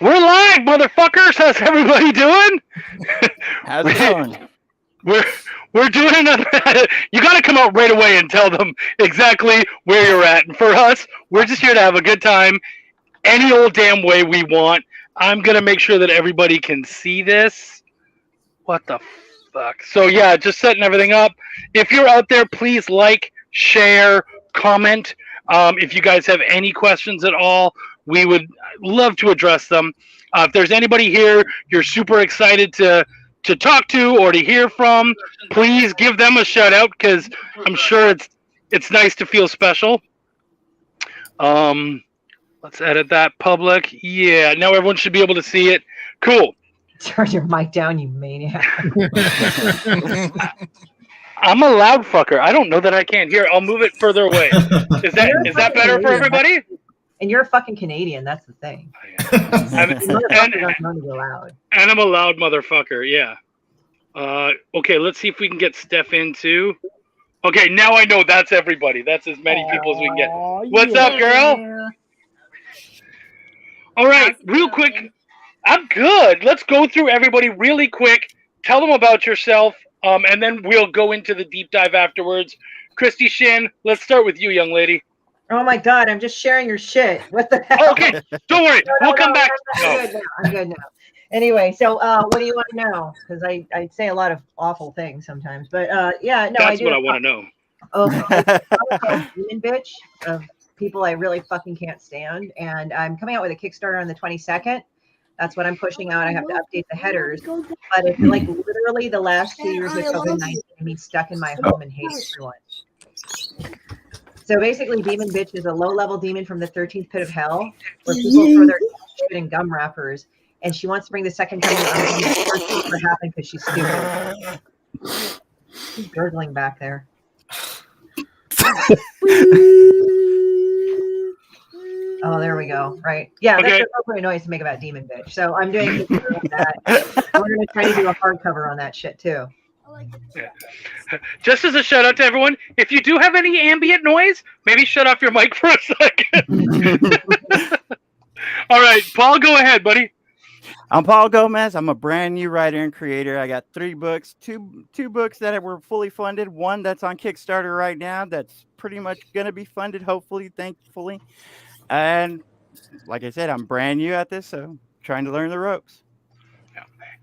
We're live, motherfuckers. How's everybody doing? How's it going? We're doing another. You got to come out right away and tell them exactly where you're at. And for us, we're just here to have a good time, any old damn way we want. I'm gonna make sure that everybody can see this. What the fuck? So yeah, just setting everything up. If you're out there, please like, share, comment. If you guys have any questions at all, we would love to address them. If there's anybody here you're super excited to talk to or to hear from, please give them a shout out because I'm sure it's nice to feel special. Let's edit that public. Yeah, now everyone should be able to see it. Cool. Turn your mic down, you maniac. I'm a loud fucker. I don't know that I can't hear. I'll move it further away. Is that better for everybody? And you're a fucking Canadian. That's the thing. And I'm a loud motherfucker. Yeah. Okay, let's see if we can get Steph in too. Okay, now I know that's everybody. That's as many people as we can get. What's up, girl? All right, real quick. I'm good. Let's go through everybody really quick. Tell them about yourself, and then we'll go into the deep dive afterwards. Christy Shin, let's start with you, young lady. Oh my God, I'm just sharing your shit. What the hell? Okay, don't worry. We'll come back. I'm good now. Anyway, so what do you want to know? Because I say a lot of awful things sometimes, but yeah, no, that's what I want to know. I'm demon bitch of people I really fucking can't stand, and I'm coming out with a Kickstarter on the 22nd. That's what I'm pushing out. I have to update the headers, but it's like literally the last 2 years of COVID-19, me stuck in my home and hating everyone. So basically, Demon Bitch is a low-level demon from the 13th pit of hell, where people throw their shit in gum wrappers, and she wants to bring the second coming on the first thing to happen because she's stupid. She's gurgling back there. Oh, there we go. Right. Yeah, okay. That's the appropriate noise to make about Demon Bitch. So I'm doing that. I'm going to try to do a hardcover on that shit too. Yeah. Just as a shout out to everyone, if you do have any ambient noise, maybe shut off your mic for a second. All right, Paul, go ahead, buddy. I'm Paul Gomez. I'm a brand new writer and creator. I got 3 books, two books that were fully funded, one that's on Kickstarter right now that's pretty much going to be funded, hopefully, thankfully. And like I said, I'm brand new at this, so trying to learn the ropes.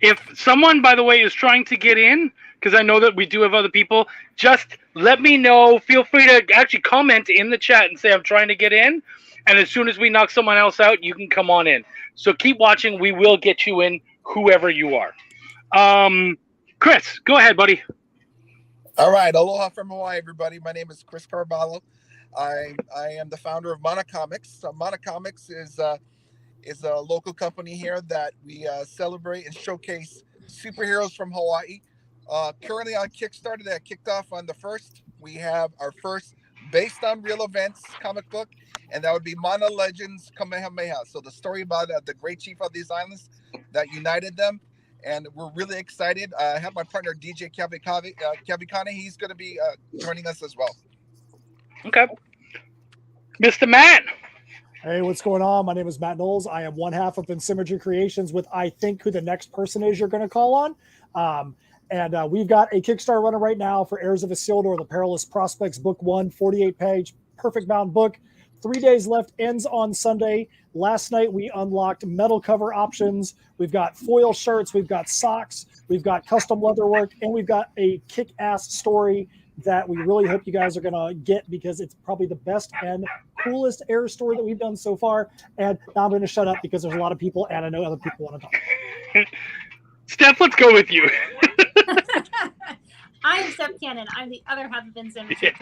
If someone, by the way, is trying to get in, because I know that we do have other people, just let me know. Feel free to actually comment in the chat and say I'm trying to get in. And as soon as we knock someone else out, you can come on in. So keep watching. We will get you in, whoever you are. Chris, go ahead, buddy. All right. Aloha from Hawaii, everybody. My name is Chris Carvalho. I am the founder of Monocomics. So Monocomics is a local company here that we celebrate and showcase superheroes from Hawaii. Currently on Kickstarter that kicked off on the 1st. We have our first based on real events comic book, and that would be Mana Legends Kamehameha. So the story about the great chief of these islands that united them, and we're really excited. I have my partner DJ Kavikane. He's going to be joining us as well. Okay. Mr. Matt. Hey, what's going on? My name is Matt Knowles. I am one half of Insymmetry Creations with I think who the next person is you're going to call on. And we've got a Kickstarter running right now for Heirs of Isildur, The Perilous Prospects, Book 1, 48-page, perfect bound book. 3 days left, ends on Sunday. Last night we unlocked metal cover options. We've got foil shirts, we've got socks, we've got custom leather work, and we've got a kick-ass story that we really hope you guys are going to get because it's probably the best and coolest air story that we've done so far. And now I'm going to shut up because there's a lot of people and I know other people want to talk. Steph, let's go with you. I'm Steph Cannon. I'm the other half of Insymmetry.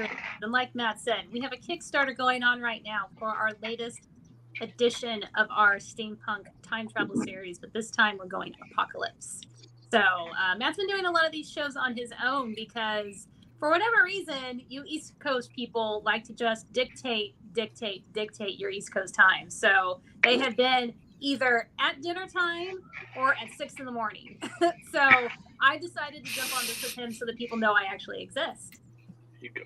And like Matt said, we have a Kickstarter going on right now for our latest edition of our steampunk time travel series, but this time we're going apocalypse. So Matt's been doing a lot of these shows on his own because for whatever reason, you East Coast people like to just dictate your East Coast time. So they have been either at dinner time or at 6 in the morning. So I decided to jump on this with him so that people know I actually exist. You go.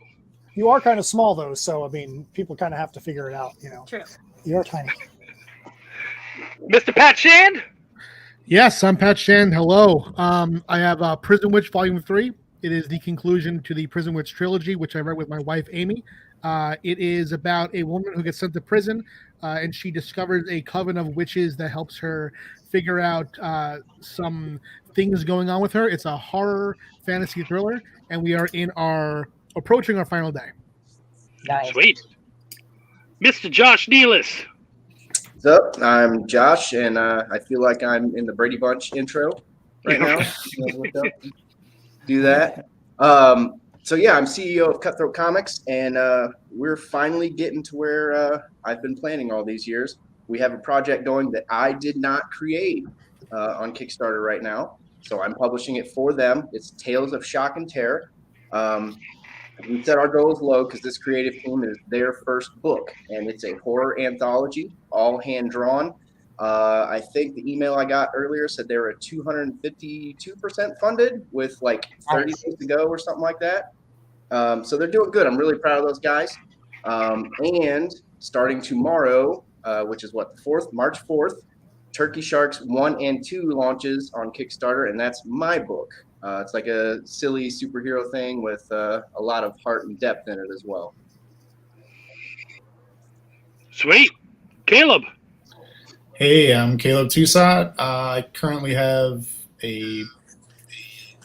You are kind of small though, so I mean, people kind of have to figure it out, you know. True. You are tiny. Mr. Pat Shand? Yes, I'm Pat Shand. Hello. I have Prison Witch Volume 3. It is the conclusion to the Prison Witch trilogy, which I read with my wife, Amy. It is about a woman who gets sent to prison, and she discovers a coven of witches that helps her figure out some things going on with her. It's a horror fantasy thriller, and we are approaching our final day. Nice. Sweet. Mr. Josh Nealis. What's up? I'm Josh, and I feel like I'm in the Brady Bunch intro right now. Do that. So yeah, I'm CEO of Cutthroat Comics, and we're finally getting to where I've been planning all these years. We have a project going that I did not create on Kickstarter right now, so I'm publishing it for them. It's Tales of Shock and Terror. We set our goals low because this creative team is their first book, and it's a horror anthology, all hand drawn. I think the email I got earlier said they were at 252% funded with like 30 days to go or something like that. So they're doing good. I'm really proud of those guys. And starting tomorrow, which is what, the 4th, March 4th, Turkey Sharks 1 and 2 launches on Kickstarter, and that's my book. It's like a silly superhero thing with a lot of heart and depth in it as well. Sweet. Caleb. Hey, I'm Caleb Toussaint. I currently have a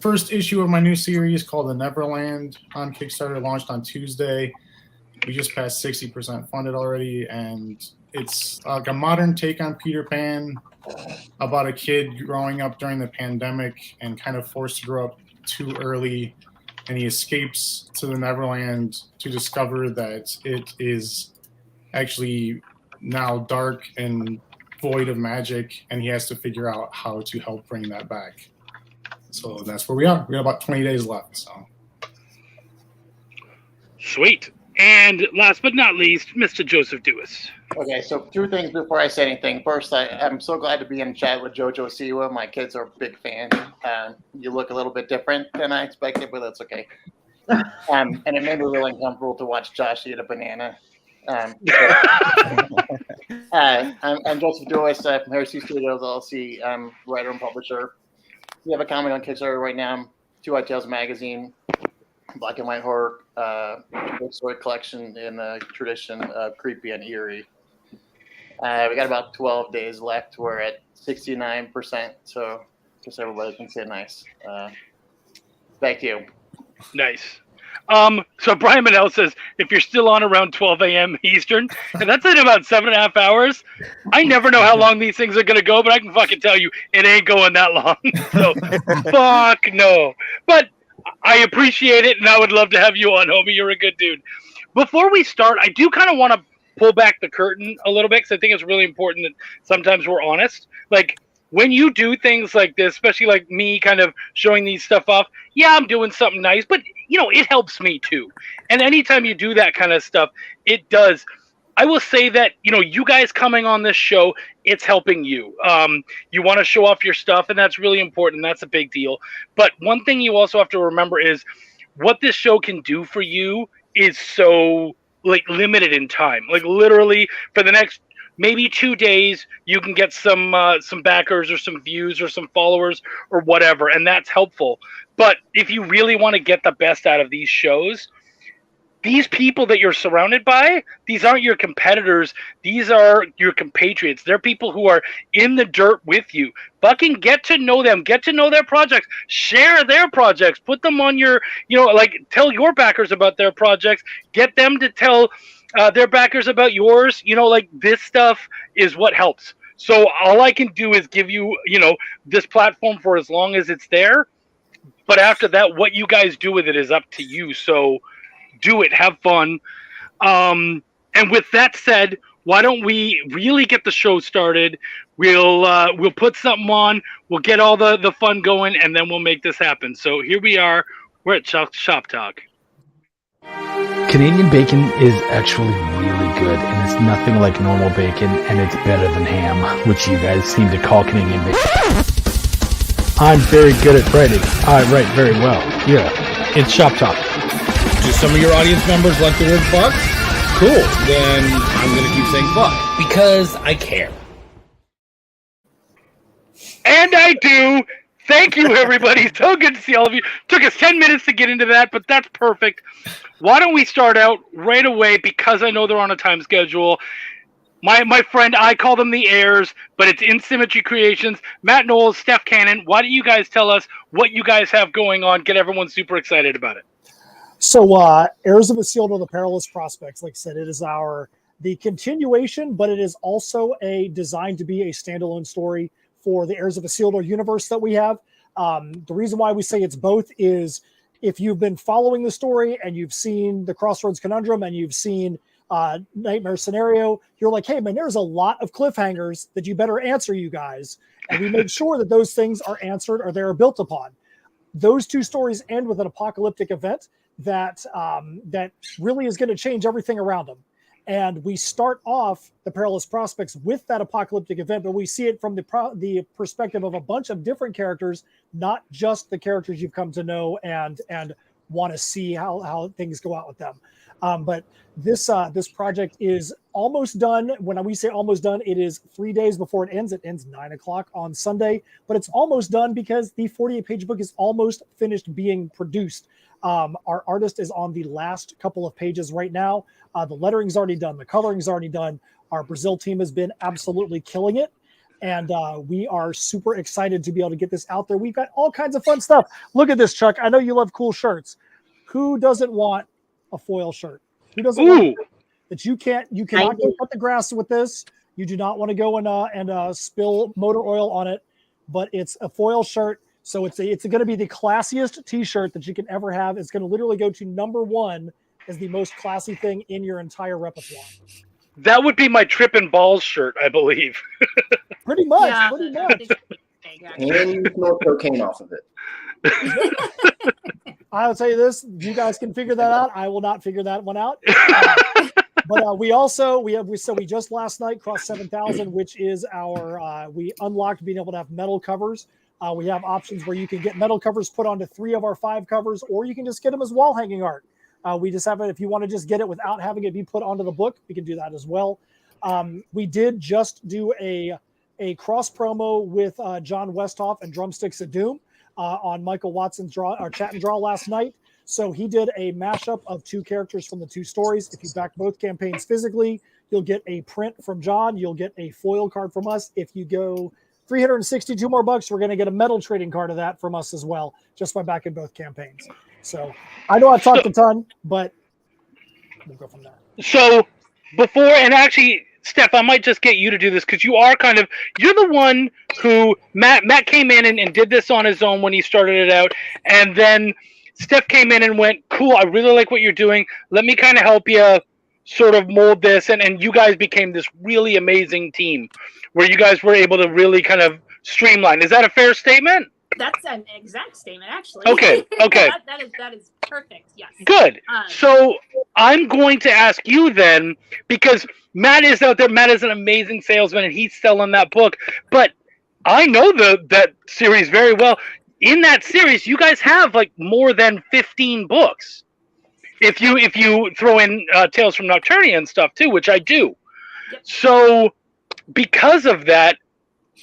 first issue of my new series called The Neverland on Kickstarter, launched on Tuesday. We just passed 60% funded already, and it's like a modern take on Peter Pan about a kid growing up during the pandemic and kind of forced to grow up too early, and he escapes to the Neverland to discover that it is actually now dark and void of magic, and he has to figure out how to help bring that back. So that's where we are. We got about 20 days left. So Sweet. And last but not least, Mr. Joseph Dewis. Okay, so 2 things before I say anything. First, I'm so glad to be in chat with Jojo Siwa. My kids are big fans. You look a little bit different than I expected, but that's okay. And it made me really uncomfortable to watch Josh eat a banana. I'm Joseph Dewis from Heresy Studios LLC. I'm writer and publisher. We have a comic on Kickstarter right now, Two White Tales magazine, black and white horror story collection in the tradition of creepy and eerie. We got about 12 days left. We're at 69%, so just everybody can say nice. Back to you. Nice. So Brian Manel says, if you're still on around 12 a.m. Eastern, and that's in about 7.5 hours, I never know how long these things are going to go, but I can fucking tell you it ain't going that long. So, fuck no. But I appreciate it, and I would love to have you on, homie. You're a good dude. Before we start, I do kind of want to pull back the curtain a little bit, because I think it's really important that sometimes we're honest. Like, when you do things like this, especially like me kind of showing these stuff off, yeah, I'm doing something nice, but, you know, it helps me too. And anytime you do that kind of stuff, it does. I will say that, you know, you guys coming on this show, it's helping you. You want to show off your stuff, and that's really important. That's a big deal. But one thing you also have to remember is what this show can do for you is so, like, limited in time. Like, literally, for the next maybe 2 days, you can get some backers or some views or some followers or whatever, and that's helpful. But if you really want to get the best out of these shows, these people that you're surrounded by, these aren't your competitors. These are your compatriots. They're people who are in the dirt with you. Fucking get to know them. Get to know their projects. Share their projects. Put them on your, you know, like, tell your backers about their projects. Get them to tell their backers about yours. You know, like, this stuff is what helps. So all I can do is give you, you know, this platform for as long as it's there. But after that, what you guys do with it is up to you. So do it, have fun. And with that said, why don't we really get the show started? We'll put something on, we'll get all the fun going, and then we'll make this happen. So here we are. We're at Shop Talk. Canadian bacon is actually really good, and it's nothing like normal bacon, and it's better than ham, which you guys seem to call Canadian bacon. I'm very good at writing. I write very well. Yeah, it's Shop Talk. Do some of your audience members like the word fuck? Cool. Then I'm going to keep saying fuck. Because I care. And I do. Thank you, everybody. So good to see all of you. Took us 10 minutes to get into that, but that's perfect. Why don't we start out right away, because I know they're on a time schedule. My friend, I call them the heirs, but it's In Symmetry Creations. Matt Knowles, Steph Cannon. Why don't you guys tell us what you guys have going on? Get everyone super excited about it. So, Heirs of Isildur, the Perilous Prospects, like I said, it is the continuation, but it is also designed to be a standalone story for the Heirs of Isildur universe that we have. The reason why we say it's both is if you've been following the story and you've seen the Crossroads Conundrum and you've seen Nightmare Scenario, you're like, hey man, there's a lot of cliffhangers that you better answer, you guys. And we made sure that those things are answered or they're built upon. Those two stories end with an apocalyptic event that really is going to change everything around them. And we start off the Perilous Prospects with that apocalyptic event, but we see it from the perspective of a bunch of different characters, not just the characters you've come to know and want to see how things go out with them. But this project is almost done. When we say almost done, it is 3 days before it ends. It ends 9:00 on Sunday, but it's almost done because the 48-page book is almost finished being produced. Our artist is on the last couple of pages right now. The lettering's already done. The coloring's already done. Our Brazil team has been absolutely killing it. And we are super excited to be able to get this out there. We've got all kinds of fun stuff. Look at this, Chuck. I know you love cool shirts. Who doesn't want a foil shirt? Who doesn't want that? You cannot go cut the grass with this. You do not want to go and spill motor oil on it, but it's a foil shirt. So it's going to be the classiest t-shirt that you can ever have. It's going to literally go to #1 as the most classy thing in your entire repertoire. That would be my Trippin' Balls shirt, I believe. Pretty much. Yeah, pretty much. And you can make cocaine off of it. I'll tell you this: you guys can figure that out. I will not figure that one out. But we just last night crossed 7,000, which is we unlocked being able to have metal covers. We have options where you can get metal covers put onto 3 of our 5 covers, or you can just get them as wall hanging art. We just have it. If you want to just get it without having it be put onto the book, we can do that as well. We did just do a cross promo with John Westhoff and Drumsticks of Doom on Michael Watson's Chat and Draw last night. So he did a mashup of 2 characters from the 2 stories. If you back both campaigns physically, you'll get a print from John. You'll get a foil card from us. If you go 362 more bucks, we're going to get a metal trading card of that from us as well, just by backing both campaigns. So I know I've talked a ton, but we'll go from there. So before, and actually, Steph, I might just get you to do this because you're the one who Matt came in and did this on his own when he started it out. And then Steph came in and went, cool, I really like what you're doing. Let me kind of help you sort of mold this. And you guys became this really amazing team where you guys were able to really kind of streamline. Is that a fair statement? That's an exact statement, actually. Okay. that is perfect. Yes. Good. So I'm going to ask you then, because Matt is out there. Matt is an amazing salesman, and he's selling that book. But I know that series very well. In that series, you guys have like more than 15 books. If you throw in Tales from Nocturnia and stuff too, which I do. Yep. So because of that,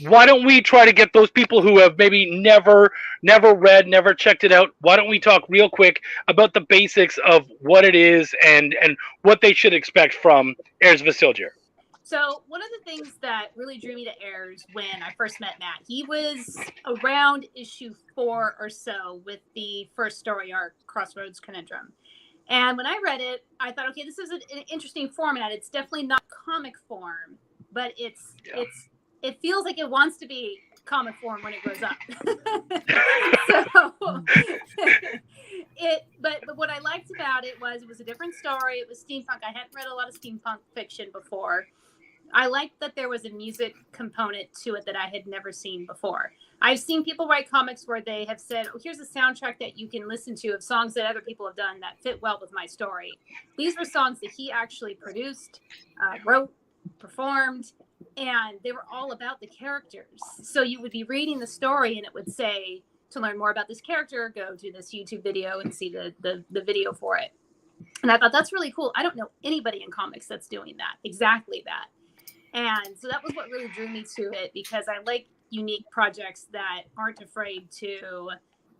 why don't we try to get those people who have maybe never read, never checked it out? Why don't we talk real quick about the basics of what it is and what they should expect from Heirs of Isildur? So one of the things that really drew me to Heirs when I first met Matt, he was around issue 4 or so with the first story arc, Crossroads Conundrum. And when I read it, I thought, okay, this is an interesting format. It's definitely not comic form, but it feels like it wants to be comic form when it grows up. But what I liked about it was a different story. It was steampunk. I hadn't read a lot of steampunk fiction before. I liked that there was a music component to it that I had never seen before. I've seen people write comics where they have said, oh, here's a soundtrack that you can listen to of songs that other people have done that fit well with my story. These were songs that he actually produced, wrote, performed, and they were all about the characters. So you would be reading the story and it would say, to learn more about this character, go to this YouTube video and see the video for it. And I thought, that's really cool. I don't know anybody in comics that's doing that, exactly that. And so that was what really drew me to it, because I like unique projects that aren't afraid to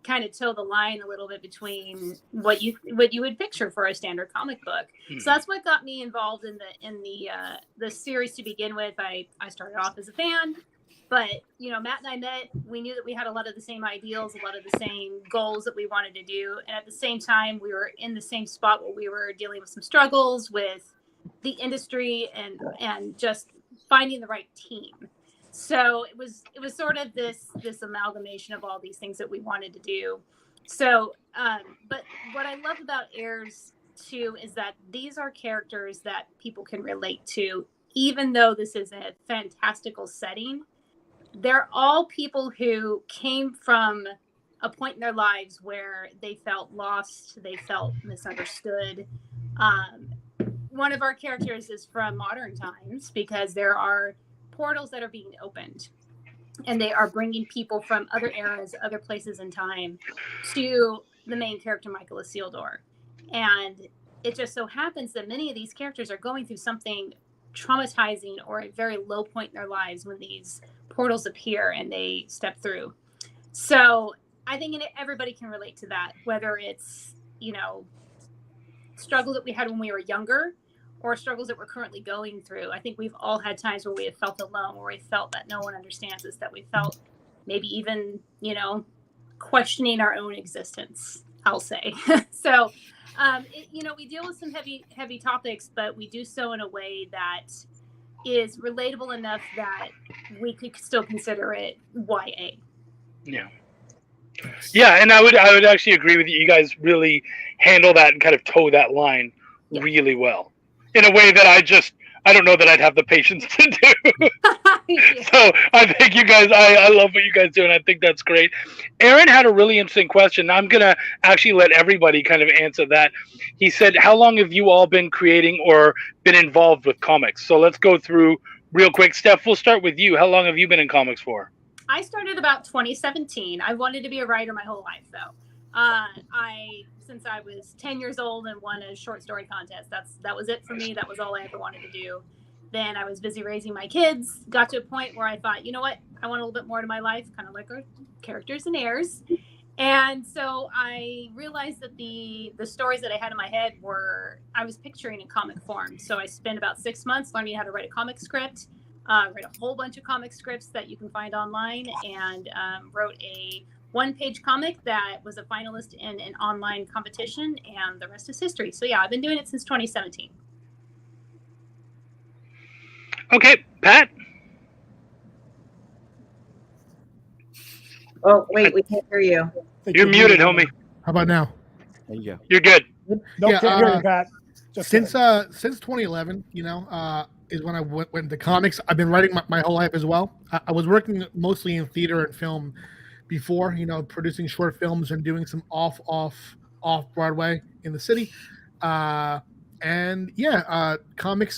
kind of toe the line a little bit between what you would picture for a standard comic book. So that's what got me involved in the series to begin with. I started off as a fan, but Matt and I met. We knew that we had a lot of the same ideals, a lot of the same goals that we wanted to do, and at the same time, we were in the same spot where we were dealing with some struggles with the industry and just finding the right team. So it was sort of this amalgamation of all these things that we wanted to do. So, but what I love about Heirs too is that these are characters that people can relate to, even though this is a fantastical setting. They're all people who came from a point in their lives where they felt lost, they felt misunderstood. One of our characters is from modern times because there are portals that are being opened, and they are bringing people from other eras, other places in time, to the main character, Michael Isildur. And it just so happens that many of these characters are going through something traumatizing or a very low point in their lives when these portals appear and they step through. So I think everybody can relate to that, whether it's struggles that we had when we were younger or struggles that we're currently going through. I think we've all had times where we have felt alone, where we felt that no one understands us, that we felt maybe even, questioning our own existence, I'll say. So, we deal with some heavy topics, but we do so in a way that is relatable enough that we could still consider it YA. Yeah. Yeah, and I would actually agree with you. You guys really handle that and kind of toe that line really well, in a way that I don't know that I'd have the patience to do. So I think you guys, I love what you guys do, and I think that's great. Aaron had a really interesting question. I'm going to actually let everybody kind of answer that. He said, how long have you all been creating or been involved with comics? So let's go through real quick. Steph, we'll start with you. How long have you been in comics for? I started about 2017. I wanted to be a writer my whole life, though. Since I was 10 years old and won a short story contest. That was it for me. That was all I ever wanted to do. Then I was busy raising my kids. Got to a point where I thought, you know what? I want a little bit more to my life, kind of like our characters in Heirs. And so I realized that the stories that I had in my head I was picturing in comic form. So I spent about 6 months learning how to write a comic script. Wrote a whole bunch of comic scripts that you can find online, and wrote a one-page comic that was a finalist in an online competition, and the rest is history. So yeah, I've been doing it since 2017. Okay, Pat? Oh, wait, we can't hear you. You're muted, homie. How about now? There you go. You're good. No, Yeah, can't hear you, Pat. Just Since kidding. since 2011, is when I went into comics. I've been writing my whole life as well. I was working mostly in theater and film before, producing short films and doing some off Broadway in the city. Comics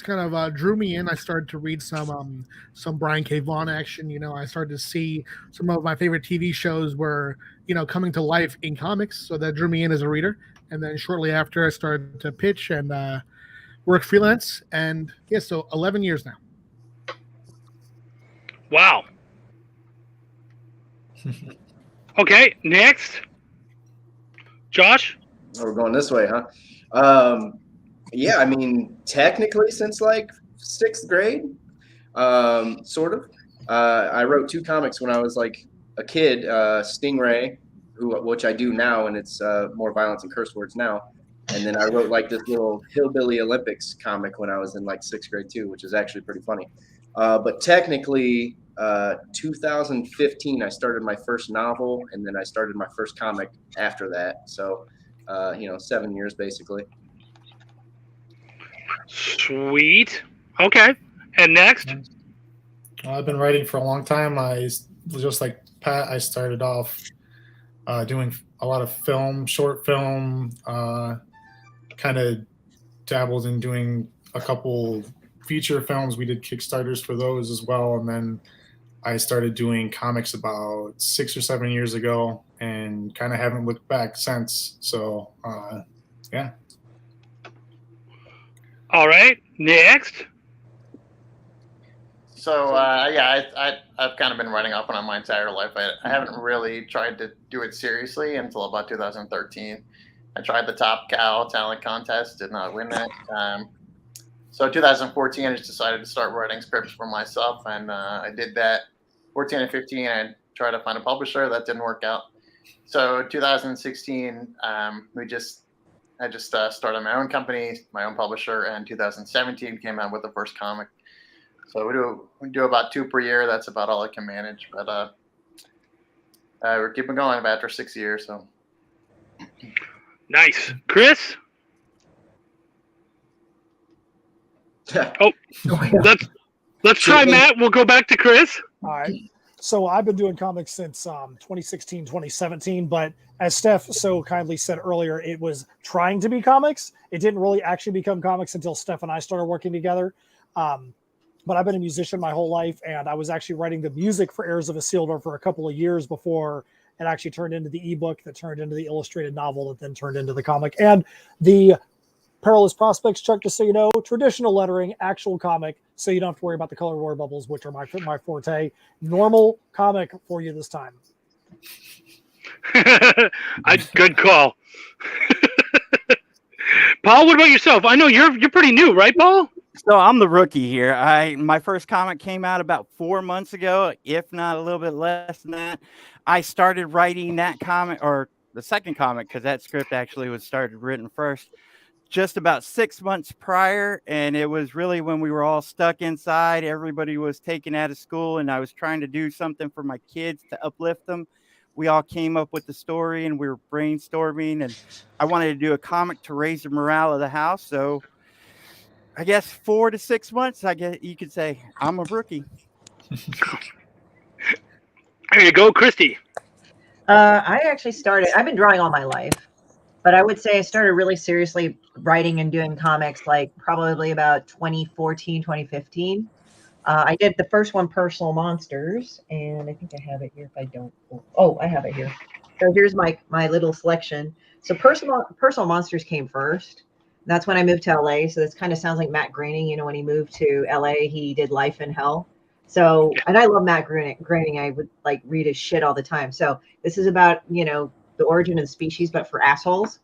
kind of drew me in. I started to read some Brian K. Vaughan action. I started to see some of my favorite TV shows were, coming to life in comics. So that drew me in as a reader. And then shortly after, I started to pitch and work freelance. And so 11 years now. Wow. Okay, next. Josh? Oh, we're going this way, huh? Technically since like 6th grade, sort of. I wrote 2 comics when I was like a kid, Stingray, which I do now, and it's more violence and curse words now. And then I wrote like this little Hillbilly Olympics comic when I was in like 6th grade too, which is actually pretty funny. But technically, 2015, I started my first novel, and then I started my first comic after that. So, 7 years basically. Sweet. Okay. And next? I've been writing for a long time. I just like Pat. I started off doing a lot of short film, kind of dabbled in doing a couple feature films. We did Kickstarters for those as well. And then I started doing comics about 6 or 7 years ago and kind of haven't looked back since. So, yeah. All right. Next. So I've kind of been writing off on it my entire life. I haven't really tried to do it seriously until about 2013. I tried the Top Cow talent contest, did not win it. So 2014, I just decided to start writing scripts for myself, and I did that. 14 and 15, I tried to find a publisher. That didn't work out. So 2016, I just started my own company, my own publisher, and 2017 came out with the first comic. So we do about 2 per year. That's about all I can manage. But we're keeping going after 6 years. So nice, Chris. Oh, let's try Matt. We'll go back to Chris. All right. So I've been doing comics since 2016, 2017, but as Steph so kindly said earlier, it was trying to be comics. It didn't really actually become comics until Steph and I started working together. But I've been a musician my whole life, and I was actually writing the music for Heirs of Isildur for a couple of years before it actually turned into the ebook that turned into the illustrated novel that then turned into the comic. And the Perilous Prospects, Chuck, just so you know, traditional lettering, actual comic, so you don't have to worry about the color war bubbles, which are my forte. Normal comic for you this time. Good call. Paul, what about yourself? I know you're pretty new, right, Paul? So I'm the rookie here. My first comic came out about 4 months ago, if not a little bit less than that. I started writing that comic, or the second comic, because that script actually was started written first, just about 6 months prior. And it was really when we were all stuck inside. Everybody was taken out of school, and I was trying to do something for my kids to uplift them. We all came up with the story, and we were brainstorming, and I wanted to do a comic to raise the morale of the house. So I guess 4 to 6 months, I guess you could say I'm a rookie. There you go, Christy. I actually I've been drawing all my life, but I would say I started really seriously writing and doing comics like probably about 2014, 2015. I did the first one, Personal Monsters, and I think I have it here. If I don't, I have it here. So here's my little selection. So Personal Monsters came first. That's when I moved to LA. So this kind of sounds like Matt Groening. You know, when he moved to LA, he did Life in Hell. So, and I love Matt Groening. I would like read his shit all the time. So this is about, the origin of the species, but for assholes.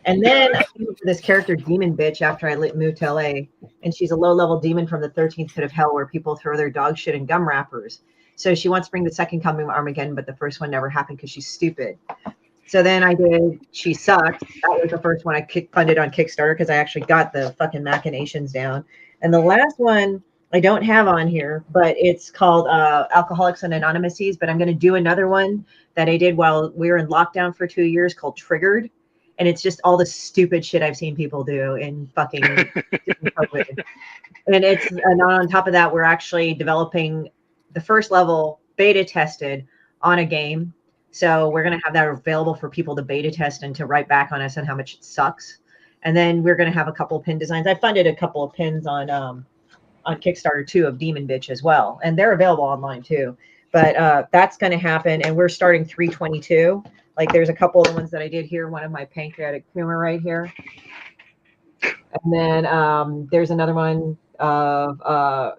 And then I came up with this character, Demon Bitch, after I moved to LA. And she's a low-level demon from the 13th pit of hell where people throw their dog shit in gum wrappers. So she wants to bring the second coming of Armageddon, but the first one never happened because she's stupid. So then I did She Sucked. That was the first one I funded on Kickstarter because I actually got the fucking machinations down. And the last one I don't have on here, but it's called Alcoholics and Anonymous, but I'm going to do another one that I did while we were in lockdown for 2 years called Triggered. And it's just all the stupid shit I've seen people do in fucking COVID. And on top of that, we're actually developing the first level beta tested on a game. So we're going to have that available for people to beta test and to write back on us on how much it sucks. And then we're going to have a couple of pin designs. I funded a couple of pins on Kickstarter too of Demon Bitch as well. And they're available online too. But that's going to happen. And we're starting 322. Like there's a couple of the ones that I did here. One of my pancreatic tumor right here. And then there's another one of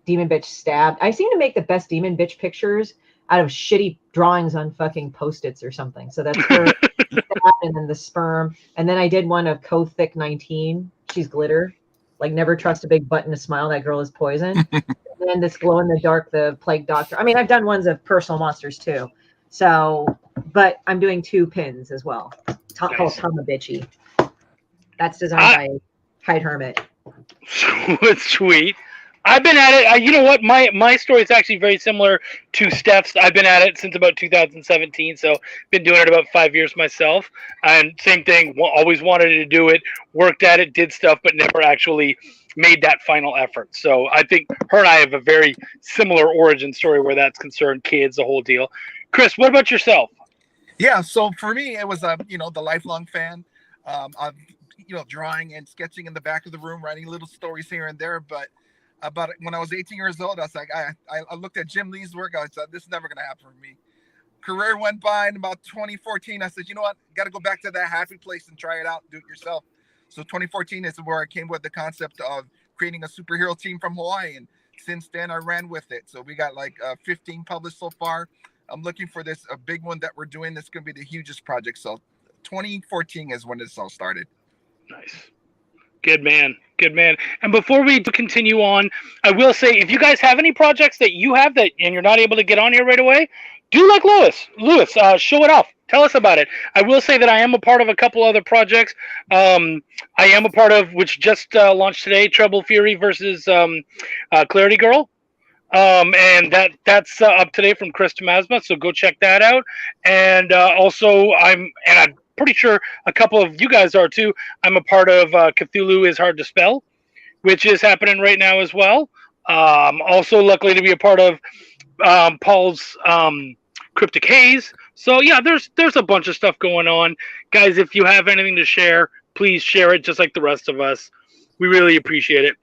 Demon Bitch stabbed. I seem to make the best Demon Bitch pictures out of shitty drawings on fucking Post-its or something. So that's her and then the sperm. And then I did one of Co-Thick 19. She's glitter. Like never trust a big butt and a smile. That girl is poison. And then this glow in the dark, the plague doctor. I mean, I've done ones of Personal Monsters too. So, but I'm doing 2 pins as well. Called Tama Bitchy. That's designed by Hyde Hermit. Sweet. I've been at it. You know what? My story is actually very similar to Steph's. I've been at it since about 2017, so been doing it about 5 years myself. And same thing. Always wanted to do it. Worked at it. Did stuff, but never actually made that final effort. So I think her and I have a very similar origin story where that's concerned. Kids, the whole deal. Chris, what about yourself? Yeah. So for me, it was the lifelong fan. Of drawing and sketching in the back of the room, writing little stories here and there, but. About when I was 18 years old, I was like, I looked at Jim Lee's work. I said, this is never going to happen for me. Career went by, in about 2014, I said, you know what? Got to go back to that happy place and try it out, do it yourself. So 2014 is where I came with the concept of creating a superhero team from Hawaii. And since then I ran with it. So we got like 15 published so far. I'm looking for this a big one that we're doing. That's going to be the hugest project. So 2014 is when this all started. Nice. Good man. Good man. And before we continue on, I will say, if you guys have any projects that you have that and you're not able to get on here right away, do like Lewis, show it off. Tell us about it. I will say that I am a part of a couple other projects. I am a part of, which just launched today, Treble Fury versus Clarity Girl. And that's up today from Chris Tomasma, so go check that out. And also, I'm pretty sure a couple of you guys are too. I'm a part of Cthulhu is Hard to Spell, which is happening right now as well. Also, luckily to be a part of Paul's Cryptic Haze. So yeah, there's a bunch of stuff going on, guys. If you have anything to share, please share it, just like the rest of us. We really appreciate it.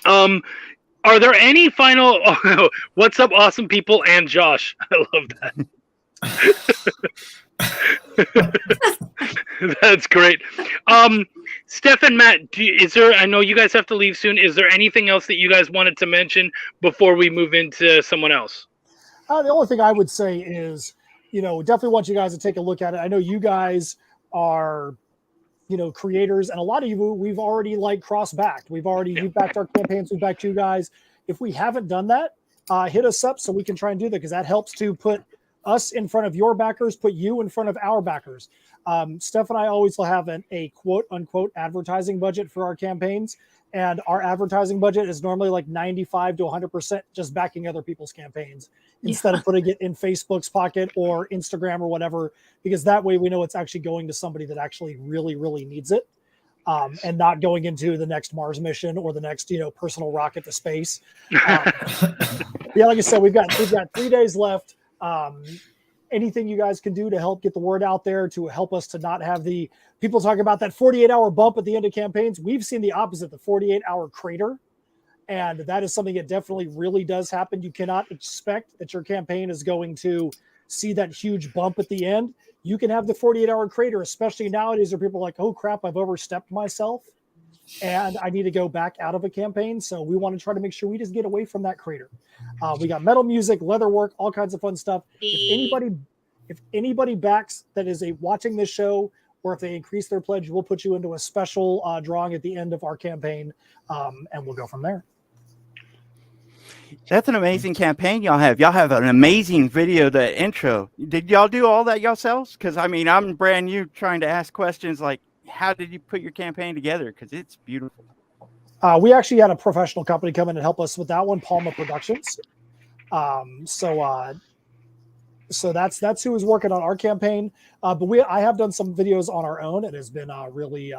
Are there any final? Oh, what's up, awesome people and Josh? I love that. That's great. Steph and Matt, is there? I know you guys have to leave soon. Is there anything else that you guys wanted to mention before we move into someone else? The only thing I would say is, definitely want you guys to take a look at it. I know you guys are, creators, and a lot of you we've already cross-backed. You've backed our campaigns, we've backed you guys. If we haven't done that, hit us up so we can try and do that, because that helps to put us in front of your backers, put you in front of our backers. Steph and I always will have a quote unquote advertising budget for our campaigns. And our advertising budget is normally like 95 to 100% just backing other people's campaigns instead of putting it in Facebook's pocket or Instagram or whatever, because that way we know it's actually going to somebody that actually really, really needs it, and not going into the next Mars mission or the next, personal rocket to space. Yeah, like I said, we've got 3 days left. Anything you guys can do to help get the word out there, to help us to not have the people talk about that 48-hour bump at the end of campaigns. We've seen the opposite, the 48-hour crater. And that is something that definitely really does happen. You cannot expect that your campaign is going to see that huge bump at the end. You can have the 48-hour crater, especially nowadays where people are like, oh crap, I've overstepped myself and I need to go back out of a campaign. So we want to try to make sure we just get away from that crater. We got metal music, leather work, all kinds of fun stuff. If anybody backs that is watching this show, or if they increase their pledge, we'll put you into a special drawing at the end of our campaign, and we'll go from there. That's an amazing campaign y'all have. Y'all have an amazing video, the intro. Did y'all do all that yourselves? Because, I'm brand new trying to ask questions like, how did you put your campaign together? Because it's beautiful. We actually had a professional company come in and help us with that one, Palma Productions. So that's who was working on our campaign. But I have done some videos on our own. It has been really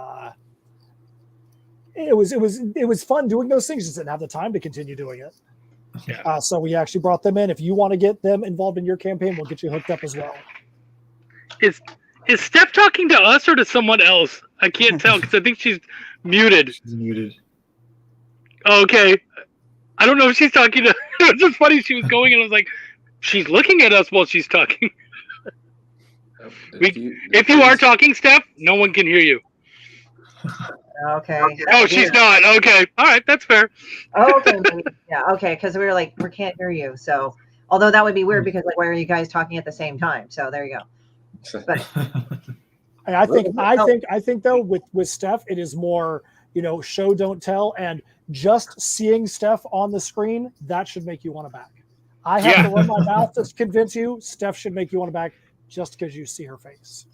it was fun doing those things. Just didn't have the time to continue doing it. Yeah. So we actually brought them in. If you want to get them involved in your campaign, we'll get you hooked up as well. Is Steph talking to us or to someone else? I can't tell because I think she's muted. She's muted. Okay. I don't know if she's talking to. It's just funny. She was going and I was like, she's looking at us while she's talking. If you are talking, Steph, no one can hear you. Okay. Oh, she's not. Okay. All right. That's fair. Oh, okay. Yeah. Okay. Because we were like, we can't hear you. So, although that would be weird because why are you guys talking at the same time? So there you go. But I think though with Steph, it is more, show don't tell, and just seeing Steph on the screen, that should make you want to back. I have to run my mouth to convince you. Steph should make you want to back just because you see her face.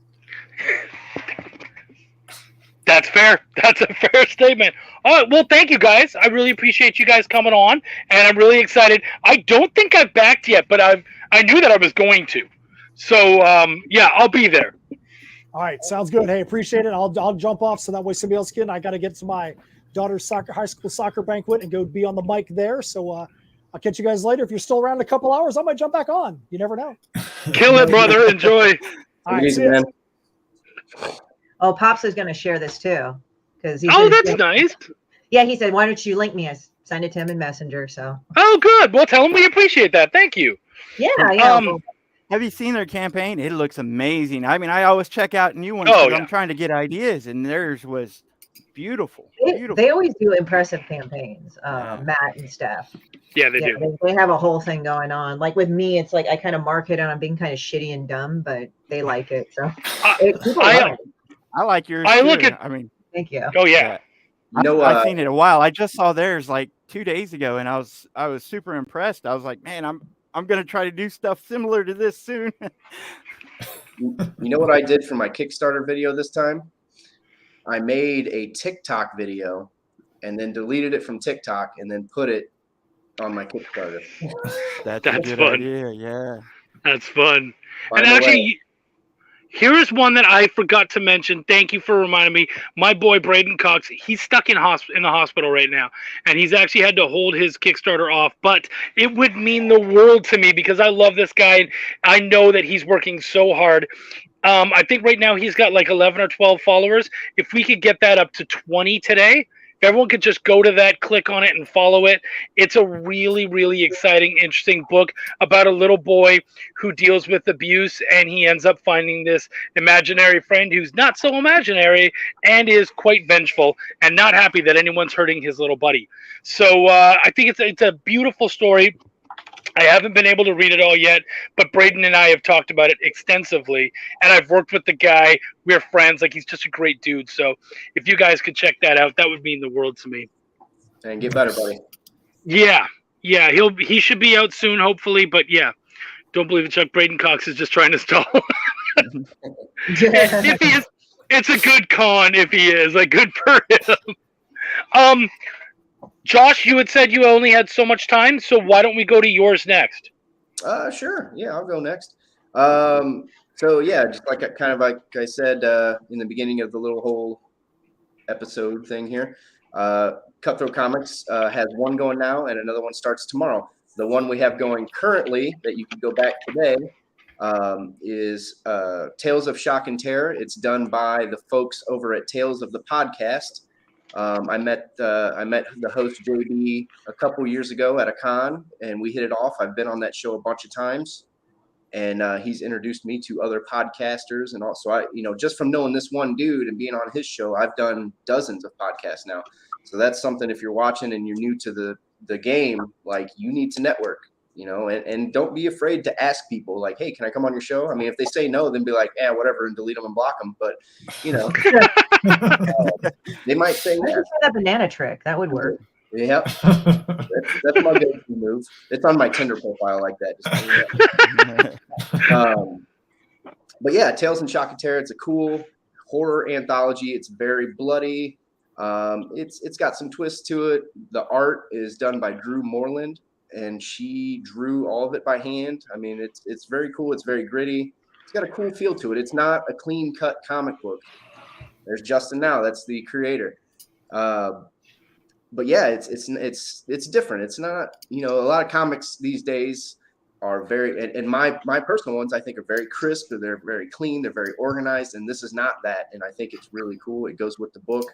That's fair. That's a fair statement. All right. Well, thank you guys. I really appreciate you guys coming on, and I'm really excited. I don't think I've backed yet, but I knew that I was going to. So yeah, I'll be there. All right, sounds good. Hey, appreciate it. I'll jump off so that way somebody else can. I got to get to my daughter's high school soccer banquet and go be on the mic there. So I'll catch you guys later. If you're still around in a couple hours, I might jump back on. You never know. Kill it, brother. Enjoy. All right, see you. Oh, Pops is going to share this too, because that's nice. Yeah, he said, "Why don't you link me?" I send it to him in Messenger. So. Oh, good. Well, tell him we appreciate that. Thank you. Yeah. Have you seen their campaign? It looks amazing. I always check out new ones. I'm trying to get ideas, and theirs was beautiful. They always do impressive campaigns, Yeah. Matt and Steph. Yeah, they do. They have a whole thing going on. Like with me, it's like I kind of mark it and I'm being kind of shitty and dumb, but they like it. So people love it. I like yours I too. look at- I mean, Thank you. Oh yeah. You know, I've seen it a while. I just saw theirs like 2 days ago, and I was super impressed. I was like, man, I'm gonna try to do stuff similar to this soon. you know what I did for my Kickstarter video this time? I made a TikTok video and then deleted it from TikTok and then put it on my Kickstarter. That's a good fun. idea. Yeah. That's fun. By And the actually, way- here is one that I forgot to mention. Thank you for reminding me. My boy Braden Cox, he's stuck in the hospital right now, and he's actually had to hold his Kickstarter off. But it would mean the world to me because I love this guy, and I know that he's working so hard. I think right now he's got like 11 or 12 followers. If we could get that up to 20 today, if everyone could just go to that, click on it, and follow it. It's a really, really exciting, interesting book about a little boy who deals with abuse, and he ends up finding this imaginary friend who's not so imaginary and is quite vengeful and not happy that anyone's hurting his little buddy. So I think it's a beautiful story. I haven't been able to read it all yet, but Braden and I have talked about it extensively, and I've worked with the guy. We're friends. Like, he's just a great dude. So if you guys could check that out, that would mean the world to me. And get better, buddy. Yeah. He should be out soon, hopefully. But yeah, don't believe it, Chuck. Braden Cox is just trying to stall. If he is, it's a good con. If he is, like, good for him. Josh, you had said you only had so much time, so why don't we go to yours next? Sure. Yeah, I'll go next. So yeah, just like I said in the beginning of the little whole episode thing here, Cutthroat Comics has one going now, and another one starts tomorrow. The one we have going currently that you can go back today is Tales of Shock and Terror. It's done by the folks over at Tales of the Podcast. I met the host JB a couple years ago at a con, and we hit it off. I've been on that show a bunch of times, and he's introduced me to other podcasters, and also just from knowing this one dude and being on his show, I've done dozens of podcasts now. So that's something, if you're watching and you're new to the game, like, you need to network, and don't be afraid to ask people, like, hey, can I come on your show? I mean, if they say no, then be like, yeah, whatever, and delete them and block them. But they might say I yes. just had a banana trick. That would work. Yep. That's my go-to move. It's on my Tinder profile like that. But yeah, Tales and Shock and Terror. It's a cool horror anthology. It's very bloody. It's got some twists to it. The art is done by Drew Moreland, and she drew all of it by hand. I mean, it's very cool. It's very gritty. It's got a cool feel to it. It's not a clean-cut comic book. There's Justin now. That's the creator. But yeah, it's different. It's not, a lot of comics these days are very, and my personal ones I think are very crisp. They're very clean. They're very organized, and this is not that. And I think it's really cool. It goes with the book.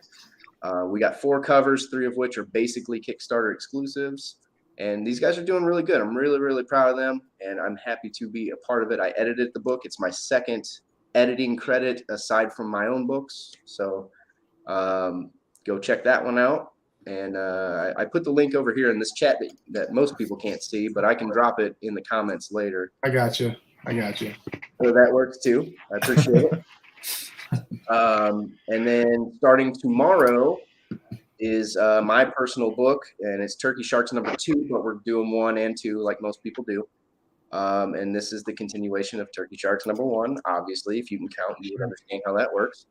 We got 4 covers, 3 of which are basically Kickstarter exclusives. And these guys are doing really good. I'm really, really proud of them, and I'm happy to be a part of it. I edited the book. It's my second editing credit aside from my own books. So go check that one out. And I put the link over here in this chat that most people can't see, but I can drop it in the comments later. I got you. So that works too. I appreciate it. And then starting tomorrow is my personal book, and it's Turkey Sharks #2, but we're doing 1 and 2 like most people do. And this is the continuation of Turkey Sharks #1. Obviously, if you can count, you would understand how that works.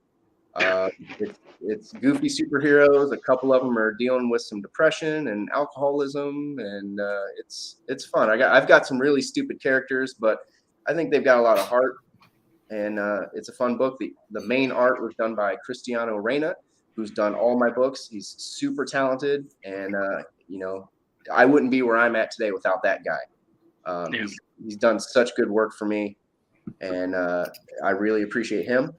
It's goofy superheroes. A couple of them are dealing with some depression and alcoholism, and it's fun. I've got some really stupid characters, but I think they've got a lot of heart, and it's a fun book. The main art was done by Cristiano Reyna, who's done all my books. He's super talented, and I wouldn't be where I'm at today without that guy. He's done such good work for me, and I really appreciate him.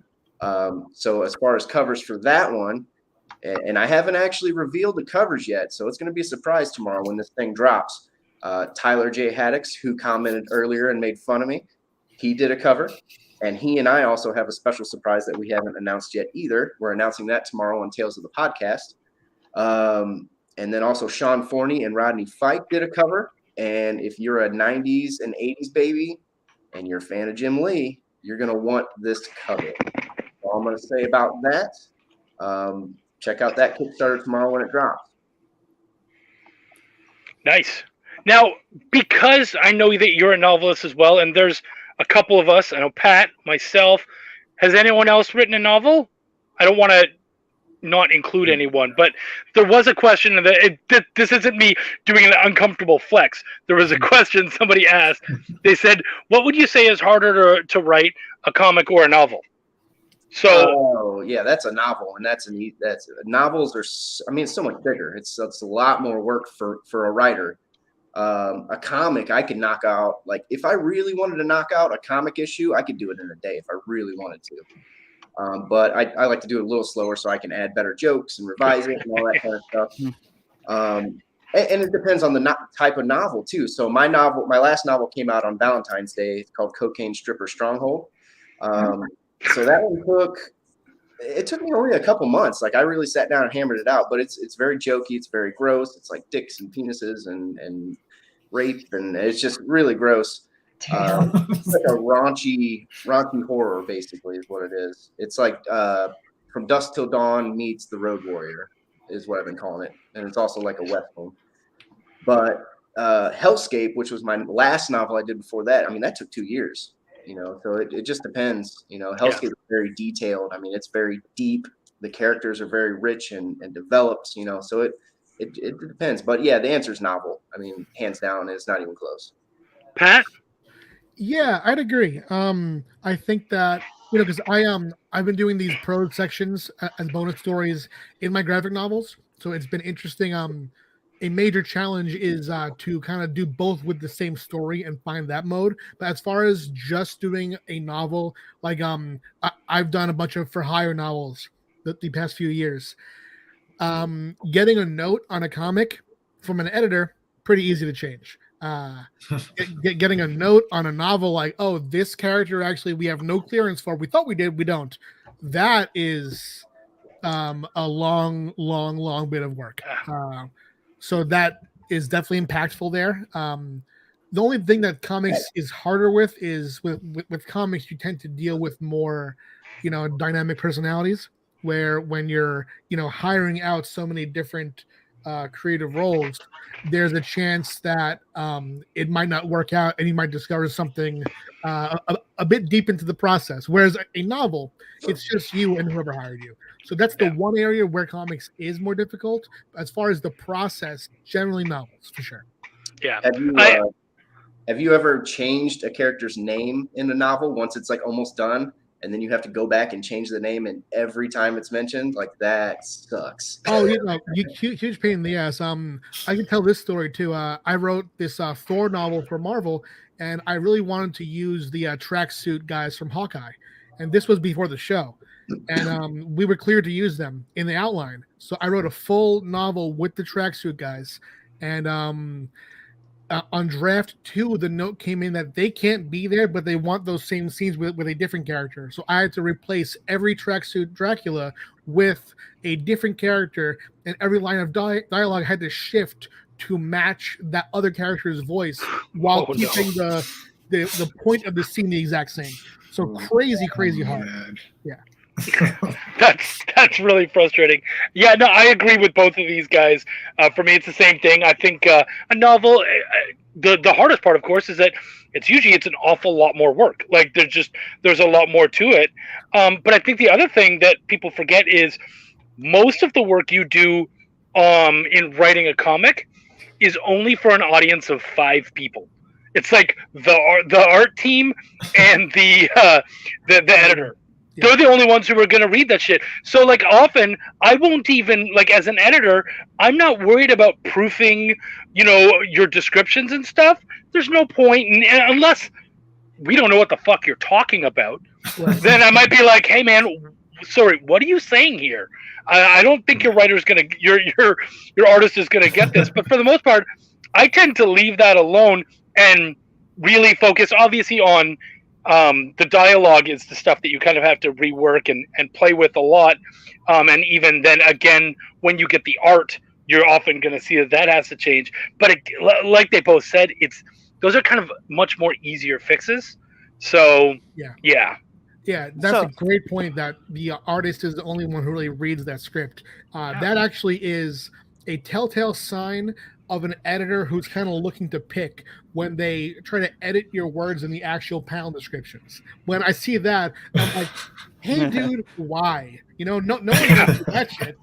So as far as covers for that one, and I haven't actually revealed the covers yet, so it's going to be a surprise tomorrow when this thing drops. Tyler J. Haddix, who commented earlier and made fun of me, he did a cover. And he and I also have a special surprise that we haven't announced yet either. We're announcing that tomorrow on Tales of the Podcast. And then also Sean Forney and Rodney Fike did a cover. And if you're a 90s and 80s baby and you're a fan of Jim Lee, you're going to want this cover. All I'm going to say about that, check out that Kickstarter tomorrow when it drops. Nice. Now, because I know that you're a novelist as well, and there's a couple of us, I know Pat, myself, has anyone else written a novel? I don't want to not include anyone, but there was a question that this isn't me doing an uncomfortable flex. There was a question somebody asked. They said, what would you say is harder to write, a comic or a novel? So yeah, that's a novel, and novels are. I mean, it's so much bigger. It's a lot more work for a writer. A comic, I could knock out. Like if I really wanted to knock out a comic issue, I could do it in a day if I really wanted to. But I like to do it a little slower so I can add better jokes and revise it and all that kind of stuff. And it depends on the type of novel too. So my last novel came out on Valentine's Day. It's called Cocaine Stripper Stronghold. So that one took me only a couple months. Like I really sat down and hammered it out, but it's very jokey. It's very gross. It's like dicks and penises and rape. And it's just really gross. It's like a raunchy horror basically is what it is. It's like From Dusk Till Dawn meets The Road Warrior is what I've been calling it. And it's also like a Western. But Hellscape, which was my last novel I did before that, I mean, that took 2 years. So it just depends. Hellscape is very detailed. I mean, it's very deep. The characters are very rich and developed. So it depends. But yeah, the answer is novel. I mean, hands down, it's not even close. Pat? Yeah, I'd agree. I think that because I've been doing these prose sections as bonus stories in my graphic novels, so it's been interesting. A major challenge is to kind of do both with the same story and find that mode. But as far as just doing a novel, like I've done a bunch of for hire novels the past few years. Getting a note on a comic from an editor, pretty easy to change. Getting a note on a novel like, oh, this character actually we have no clearance for. We thought we did, we don't. That is a long bit of work. So that is definitely impactful there. The only thing that comics is harder with is with comics, you tend to deal with more, dynamic personalities, where when you're, hiring out so many different creative roles, there's a chance that it might not work out and you might discover something a bit deep into the process. Whereas a novel, it's just you and whoever hired you. So that's the one area where comics is more difficult. As far as the process, generally novels for sure. Yeah. Have you ever changed a character's name in a novel once it's like almost done, and then you have to go back and change the name and every time it's mentioned? Like that sucks. Oh, huge pain in the ass. I can tell this story too. I wrote this Thor novel for Marvel, and I really wanted to use the tracksuit guys from Hawkeye, and this was before the show. And we were cleared to use them in the outline. So I wrote a full novel with the tracksuit guys. And on draft 2, the note came in that they can't be there, but they want those same scenes with a different character. So I had to replace every tracksuit Dracula with a different character, and every line of dialogue had to shift to match that other character's voice while keeping the point of the scene the exact same. So crazy hard. Yeah. That's really frustrating. Yeah, no, I agree with both of these guys. For me, it's the same thing. I think a novel, the hardest part, of course, is that it's an awful lot more work. Like there's a lot more to it. But I think the other thing that people forget is most of the work you do in writing a comic is only for an audience of 5 people. It's like the art team and the editor. They're the only ones who are going to read that shit. So, like, often I won't even, like, as an editor, I'm not worried about proofing, your descriptions and stuff. There's no point, unless we don't know what the fuck you're talking about. Then I might be like, hey, man, sorry, what are you saying here? I don't think your writer's going to, your artist is going to get this. But for the most part, I tend to leave that alone and really focus, obviously, on The dialogue is the stuff that you kind of have to rework and play with a lot. And even then, again, when you get the art, you're often going to see that has to change. But like they both said, those are kind of much more easier fixes. So yeah. Yeah, that's a great point, that the artist is the only one who really reads that script. That actually is a telltale sign of an editor who's kind of looking to pick when they try to edit your words in the actual panel descriptions. When I see that, I'm like, hey, dude, why? No one knows that shit,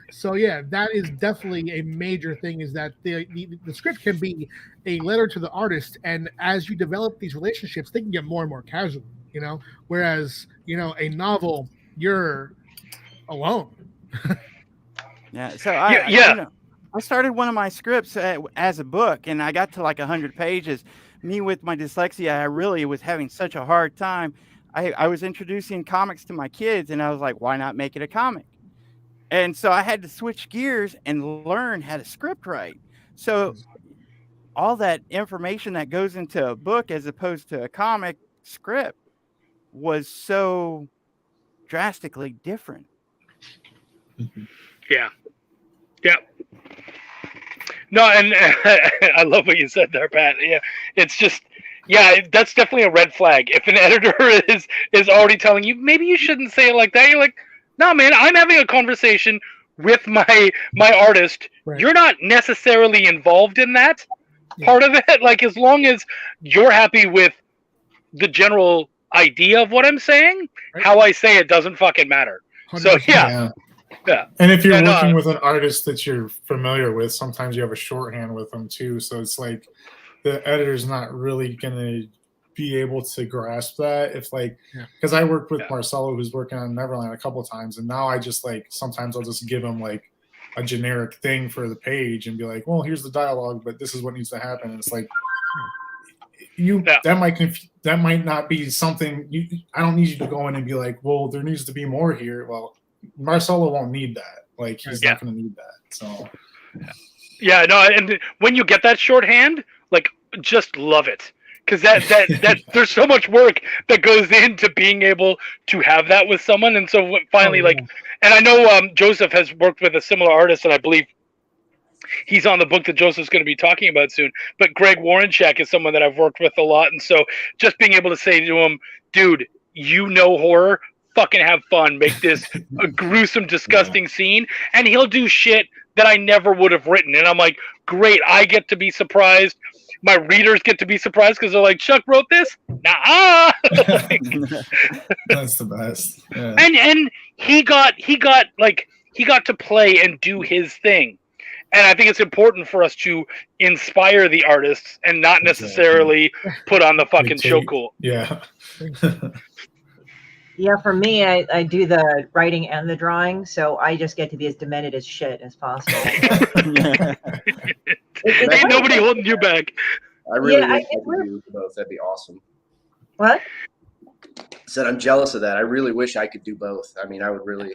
So yeah, that is definitely a major thing, is that the script can be a letter to the artist, and as you develop these relationships, they can get more and more casual, whereas, a novel, you're alone. Yeah. So I started one of my scripts as a book, and I got to like 100 pages. Me with my dyslexia, I really was having such a hard time. I was introducing comics to my kids, and I was like, why not make it a comic? And so I had to switch gears and learn how to script write. So all that information that goes into a book as opposed to a comic script was so drastically different. Yeah. No, and I love what you said there, Pat. Yeah, it's just, that's definitely a red flag. If an editor is already telling you, maybe you shouldn't say it like that, you're like, no, man, I'm having a conversation with my artist. Right. You're not necessarily involved in that part of it. Like, as long as you're happy with the general idea of what I'm saying, how I say it doesn't fucking matter. 100%. So yeah. And if you're working with an artist that you're familiar with, sometimes you have a shorthand with them too. So it's like the editor's not really going to be able to grasp that. If because I worked with Marcelo, who's working on Neverland a couple of times, and now I just sometimes I'll just give him like a generic thing for the page and be like, well, here's the dialogue, but this is what needs to happen. And it's like, that might not be something I don't need you to go in and be like, well, there needs to be more here. Well, Marcelo won't need that. Like, he's not going to need that. So and when you get that shorthand, like, just love it, because that there's so much work that goes into being able to have that with someone. And so finally, and I know Joseph has worked with a similar artist, and I believe he's on the book that Joseph's going to be talking about soon. But Greg Warrenchak is someone that I've worked with a lot, and so just being able to say to him, dude, horror, fucking have fun, make this a gruesome, disgusting scene, and he'll do shit that I never would have written. And I'm like, great, I get to be surprised. My readers get to be surprised because they're like, Chuck wrote this? Nah. That's the best. Yeah. And he got to play and do his thing. And I think it's important for us to inspire the artists and not necessarily put on the fucking show cool. Yeah. Yeah, for me, I do the writing and the drawing, so I just get to be as demented as shit as possible. Ain't nobody holding you back. I really wish I could do both. That'd be awesome. What? I said I'm jealous of that. I really wish I could do both. I mean, I would enjoy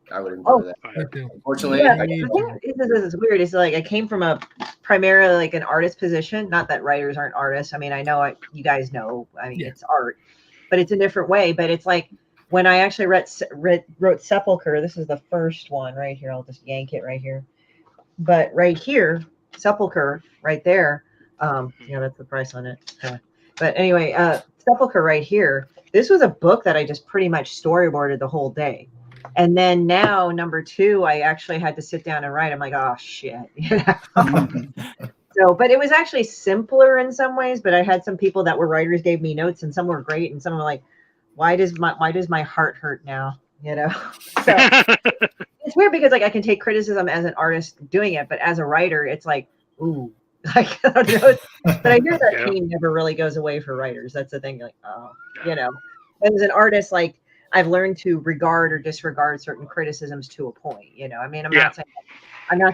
that. Unfortunately, this is weird. It's like I came from primarily like an artist position. Not that writers aren't artists. I mean, I know you guys know. I mean, it's art, but it's a different way. But it's like when I actually wrote Sepulcher. This is the first one right here. I'll just yank it right here. But right here, Sepulcher, right there. That's the price on it. But anyway, Sepulcher right here. This was a book that I just pretty much storyboarded the whole day. And then now, number 2, I actually had to sit down and write. I'm like, oh shit. So, but it was actually simpler in some ways. But I had some people that were writers gave me notes, and some were great, and some were like, why does my heart hurt now? So it's weird because like I can take criticism as an artist doing it, but as a writer, it's like, ooh, like I don't know. But I hear that pain never really goes away for writers. That's the thing. Like, as an artist, like I've learned to regard or disregard certain criticisms to a point. I mean, I'm not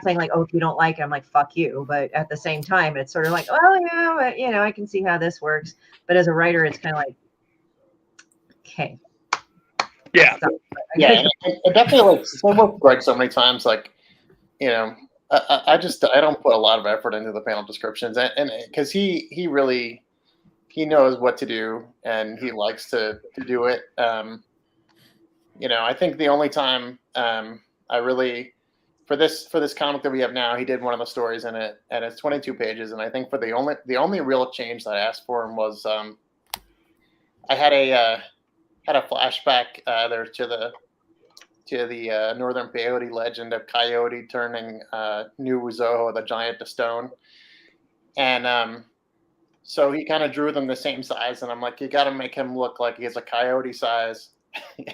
saying like, oh, if you don't like it, I'm like, fuck you. But at the same time, it's sort of like, oh yeah, I can see how this works. But as a writer, it's kind of like, okay. Yeah. Yeah. I definitely I've worked with Greg so many times, like, I don't put a lot of effort into the panel descriptions, and because he he knows what to do and he likes to do it. I think the only time I really for this comic that we have now, he did one of the stories in it, and it's 22 pages. And I think for the only real change that I asked for him was I had a flashback there to the Northern Peyote legend of Coyote turning New Uzoho, the giant, to stone, and so he kind of drew them the same size, and I'm like, you got to make him look like he's a coyote size,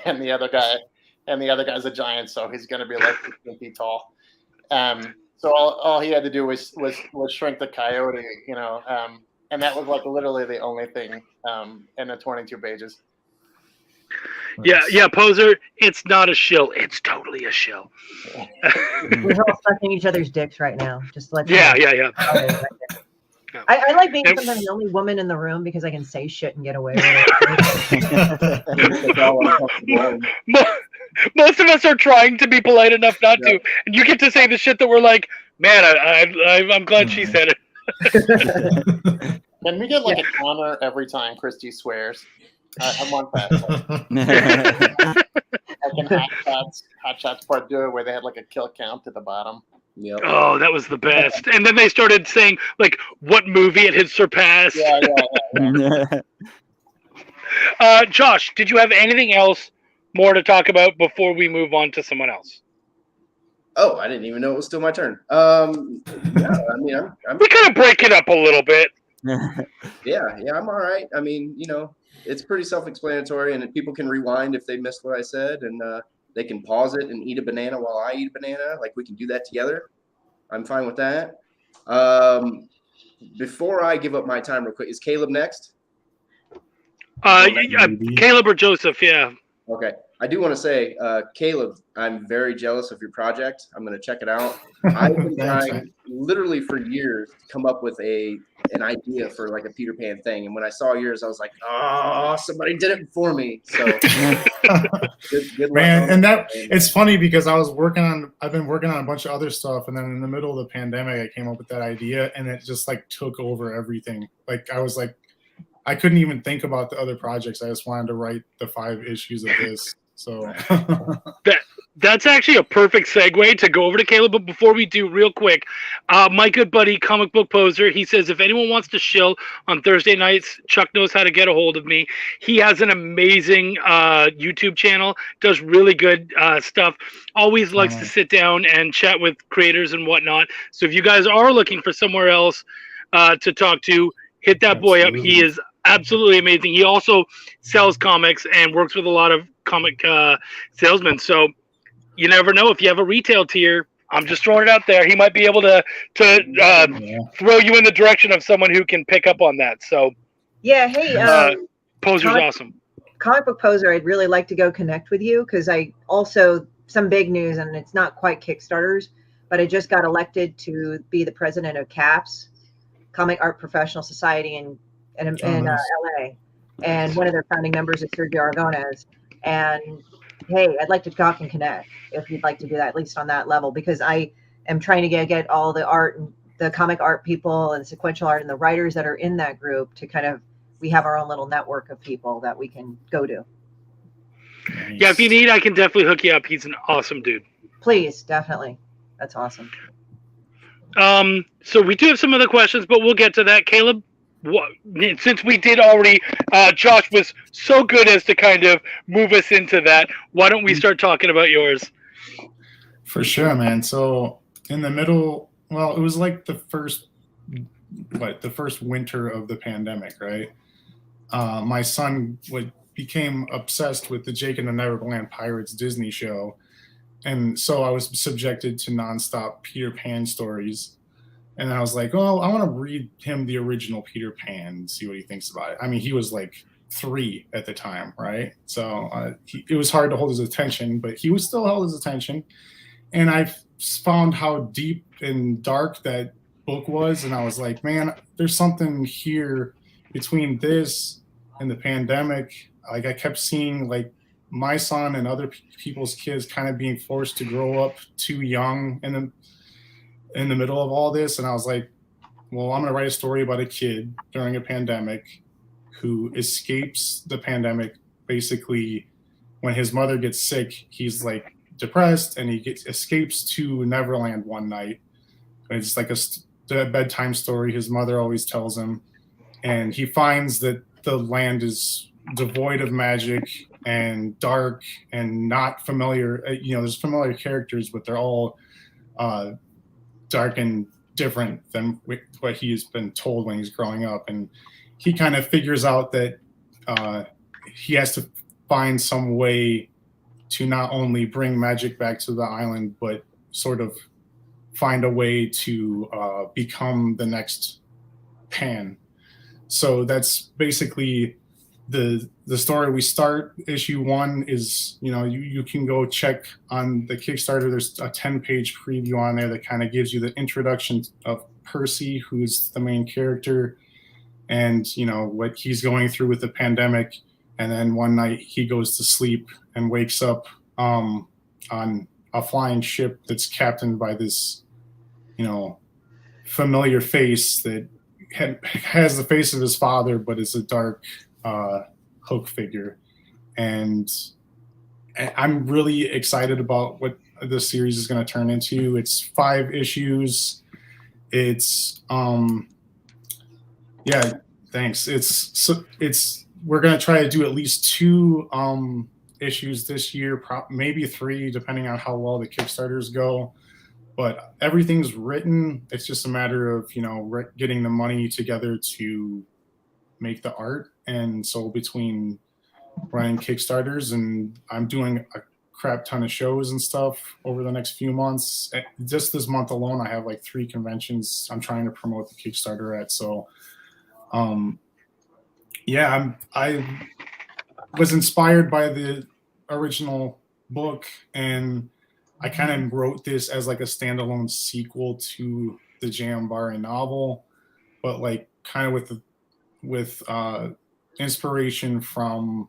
and the other guy's a giant, so he's going to be like 15 feet tall. So all he had to do was shrink the coyote, and that was like literally the only thing in the 22 pages. Yeah, Poser, it's not a shill. It's totally a shill. We're all sucking each other's dicks right now. Just to let you Yeah. know. I like being sometimes the only woman in the room because I can say shit and get away with it. Most of us are trying to be polite enough not to, and you get to say the shit that we're like, man, I'm glad she said it. Can we get like a counter every time Christy swears? I want that. Like in Hot Shots Part 2, where they had like a kill count at the bottom. Yep. Oh, that was the best. And then they started saying like what movie it had surpassed. Yeah. Josh, did you have anything else more to talk about before we move on to someone else? Oh, I didn't even know it was still my turn. Yeah, I mean, I'm we kind of break it up a little bit. Yeah, I'm all right. I mean, it's pretty self-explanatory, and people can rewind if they missed what I said, and they can pause it and eat a banana while I eat a banana. Like, we can do that together. I'm fine with that. Before I give up my time real quick, is Caleb next? Caleb or Joseph, yeah. Okay. I do want to say, Caleb, I'm very jealous of your project. I'm going to check it out. I've been trying literally for years to come up with an idea for like a Peter Pan thing. And when I saw yours, I was like, oh, somebody did it before me. So good man. And it's funny because I've been working on a bunch of other stuff. And then in the middle of the pandemic, I came up with that idea and it just like took over everything. Like I was like, I couldn't even think about the other projects. I just wanted to write the 5 issues of this. So that's actually a perfect segue to go over to Caleb. But before we do, real quick, my good buddy, Comic Book Poser, he says if anyone wants to shill on Thursday nights, Chuck knows how to get a hold of me. He has an amazing YouTube channel, does really good stuff. Always likes to sit down and chat with creators and whatnot. So if you guys are looking for somewhere else to talk to, hit that boy up. He is absolutely amazing. He also sells comics and works with a lot of comic salesmen. So you never know if you have a retail tier. I'm just throwing it out there. He might be able to throw you in the direction of someone who can pick up on that. So yeah, hey, Poser's awesome. Comic Book Poser, I'd really like to go connect with you because I also some big news, and it's not quite Kickstarters, but I just got elected to be the president of CAPS, Comic Art Professional Society in LA, and one of their founding members is Sergio Aragonés. And hey, I'd like to talk and connect if you'd like to do that, at least on that level, because I am trying to get all the art and the comic art people and sequential art and the writers that are in that group to we have our own little network of people that we can go to. Nice. Yeah, if you need, I can definitely hook you up. He's an awesome dude. Please, definitely. That's awesome. So we do have some other questions, but we'll get to that. Caleb, since we did already, Josh was so good as to kind of move us into that. Why don't we start talking about yours? For sure, man. So in the middle, it was like the first winter of the pandemic, right? My son became obsessed with the Jake and the Neverland Pirates Disney show. And so I was subjected to nonstop Peter Pan stories. And I was like, oh, I want to read him the original Peter Pan and see what he thinks about it. I mean, he was like 3 at the time, right? So it was hard to hold his attention, but he was still held his attention. And I found how deep and dark that book was. And I was like, man, there's something here between this and the pandemic. Like I kept seeing like my son and other people's kids kind of being forced to grow up too young in the middle of all this. And I was like, well, I'm going to write a story about a kid during a pandemic who escapes the pandemic. Basically, when his mother gets sick, he's like depressed, and he escapes to Neverland one night. It's like a bedtime story his mother always tells him, and he finds that the land is devoid of magic and dark and not familiar. There's familiar characters, but they're all dark and different than what he's been told when he's growing up. And he kind of figures out that he has to find some way to not only bring magic back to the island, but sort of find a way to become the next Pan. So that's basically the story. We start issue 1 is, you can go check on the Kickstarter. There's a 10-page preview on there that kind of gives you the introduction of Percy, who's the main character, and what he's going through with the pandemic. And then one night he goes to sleep and wakes up on a flying ship that's captained by this familiar face that has the face of his father, but is a dark Hook figure. And I'm really excited about what this series is going to turn into. It's 5 issues. It's thanks. We're going to try to do at least 2 issues this year, maybe 3, depending on how well the Kickstarters go. But everything's written. It's just a matter of getting the money together to make the art. And so between running Kickstarters, and I'm doing a crap ton of shows and stuff over the next few months. Just this month alone, I have like 3 conventions I'm trying to promote the Kickstarter at. So I was inspired by the original book, and I kind of wrote this as like a standalone sequel to the Jambarri novel, but like kind of with inspiration from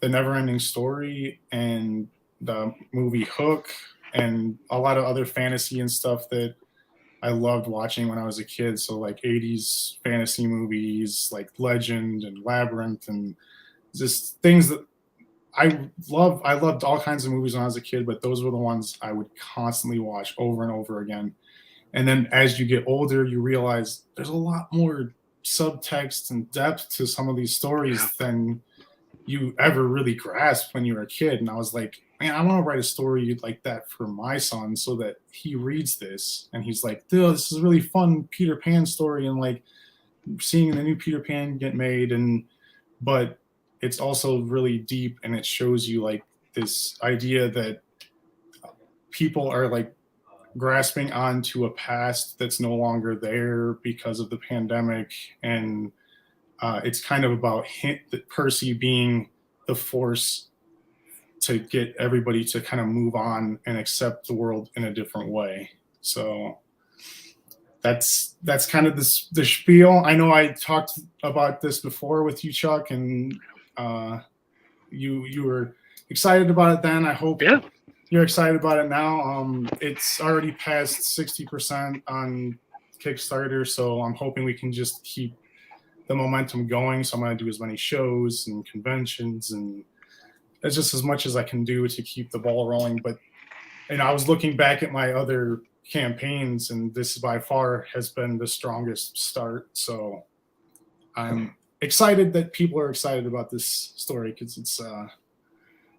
the Neverending Story and the movie Hook and a lot of other fantasy and stuff that I loved watching when I was a kid. So like 80s fantasy movies like Legend and Labyrinth, and just things that I loved all kinds of movies when I was a kid, but those were the ones I would constantly watch over and over again. And then as you get older, you realize there's a lot more subtext and depth to some of these stories than you ever really grasped when you were a kid. And I was like, man, I want to write a story like that for my son so that he reads this and he's like, dude, this is a really fun Peter Pan story, and like seeing the new Peter Pan get made. But it's also really deep, and it shows you like this idea that people are like grasping onto a past that's no longer there because of the pandemic. And it's kind of about Percy being the force to get everybody to kind of move on and accept the world in a different way. So that's kind of the spiel. I know I talked about this before with you, Chuck, and you were excited about it then. I hope you're excited about it now. It's already past 60% on Kickstarter, so I'm hoping we can just keep the momentum going. So I'm going to do as many shows and conventions, and it's just as much as I can do to keep the ball rolling. But I was looking back at my other campaigns, and this by far has been the strongest start. So I'm excited that people are excited about this story, because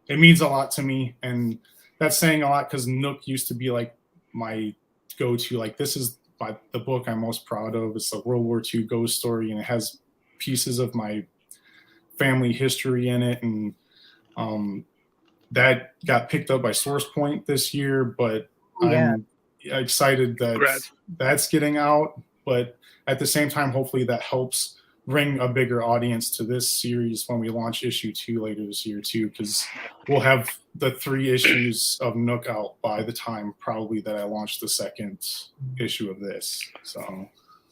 it means a lot to me. And that's saying a lot, because Nook used to be like my go-to. Like, this is the book I'm most proud of. It's a World War II ghost story, and it has pieces of my family history in it. And that got picked up by SourcePoint this year, but I'm excited that that's getting out. But at the same time, hopefully that helps bring a bigger audience to this series when we launch issue 2 later this year too, because we'll have the 3 issues of Nook out by the time probably that I launch the 2nd issue of this. So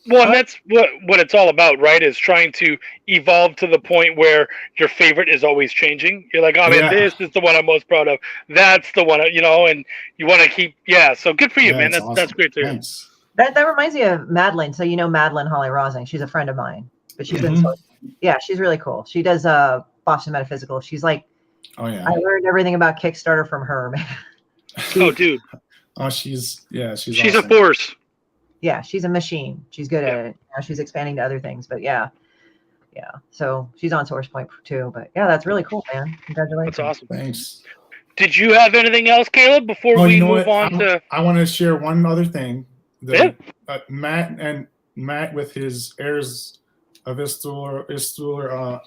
well, and that's what it's all about, right? Is trying to evolve to the point where your favorite is always changing. You're like, oh man, this is the one I'm most proud of. That's the one, and you want to keep, so good for you, man. That's awesome. That's great too. That reminds me of Madeline. So Madeline Holly Rosing, she's a friend of mine. but she's been she's really cool. She does Boston Metaphysical. She's like, Oh yeah. I learned everything about Kickstarter from her, man. Oh, dude. Oh, she's She's awesome. a force. Yeah, she's a machine. She's good at it. Now she's expanding to other things, but yeah. So she's on SourcePoint too. But yeah, that's really cool, man. Congratulations. That's awesome. Thanks. Did you have anything else, Caleb, before we move on to? I want to share one other thing. Matt with his Heirs of Istur,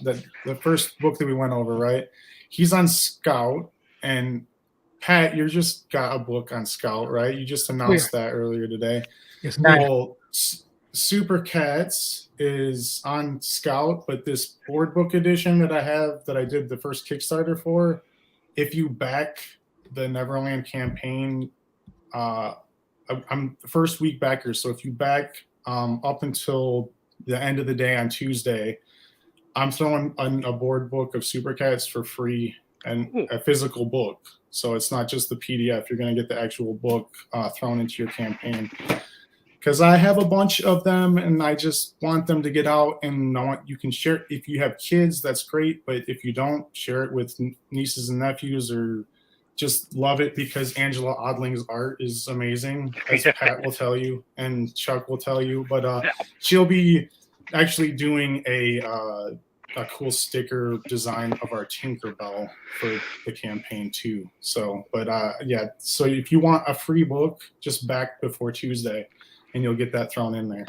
the first book that we went over, right? He's on Scout, and Pat, you just got a book on Scout, right? You just announced that earlier today. Yes, well, Super Cats is on Scout, but this board book edition that I have, that I did the first Kickstarter for, if you back the Neverland campaign, I'm the first week backer. So if you back up until the end of the day on Tuesday, I'm throwing a board book of Super Cats for free and a physical book. So it's not just the PDF. You're going to get the actual book thrown into your campaign. Because I have a bunch of them, and I just want them to get out. And you can share. If you have kids, that's great. But if you don't, share it with nieces and nephews, or just love it, because Angela Odling's art is amazing, as Pat will tell you, and Chuck will tell you. But she'll be actually doing a cool sticker design of our Tinkerbell for the campaign too. So, but so if you want a free book, just back before Tuesday, and you'll get that thrown in there.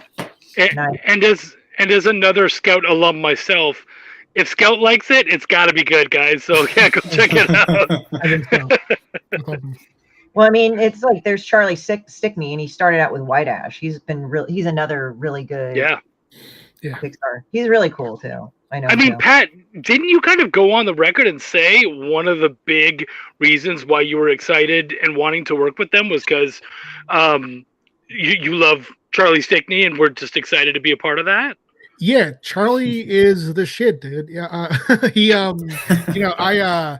And as another Scout alum myself, if Scout likes it, it's got to be good, guys. So yeah, go check it out. Well, I mean, it's like there's Charlie Stickney, and he started out with White Ash. He's another really good Kickstarter. He's really cool too. I know. I mean, Pat, didn't you kind of go on the record and say one of the big reasons why you were excited and wanting to work with them was because you love Charlie Stickney, and we're just excited to be a part of that? Yeah, Charlie is the shit, dude. Yeah, he, you know, I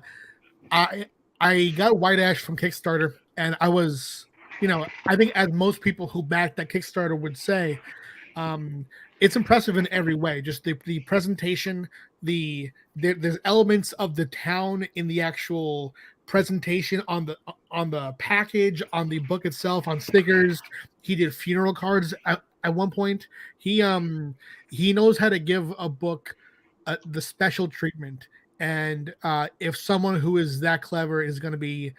got White Ash from Kickstarter, and I was, you know, I think as most people who backed that Kickstarter would say, it's impressive in every way. Just the presentation, there's elements of the town in the actual presentation on the package, on the book itself, on stickers. He did funeral cards at one point. He knows how to give a book the special treatment. And if someone who is that clever is going to be,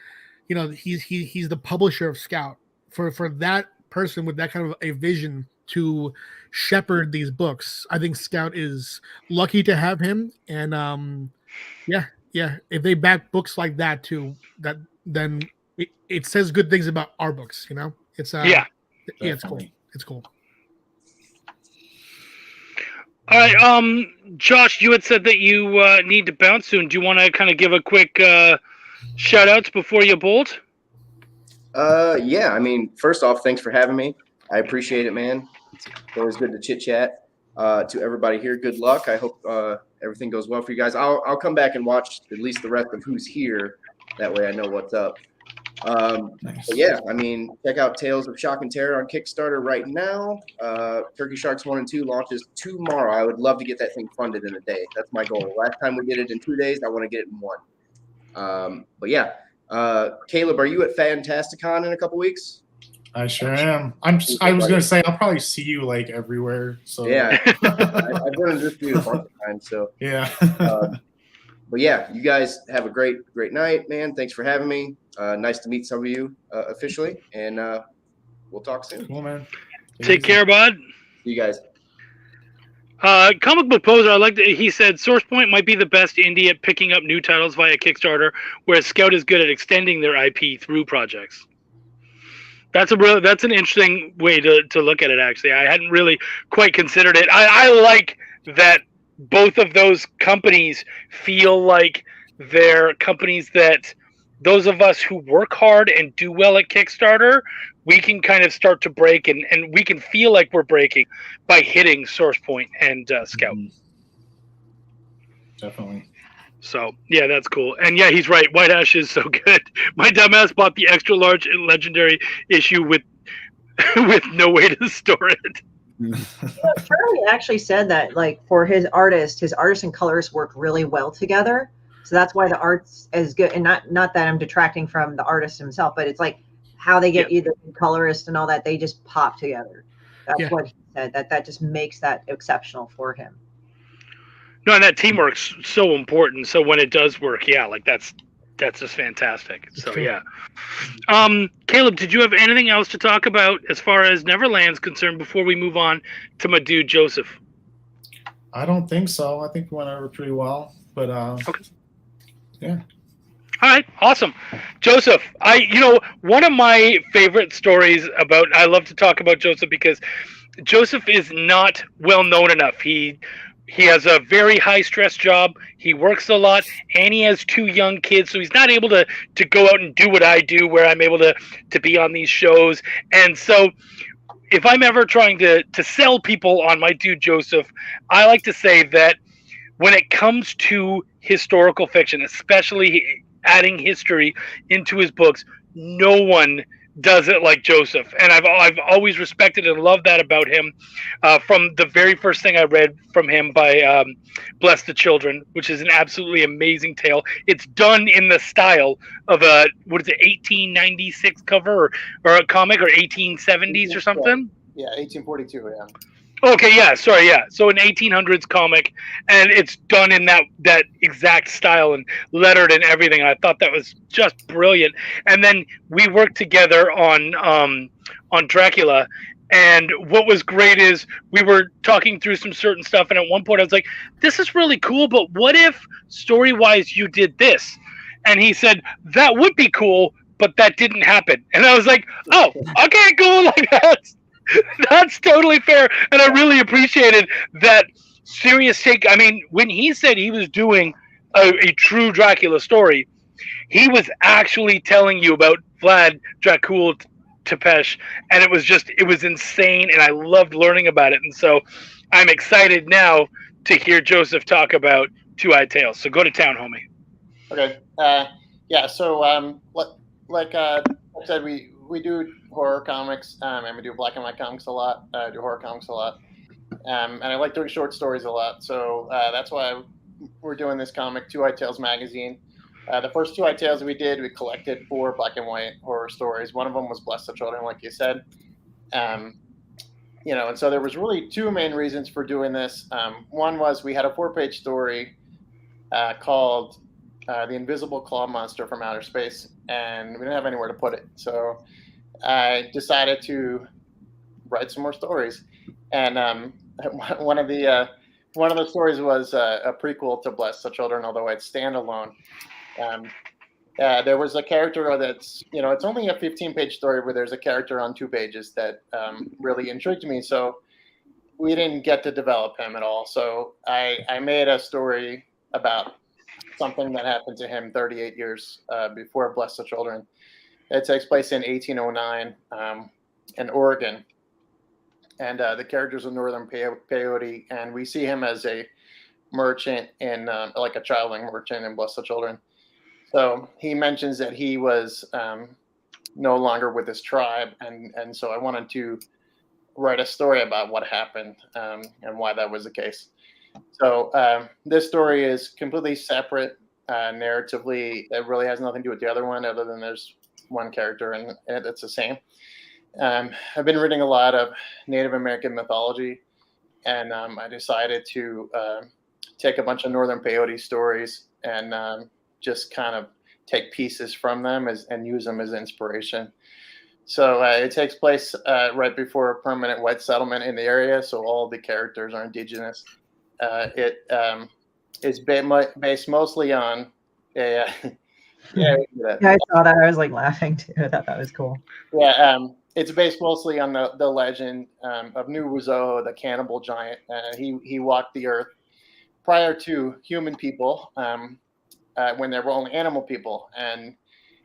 you know, he's the publisher of Scout, for that person with that kind of a vision to shepherd these books, I think Scout is lucky to have him. And if they back books like that too, then it says good things about our books. You know, it's it's cool. It's cool. All right, Josh, you had said that you need to bounce soon. Do you want to kind of give a quick shout outs before you bolt? Yeah, I mean, first off, thanks for having me. I appreciate it, man. It's always good to chit chat. To everybody here, good luck. I hope everything goes well for you guys. I'll come back and watch at least the rest of who's here. That way I know what's up. Nice. But yeah, I mean, check out Tales of Shock and Terror on Kickstarter right now. Turkey Sharks 1 and 2 launches tomorrow. I would love to get that thing funded in a day. That's my goal. Last time we did it in 2 days. I want to get it in 1. But yeah, Caleb, are you at Fantasticon in a couple weeks? I sure am. I was gonna say I'll probably see you like everywhere. So yeah, I've run into this dude a bunch of times. So yeah. But yeah, you guys have a great night, man. Thanks for having me. Nice to meet some of you officially, and we'll talk soon. Cool, man. Take care, bud. See you guys. Comic Book Poser, I like that he said SourcePoint might be the best indie at picking up new titles via Kickstarter, whereas Scout is good at extending their IP through projects. That's an interesting way to look at it, actually. I hadn't really quite considered it. I like that both of those companies feel like they're companies that those of us who work hard and do well at Kickstarter, we can kind of start to break, and we can feel like we're breaking by hitting SourcePoint and Scout. Definitely. So, yeah, that's cool. And, yeah, he's right. White Ash is so good. My dumbass bought the extra large and legendary issue with no way to store it. Charlie actually said that, like, for his artist and colorist work really well together. So that's why the art's as good. And not that I'm detracting from the artist himself, but it's like how they get either colorist and all that, they just pop together. That's what he said. That just makes that exceptional for him. No, and that teamwork's so important. So when it does work, like that's just fantastic. So yeah. Caleb, did you have anything else to talk about as far as Neverland's concerned before we move on to my dude Joseph? I don't think so. I think we went over pretty well. But okay. Yeah. All right, awesome. Joseph, one of my favorite stories I love to talk about Joseph because Joseph is not well known enough. He has a very high stress job. He works a lot, and he has 2 young kids, so he's not able to go out and do what I do, where I'm able to be on these shows. And so, if I'm ever trying to sell people on my dude Joseph, I like to say that when it comes to historical fiction, especially adding history into his books, no one does it like Joseph, and I've always respected and loved that about him from the very first thing I read from him by Bless the Children, which is an absolutely amazing tale. It's done in the style of a 1896 cover or a comic, or 1870s or something. Yeah, 1842. Yeah. Okay, yeah, sorry, yeah. So an 1800s comic, and it's done in that exact style and lettered and everything. I thought that was just brilliant. And then we worked together on Dracula, and what was great is we were talking through some certain stuff, and at one point I was like, this is really cool, but what if story-wise you did this? And he said, that would be cool, but that didn't happen. And I was like, oh, okay, cool, like that. That's totally fair, and I really appreciated that serious take. I mean, when he said he was doing a true Dracula story, he was actually telling you about Vlad Dracul Tepesh, and it was insane, and I loved learning about it. And so I'm excited now to hear Joseph talk about Two-Eyed Tales. So go to town, homie. Okay. Yeah. So like I said, we do horror comics, and we do black and white comics a lot. I do horror comics a lot, and I like doing short stories a lot. So that's why we're doing this comic, Two-Eyed Tales magazine. The first Two-Eyed Tales we collected 4 black and white horror stories. One of them was Bless the Children, like you said. And so there was really 2 main reasons for doing this. One was we had a 4-page story called The Invisible Claw Monster from Outer Space, and we didn't have anywhere to put it. So I decided to write some more stories, and one of the stories was a prequel to Bless the Children, although it's standalone. There was a character that's, it's only a 15-page story where there's a character on 2 pages that really intrigued me. So we didn't get to develop him at all. So I made a story about something that happened to him 38 years before Bless the Children. It takes place in 1809 in Oregon. And the character's a northern peyote, and we see him as a merchant in, like a traveling merchant in Bless the Children. So he mentions that he was no longer with his tribe, and so I wanted to write a story about what happened and why that was the case. So this story is completely separate narratively. It really has nothing to do with the other one, other than there's one character and it's the same. I've been reading a lot of Native American mythology, and I decided to take a bunch of northern peyote stories and just kind of take pieces from them and use them as inspiration. So it takes place right before a permanent white settlement in the area, so all the characters are indigenous. It is based mostly on a yeah, I saw that. I was like laughing too. I thought that was cool. Yeah, it's based mostly on the legend of New Wuzoho, the cannibal giant. He walked the earth prior to human people, when there were only animal people, and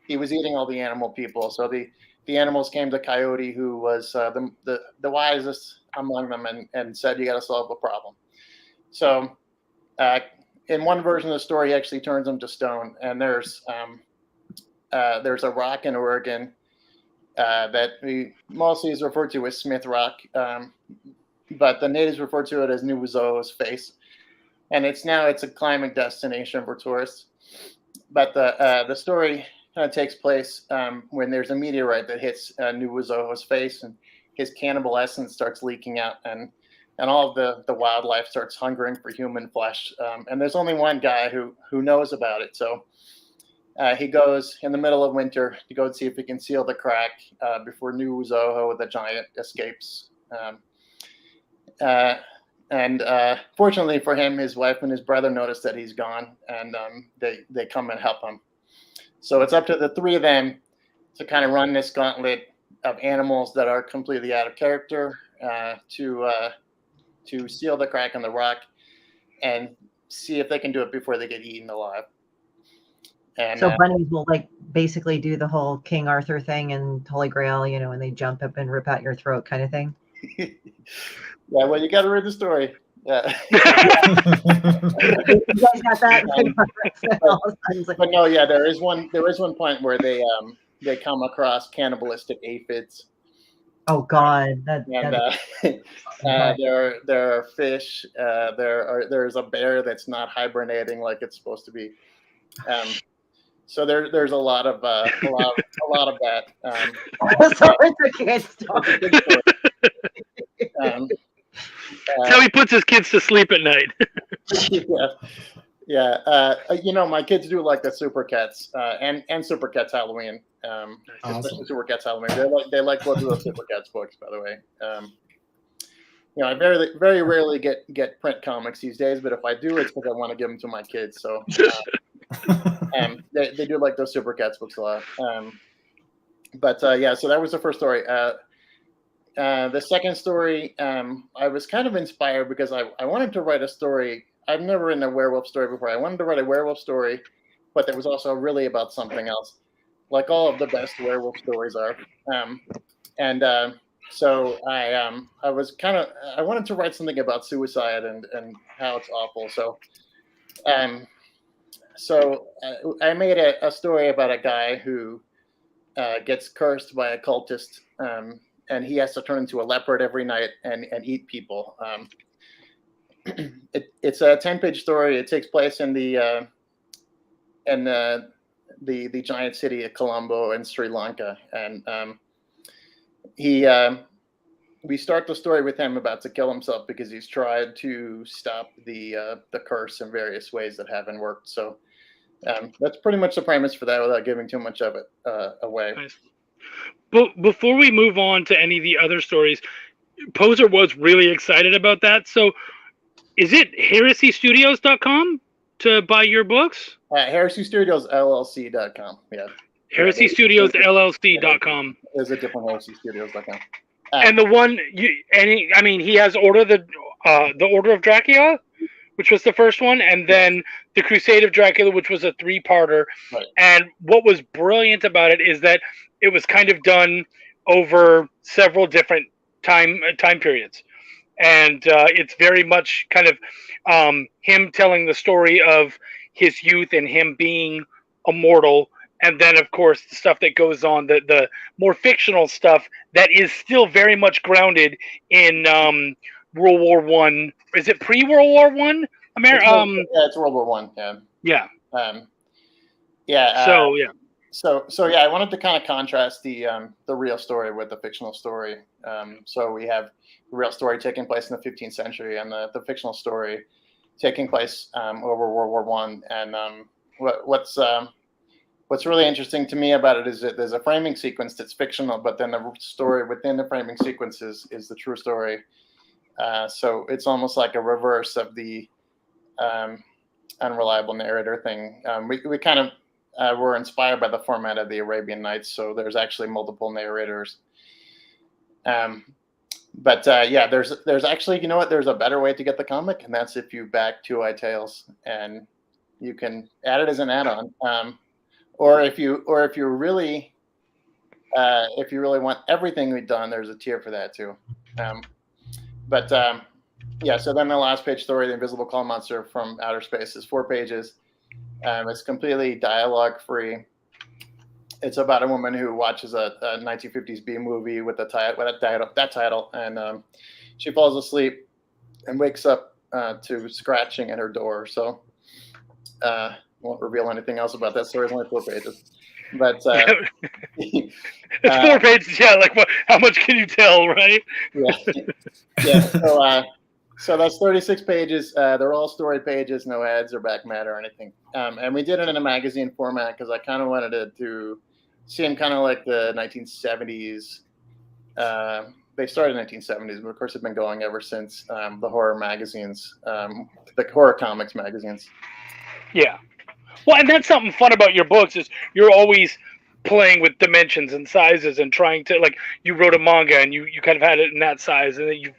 he was eating all the animal people. So the animals came to Coyote, who was the wisest among them, and said, "You got to solve the problem." So in one version of the story, he actually turns them to stone. And there's a rock in Oregon that we mostly is referred to as Smith Rock. but the natives refer to it as New Wuzo's face, and it's a climbing destination for tourists. But the story kind of takes place when there's a meteorite that hits New Wuzo's face, and his cannibal essence starts leaking out, and all of the wildlife starts hungering for human flesh. And there's only one guy who knows about it, so he goes in the middle of winter to go see if he can seal the crack before New Wuzoho, the giant, escapes. And fortunately for him, his wife and his brother notice that he's gone, and they come and help him. So it's up to the three of them to kind of run this gauntlet of animals that are completely out of character to seal the crack in the rock and see if they can do it before they get eaten alive. And, so bunnies will like basically do the whole King Arthur thing and Holy Grail, you know, when they jump up and rip out your throat kind of thing. Yeah, well, you got to read the story. Yeah. You guys got that? But no, yeah, there is one point where they come across cannibalistic aphids. Oh God, there are fish. There's a bear that's not hibernating like it's supposed to be. So there's a lot of that. So it's a good story. That's how he puts his kids to sleep at night. Yeah. You know, my kids do like the Super Cats and Super Cats Halloween. Especially Super Cats Halloween. They like both of those Super Cats books, by the way. You know, I very rarely get print comics these days, but if I do, it's because I want to give them to my kids. So they do like those Super Cats books a lot. But yeah, so that was the first story. The second story, I was kind of inspired because I wanted to write a story. I've never written a werewolf story before. I wanted to write a werewolf story, but that was also really about something else, like all of the best werewolf stories are. So I wanted to write something about suicide and how it's awful. So I made a story about a guy who gets cursed by a cultist, and he has to turn into a leopard every night and eat people. It's a 10-page story. It takes place in the giant city of Colombo in Sri Lanka, and we start the story with him about to kill himself because he's tried to stop the curse in various ways that haven't worked. So that's pretty much the premise for that without giving too much of it away. Nice. But before we move on to any of the other stories, Poser was really excited about that. So is it heresystudios.com to buy your books? HeresyStudiosLLC.com. Yeah. HeresyStudiosLLC.com. There's a different HeresyStudios.com. And the one he has Order the Order of Dracula, which was the first one, and then the Crusade of Dracula, which was a 3-parter. Right. And what was brilliant about it is that it was kind of done over several different time periods, and it's very much kind of him telling the story of his youth and him being immortal. And then, of course, the stuff that goes on, the more fictional stuff that is still very much grounded in World War One. Is it pre-World War One? It's World War One. Yeah. Yeah. So yeah, I wanted to kind of contrast the real story with the fictional story. So we have the real story taking place in the 15th century, and the fictional story taking place over World War One. And what's really interesting to me about it is that there's a framing sequence that's fictional, but then the story within the framing sequence is the true story. So it's almost like a reverse of the unreliable narrator thing. We kind of were inspired by the format of the Arabian Nights, so there's actually multiple narrators. But yeah, there's actually, you know what? There's a better way to get the comic, and that's if you back 2i Tales, and you can add it as an add-on. Or if you really want everything we've done, there's a tier for that too. Yeah. So then the last page story, The Invisible Claw Monster from Outer Space, is 4 pages. It's completely dialogue free. It's about a woman who watches a 1950s B movie with that title, and she falls asleep and wakes up to scratching at her door. So won't reveal anything else about that story. It's only 4 pages. But it's 4 pages. Yeah, like what? How much can you tell, right? Yeah. So that's 36 pages. They're all story pages, no ads or back matter or anything. And we did it in a magazine format because I kind of wanted it to seem kind of like the 1970s. They started in the 1970s, but of course, have been going ever since the horror magazines, the horror comics magazines. Yeah. Well, and that's something fun about your books is you're always playing with dimensions and sizes and trying to, like, you wrote a manga and you kind of had it in that size, and then you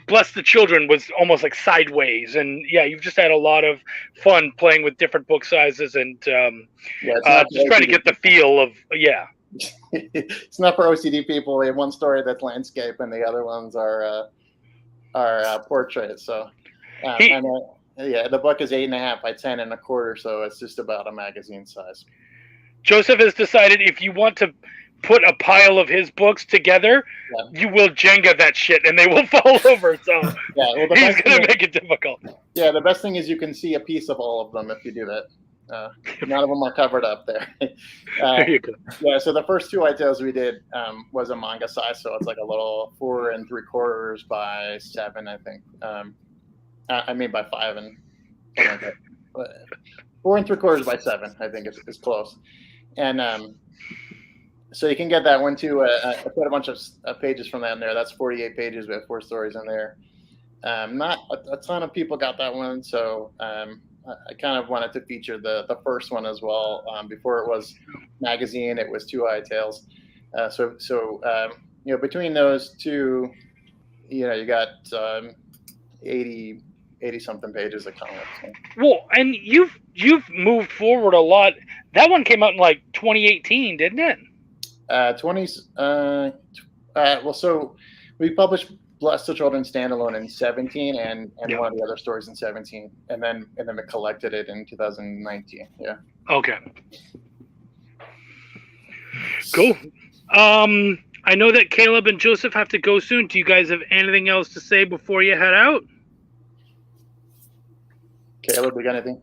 Bless the Children was almost like sideways, and yeah, you've just had a lot of fun playing with different book sizes and just trying to get the feel of It's not for OCD people. We have one story that's landscape, and the other ones are portraits. So, the book is 8.5 by 10 1/4, so it's just about a magazine size. Joseph has decided if you want to put a pile of his books together, you will Jenga that shit, and they will fall over. So he's going to make it difficult. Yeah, the best thing is you can see a piece of all of them if you do that. None of them are covered up there. There you go. Yeah, so the first 2 ITales we did was a manga size, so it's like a little 4 3/4 by 7, I think. I mean by 5 and something like that. But 4 3/4 by 7, I think is close. And so you can get that one too. I put a bunch of pages from that in there. That's 48 pages. We have 4 stories in there. Not a ton of people got that one, so I kind of wanted to feature the first one as well. Before it was magazine, it was 2 ITales. So between those two, you got 80 something pages of comics. Well, and you've moved forward a lot. That one came out in like 2018, didn't it? 20s. Well, so we published Bless the Children standalone in 17 and one of the other stories in 17, and then we collected it in 2019. Yeah. Okay. Cool. I know that Caleb and Joseph have to go soon. Do you guys have anything else to say before you head out? Caleb, we got anything?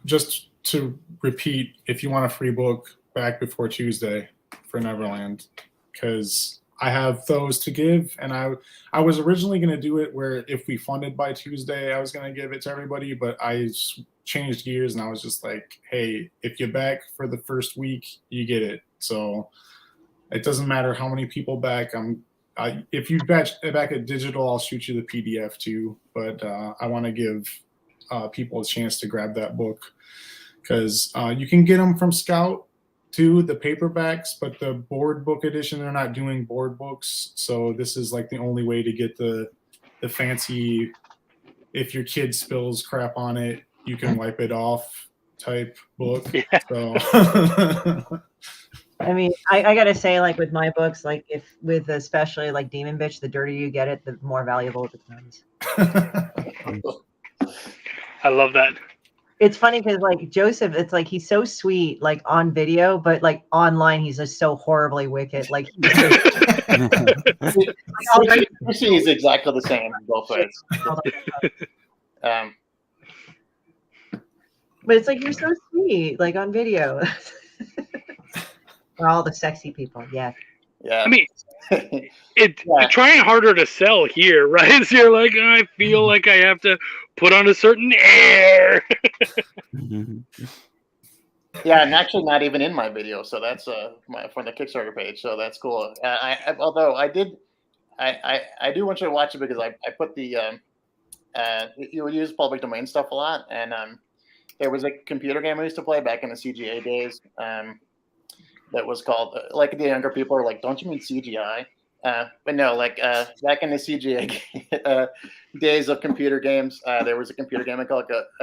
Just to repeat, if you want a free book, back before Tuesday for Neverland, because I have those to give, and I was originally going to do it where if we funded by Tuesday, I was going to give it to everybody, but I changed gears and I was just like, hey, if you're back for the first week, you get it. So it doesn't matter how many people back. If you back at digital, I'll shoot you the PDF too, but I want to give people a chance to grab that book, because you can get them from Scout too, the paperbacks, but the board book edition, they're not doing board books. So this is like the only way to get the fancy, if your kid spills crap on it, you can wipe it off type book. Yeah. So I mean, I gotta say, like with my books, like especially like Demon Bitch, the dirtier you get it, the more valuable it becomes. I love that. It's funny because like Joseph, it's like he's so sweet, like on video, but like online, he's just so horribly wicked. Like he's exactly the same both ways. But it's like you're so sweet, like on video. For all the sexy people, yeah. Yeah. I mean, it's trying harder to sell here, right? So you're like, I feel like I have to put on a certain air. Yeah, and actually not even in my video, so that's from the Kickstarter page, so that's cool. Although I do want you to watch it because I put the you use public domain stuff a lot, and there was a computer game I used to play back in the CGA days. That was called, like the younger people are like, don't you mean CGI? But no, like back in the CGA days of computer games, there was a computer game I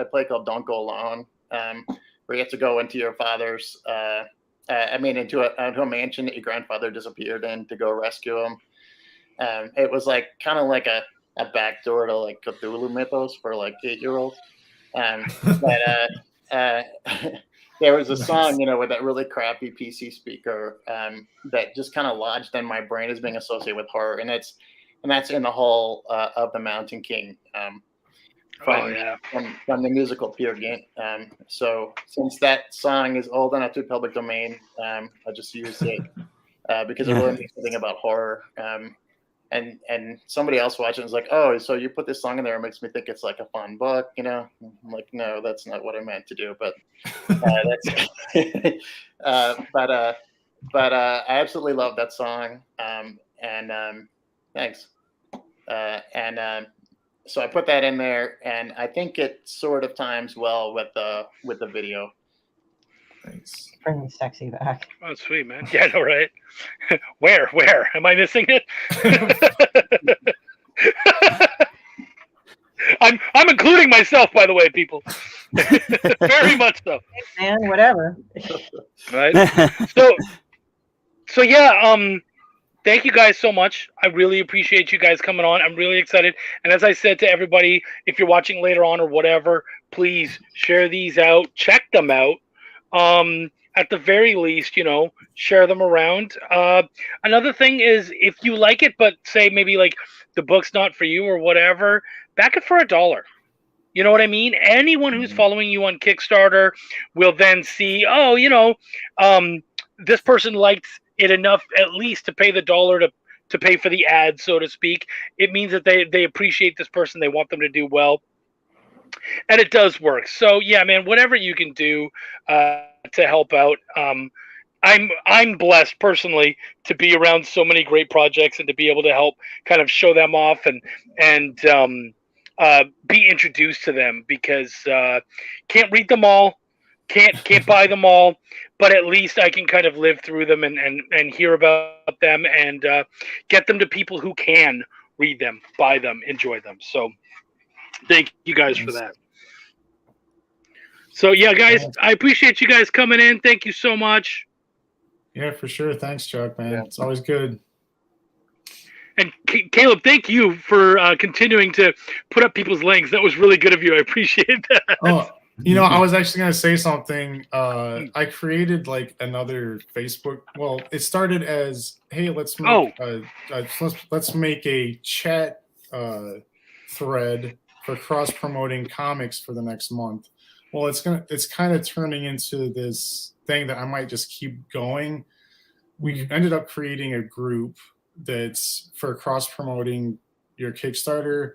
played called Don't Go Alone, where you have to go into your father's, into a mansion that your grandfather disappeared in to go rescue him. It was like kind of like a backdoor to like Cthulhu mythos for like 8-year-olds. there was a song, with that really crappy PC speaker that just kind of lodged in my brain as being associated with horror, and that's in the Hall of the Mountain King from the musical Peer Gynt. So since that song is old enough to public domain, I just used it because it really makes me think about horror. And somebody else watching was like, "Oh, so you put this song in there? It makes me think it's like a fun book." I'm like, "No, that's not what I meant to do." But that's. But I absolutely love that song. Thanks. So I put that in there, and I think it sort of times well with the video. Thanks. Bring me sexy back. Oh, sweet, man. Yeah, I know, right? Where? Am I missing it? I'm including myself, by the way, people. Very much so. Man, whatever. Right. So yeah. Thank you guys so much. I really appreciate you guys coming on. I'm really excited. And as I said to everybody, if you're watching later on or whatever, please share these out. Check them out. At the very least, share them around. Another thing is, if you like it, but say maybe like the book's not for you or whatever, back it for $1. You know what I mean? Anyone who's following you on Kickstarter will then see, this person liked it enough at least to pay the $1 to pay for the ad, so to speak. It means that they appreciate this person. They want them to do well. And it does work. So yeah, man, whatever you can do to help out. I'm blessed personally to be around so many great projects and to be able to help kind of show them off and be introduced to them, because can't read them all, can't buy them all, but at least I can kind of live through them and hear about them and get them to people who can read them, buy them, enjoy them. So thank you guys for that. So yeah, guys, I appreciate you guys coming in. Thank you so much. Yeah, for sure. Thanks, Chuck, man. It's always good. And Caleb, thank you for continuing to put up people's links. That was really good of you. I appreciate that. Oh, I was actually going to say something. I created like another Facebook. Well, it started as, hey, let's make a chat thread for cross promoting comics for the next month. Well, it's kind of turning into this thing that I might just keep going. We ended up creating a group that's for cross promoting your Kickstarter,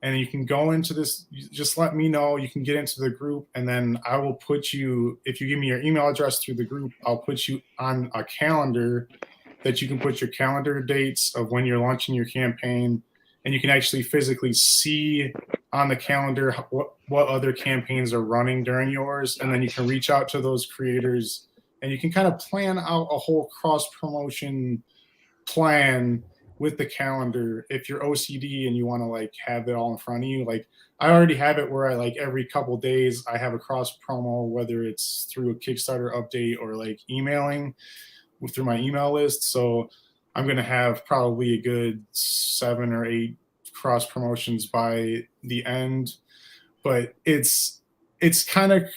and you can go into this. Just let me know. You can get into the group, and then I will put you, if you give me your email address through the group, I'll put you on a calendar that you can put your calendar dates of when you're launching your campaign, and you can actually physically see on the calendar what other campaigns are running during yours, and then you can reach out to those creators, and you can kind of plan out a whole cross promotion plan with the calendar. If you're OCD and you want to like have it all in front of you, like I already have it where I like every couple days I have a cross promo, whether it's through a Kickstarter update or like emailing through my email list. So I'm going to have probably a good 7 or 8 cross promotions by the end, but it's kind of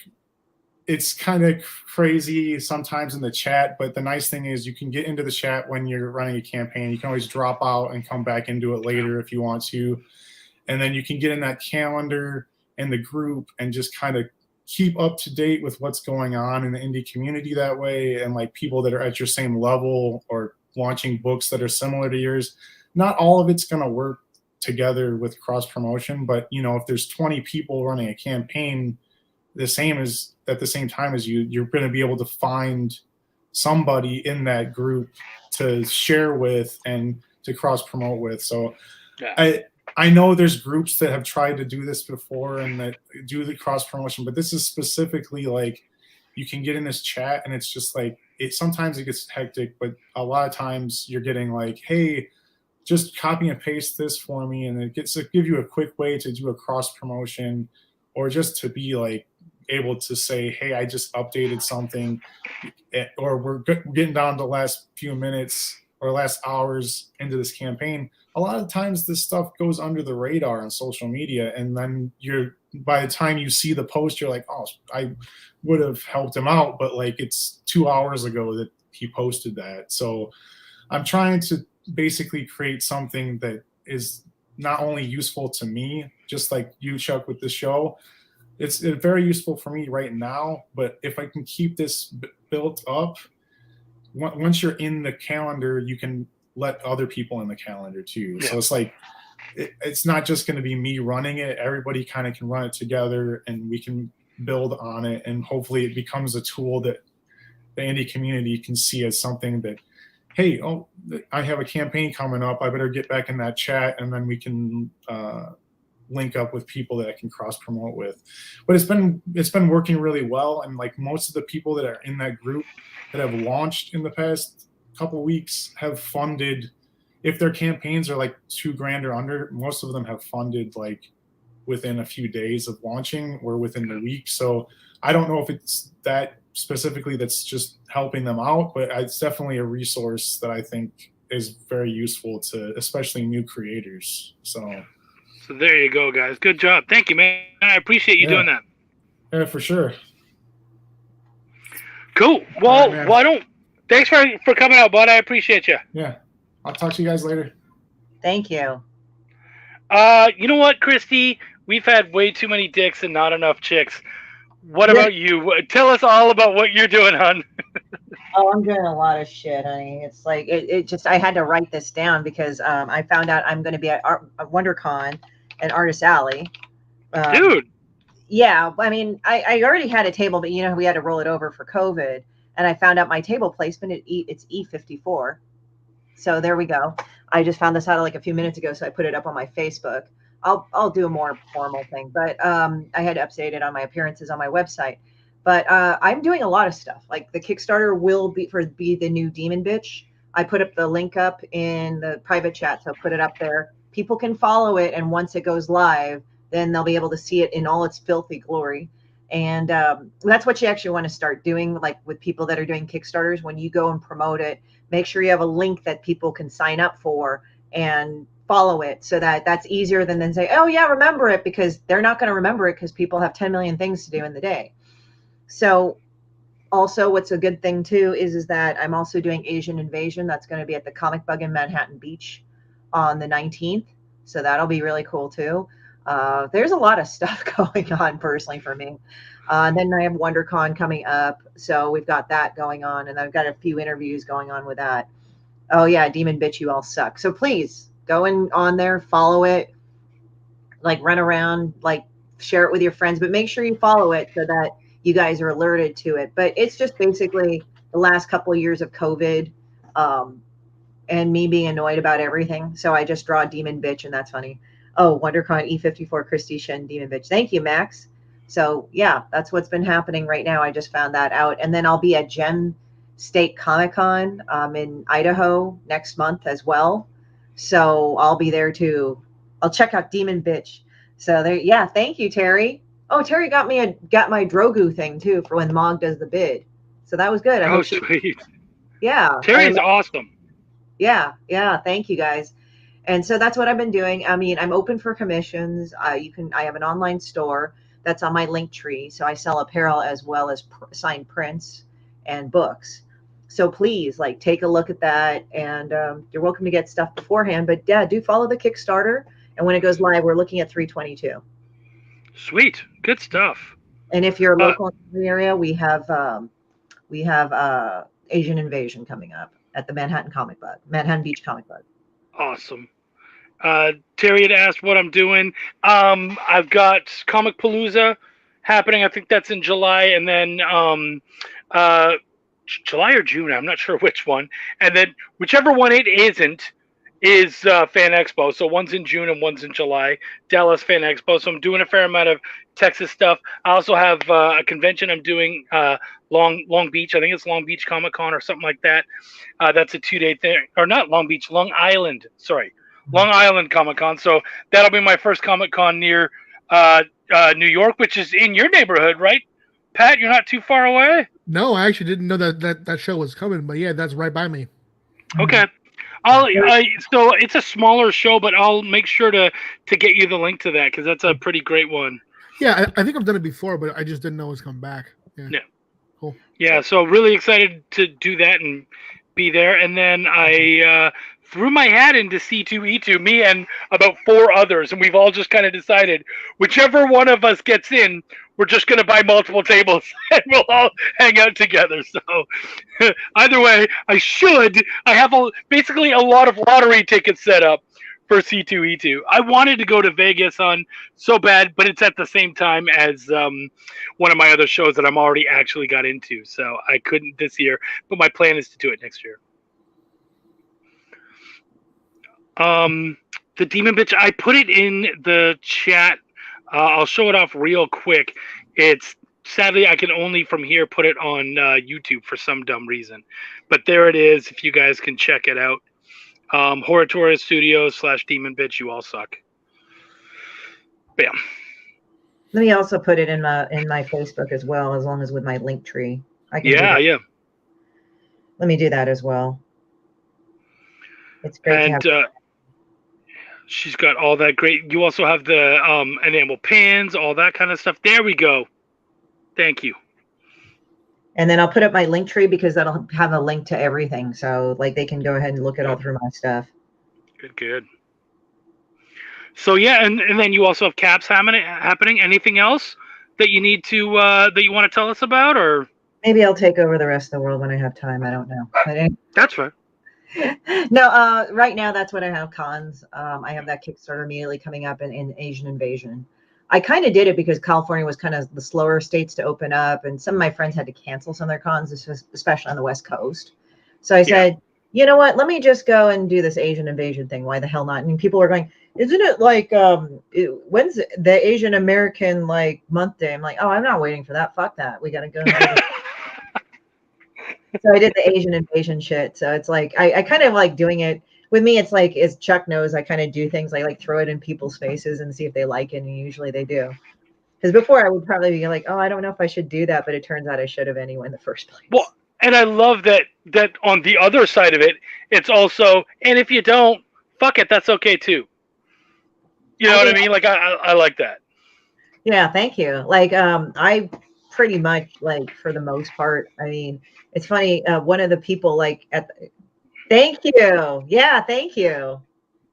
crazy sometimes in the chat. But the nice thing is you can get into the chat when you're running a campaign. You can always drop out and come back into it later if you want to, and then you can get in that calendar and the group and just kind of keep up to date with what's going on in the indie community that way, and like people that are at your same level or launching books that are similar to yours. Not all of it's going to work together with cross promotion, but if there's 20 people running a campaign at the same time as you're going to be able to find somebody in that group to share with and to cross promote with. So yeah. I know there's groups that have tried to do this before and that do the cross promotion, but this is specifically like you can get in this chat and it's just like sometimes it gets hectic, but a lot of times you're getting like, hey, just copy and paste this for me, and it gets to give you a quick way to do a cross promotion, or just to be like able to say, hey, I just updated something, or we're getting down to the last few minutes or last hours into this campaign. a lot of times this stuff goes under the radar on social media, and then by the time you see the post, you're like, oh, I would have helped him out, but like it's 2 hours ago that he posted that. So I'm trying to basically create something that is not only useful to me, just like you, Chuck, with the show. It's very useful for me right now, but if I can keep this built up, once you're in the calendar, you can let other people in the calendar too. Yeah. So it's like, it's not just going to be me running it. Everybody kind of can run it together, and we can build on it. And hopefully it becomes a tool that the indie community can see as something that, hey, I have a campaign coming up. I better get back in that chat, and then we can link up with people that I can cross promote with. But it's been working really well, and like most of the people that are in that group that have launched in the past couple weeks have funded. If their campaigns are like $2,000 or under, most of them have funded like within a few days of launching or within the week. So I don't know if it's that specifically that's just helping them out, but it's definitely a resource that I think is very useful to especially new creators. So there you go, guys. Good job. Thank you, man. I appreciate you doing that. Yeah, for sure. Cool. Well, thanks for coming out, bud. I appreciate you. Yeah. I'll talk to you guys later. Thank you. You know what, Christy? We've had way too many dicks and not enough chicks. What about you? Tell us all about what you're doing, hon. Oh, I'm doing a lot of shit, honey. It's like I had to write this down because I found out I'm going to be at WonderCon and Artist Alley. Dude. Yeah, I mean, I already had a table, but we had to roll it over for COVID, and I found out my table placement it's E54. So there we go. I just found this out like a few minutes ago, so I put it up on my Facebook. I'll do a more formal thing, but I had to update it on my appearances on my website. But I'm doing a lot of stuff. Like the Kickstarter will be the new Demon Bitch. I put up the link up in the private chat, so put it up there. People can follow it, and once it goes live, then they'll be able to see it in all its filthy glory. And that's what you actually want to start doing, like with people that are doing Kickstarters. When you go and promote it, make sure you have a link that people can sign up for and follow it, so that's easier than then say, oh yeah, remember it, because they're not going to remember it because people have 10 million things to do in the day. So also what's a good thing too is that I'm also doing Asian Invasion. That's going to be at the Comic Bug in Manhattan Beach on the 19th. So that'll be really cool too. There's a lot of stuff going on personally for me. And then I have WonderCon coming up. So we've got that going on, and I've got a few interviews going on with that. Oh yeah, Demon Bitch, you all suck. So please go on there, follow it, like run around, like share it with your friends, but make sure you follow it so that you guys are alerted to it. But it's just basically the last couple of years of COVID and me being annoyed about everything. So I just draw Demon Bitch, and that's funny. Oh, WonderCon E54, Christy Shen, Demon Bitch. Thank you, Max. So yeah, that's what's been happening right now. I just found that out. And then I'll be at Gem State Comic-Con in Idaho next month as well. So I'll be there too. I'll check out Demon Bitch. So there, yeah, thank you, Terry. Oh, Terry got my Drogu thing too for when Mog does the bid. So that was good. Oh, sweet. Yeah. Terry's awesome. Yeah. Thank you guys. And so that's what I've been doing. I mean, I'm open for commissions. I have an online store that's on my link tree. So I sell apparel as well as signed prints and books. So please, like, take a look at that. And you're welcome to get stuff beforehand. But yeah, do follow the Kickstarter. And when it goes live, we're looking at 3/22. Sweet, good stuff. And if you're local in the area, we have Asian Invasion coming up at the Manhattan Beach Comic Bug. Awesome. Terry had asked what I'm doing. I've got Comic Palooza happening. I think that's in July, and then July or June. I'm not sure which one. And then whichever one it isn't is Fan Expo. So one's in June and one's in July. Dallas Fan Expo. So I'm doing a fair amount of Texas stuff. I also have a convention I'm doing Long Beach. I think it's Long Beach Comic Con or something like that. That's a 2-day thing. Or not Long Beach, Long Island. Sorry. Long Island Comic Con. So that'll be my first Comic Con near New York, which is in your neighborhood, right? Pat, you're not too far away? No, I actually didn't know that show was coming, but yeah, that's right by me. Okay. So it's a smaller show, but I'll make sure to get you the link to that because that's a pretty great one. Yeah, I think I've done it before, but I just didn't know it's come back. Yeah. Cool. Yeah, so really excited to do that and be there. And then I threw my hat into C2E2, me and about 4 others, and we've all just kind of decided whichever one of us gets in, we're just going to buy multiple tables and we'll all hang out together. So either way, I have basically a lot of lottery tickets set up for C2E2. I wanted to go to Vegas on so bad, but it's at the same time as one of my other shows that I'm already actually got into. So I couldn't this year, but my plan is to do it next year. The Demon Bitch, I put it in the chat. I'll show it off real quick. It's sadly I can only from here put it on YouTube for some dumb reason, but there it is. If you guys can check it out. Horatoria Studios / Demon Bitch, you all suck. Bam. Let me also put it in my Facebook as well, as long as with my link tree. I can Yeah. Let me do that as well. It's great And to have. she's got all that great. You also have the enamel pins, all that kind of stuff. There we go. Thank you. And then I'll put up my link tree because that'll have a link to everything. So like they can go ahead and look it all through my stuff. Good. So yeah, and then you also have caps happening. Anything else that you need to that you want to tell us about, or maybe I'll take over the rest of the world when I have time. I don't know. But that's fine. No, right now that's what I have. Cons. I have that Kickstarter immediately coming up in Asian Invasion. I kind of did it because California was kind of the slower states to open up, and some of my friends had to cancel some of their cons, especially on the West Coast. So I said, you know what? Let me just go and do this Asian Invasion thing. Why the hell not? And people are going, isn't it like when's the Asian American like month day? I'm like, oh, I'm not waiting for that. Fuck that. We gotta go. So I did the Asian Invasion shit. So it's like I kind of like doing it. With me, it's like, as Chuck knows, I kind of do things. I like throw it in people's faces and see if they like it, and usually they do. Because before I would probably be like, oh, I don't know if I should do that, but it turns out I should have anyway in the first place. Well, and I love that on the other side of it, it's also, and if you don't, fuck it, that's okay too. You know what I mean? Like I like that. Yeah, thank you. Like I pretty much like for the most part. I mean, it's funny. One of the people like thank you. Yeah, thank you.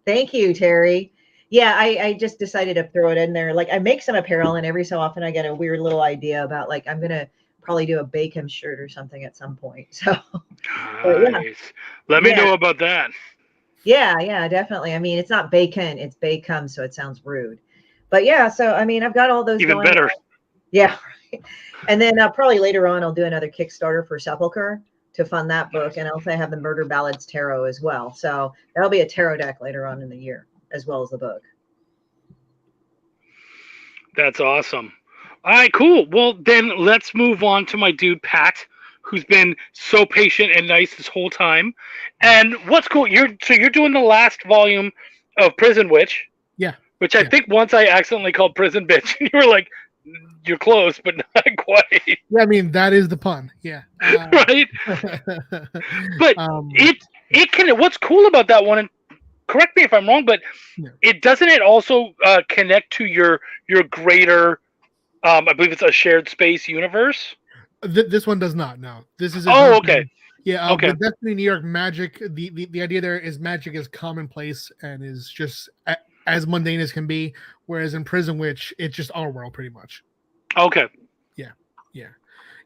Thank you, Terry. Yeah, I just decided to throw it in there. Like I make some apparel, and every so often I get a weird little idea about like I'm gonna probably do a Bacon shirt or something at some point. So nice. Let me know about that. Yeah, definitely. I mean, it's not bacon, it's bacon, so it sounds rude. But yeah, so I mean, I've got all those even going better. on. Yeah. And then probably later on I'll do another Kickstarter for Sepulcher to fund that book, and also have the Murder Ballads Tarot as well. So that'll be a tarot deck later on in the year, as well as the book. That's awesome. All right, cool. Well, then let's move on to my dude Pat, who's been so patient and nice this whole time. And what's cool, you're doing the last volume of Prison Witch. Yeah. Which I think once I accidentally called Prison Bitch, you were like, you're close, but not quite. Yeah, I mean that is the pun. Yeah. Right. But it can. What's cool about that one? And correct me if I'm wrong, but it doesn't. It also connect to your greater. I believe it's a shared space universe. This one does not. No, this is. Okay. Yeah. Okay. With Destiny New York, magic. The idea there is magic is commonplace and is just as mundane as can be. Whereas in Prison Witch, it's just our world pretty much. Okay. Yeah.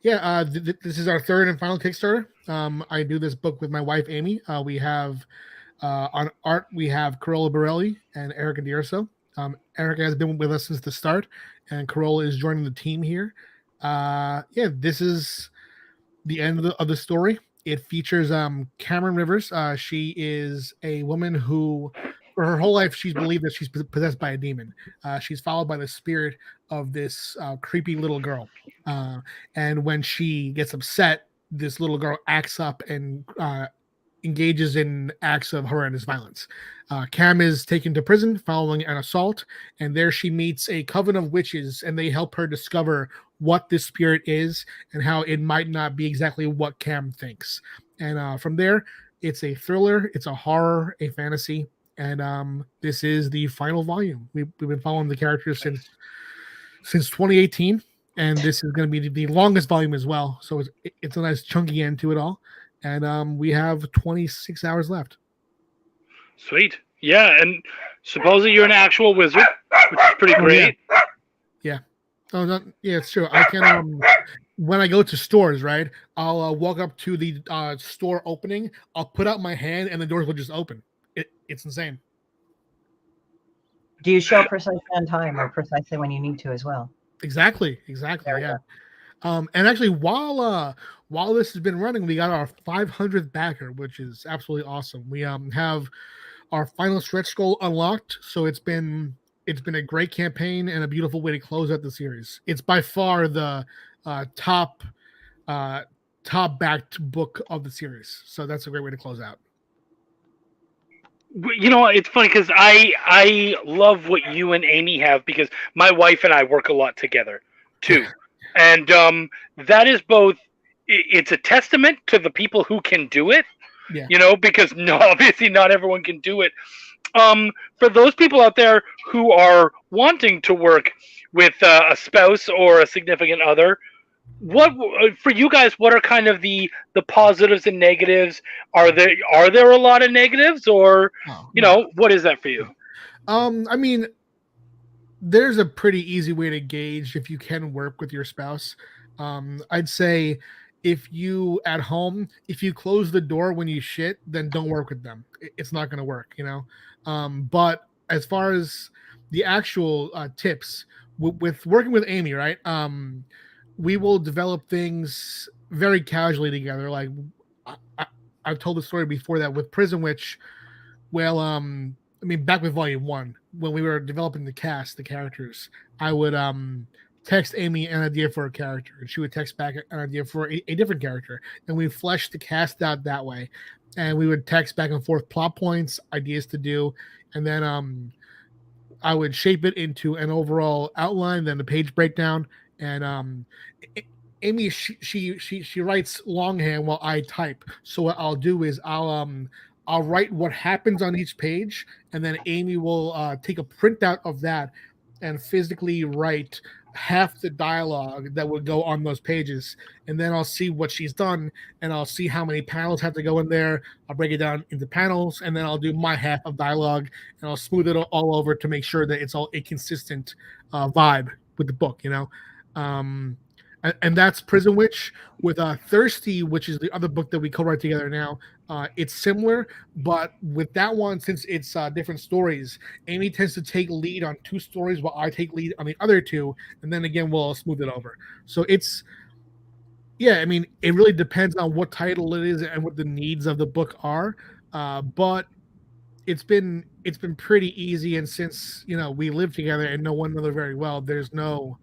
This is our third and final Kickstarter. I do this book with my wife Amy. We have on art we have Carola Borelli and Erica D'Urso. Erica has been with us since the start, and Carola is joining the team here. This is the end of the story. It features Cameron Rivers. She is a woman who, for her whole life, she's believed that she's possessed by a demon. She's followed by the spirit of this creepy little girl. And when she gets upset, this little girl acts up and engages in acts of horrendous violence. Cam is taken to prison following an assault, and there she meets a coven of witches, and they help her discover what this spirit is and how it might not be exactly what Cam thinks. And from there, It's a thriller, it's a horror, a fantasy, and this is the final volume. We've been following the characters since 2018, and this is going to be the longest volume as well. So it's a nice chunky end to it all, and we have 26 hours left. Sweet. Yeah, and supposedly you're an actual wizard, which is pretty great. Yeah. Oh, yeah, it's true. I can when I go to stores, right? I'll walk up to the store opening. I'll put out my hand, and the doors will just open. It's insane. Do you show precisely on time or precisely when you need to as well? Exactly. Yeah. And actually, while this has been running, we got our 500th backer, which is absolutely awesome. We have our final stretch goal unlocked, so it's been a great campaign and a beautiful way to close out the series. It's by far the top backed book of the series, so that's a great way to close out. You know, it's funny because I love what you and Amy have, because my wife and I work a lot together too, and that is both. It's a testament to the people who can do it, you know, because obviously not everyone can do it. For those people out there who are wanting to work with a spouse or a significant other, what for you guys? What are kind of the positives and negatives? Are there a lot of negatives, or you know, what is that for you? I mean, there's a pretty easy way to gauge if you can work with your spouse. I'd say if you at home, if you close the door when you shit, then don't work with them. It's not going to work, you know. But as far as the actual tips with working with Amy, right? We will develop things very casually together. Like I've told the story before that with Prison Witch. Well, I mean, back with Volume 1, when we were developing the characters, I would text Amy an idea for a character, and she would text back an idea for a different character, and we fleshed the cast out that way. And we would text back and forth plot points, ideas to do, and then I would shape it into an overall outline, then the page breakdown. And Amy, she writes longhand while I type. So what I'll do is I'll write what happens on each page, and then Amy will take a printout of that and physically write half the dialogue that would go on those pages. And then I'll see what she's done, and I'll see how many panels have to go in there. I'll break it down into panels, and then I'll do my half of dialogue, and I'll smooth it all over to make sure that it's all a consistent vibe with the book, you know. And that's Prison Witch. With Thirsty, which is the other book that we co-write together now, it's similar, but with that one, since it's different stories, Amy tends to take lead on 2 stories while I take lead on the other 2, and then again we'll smooth it over. So it's, I mean, it really depends on what title it is and what the needs of the book are, but it's been pretty easy. And since, you know, we live together and know one another very well, there's no,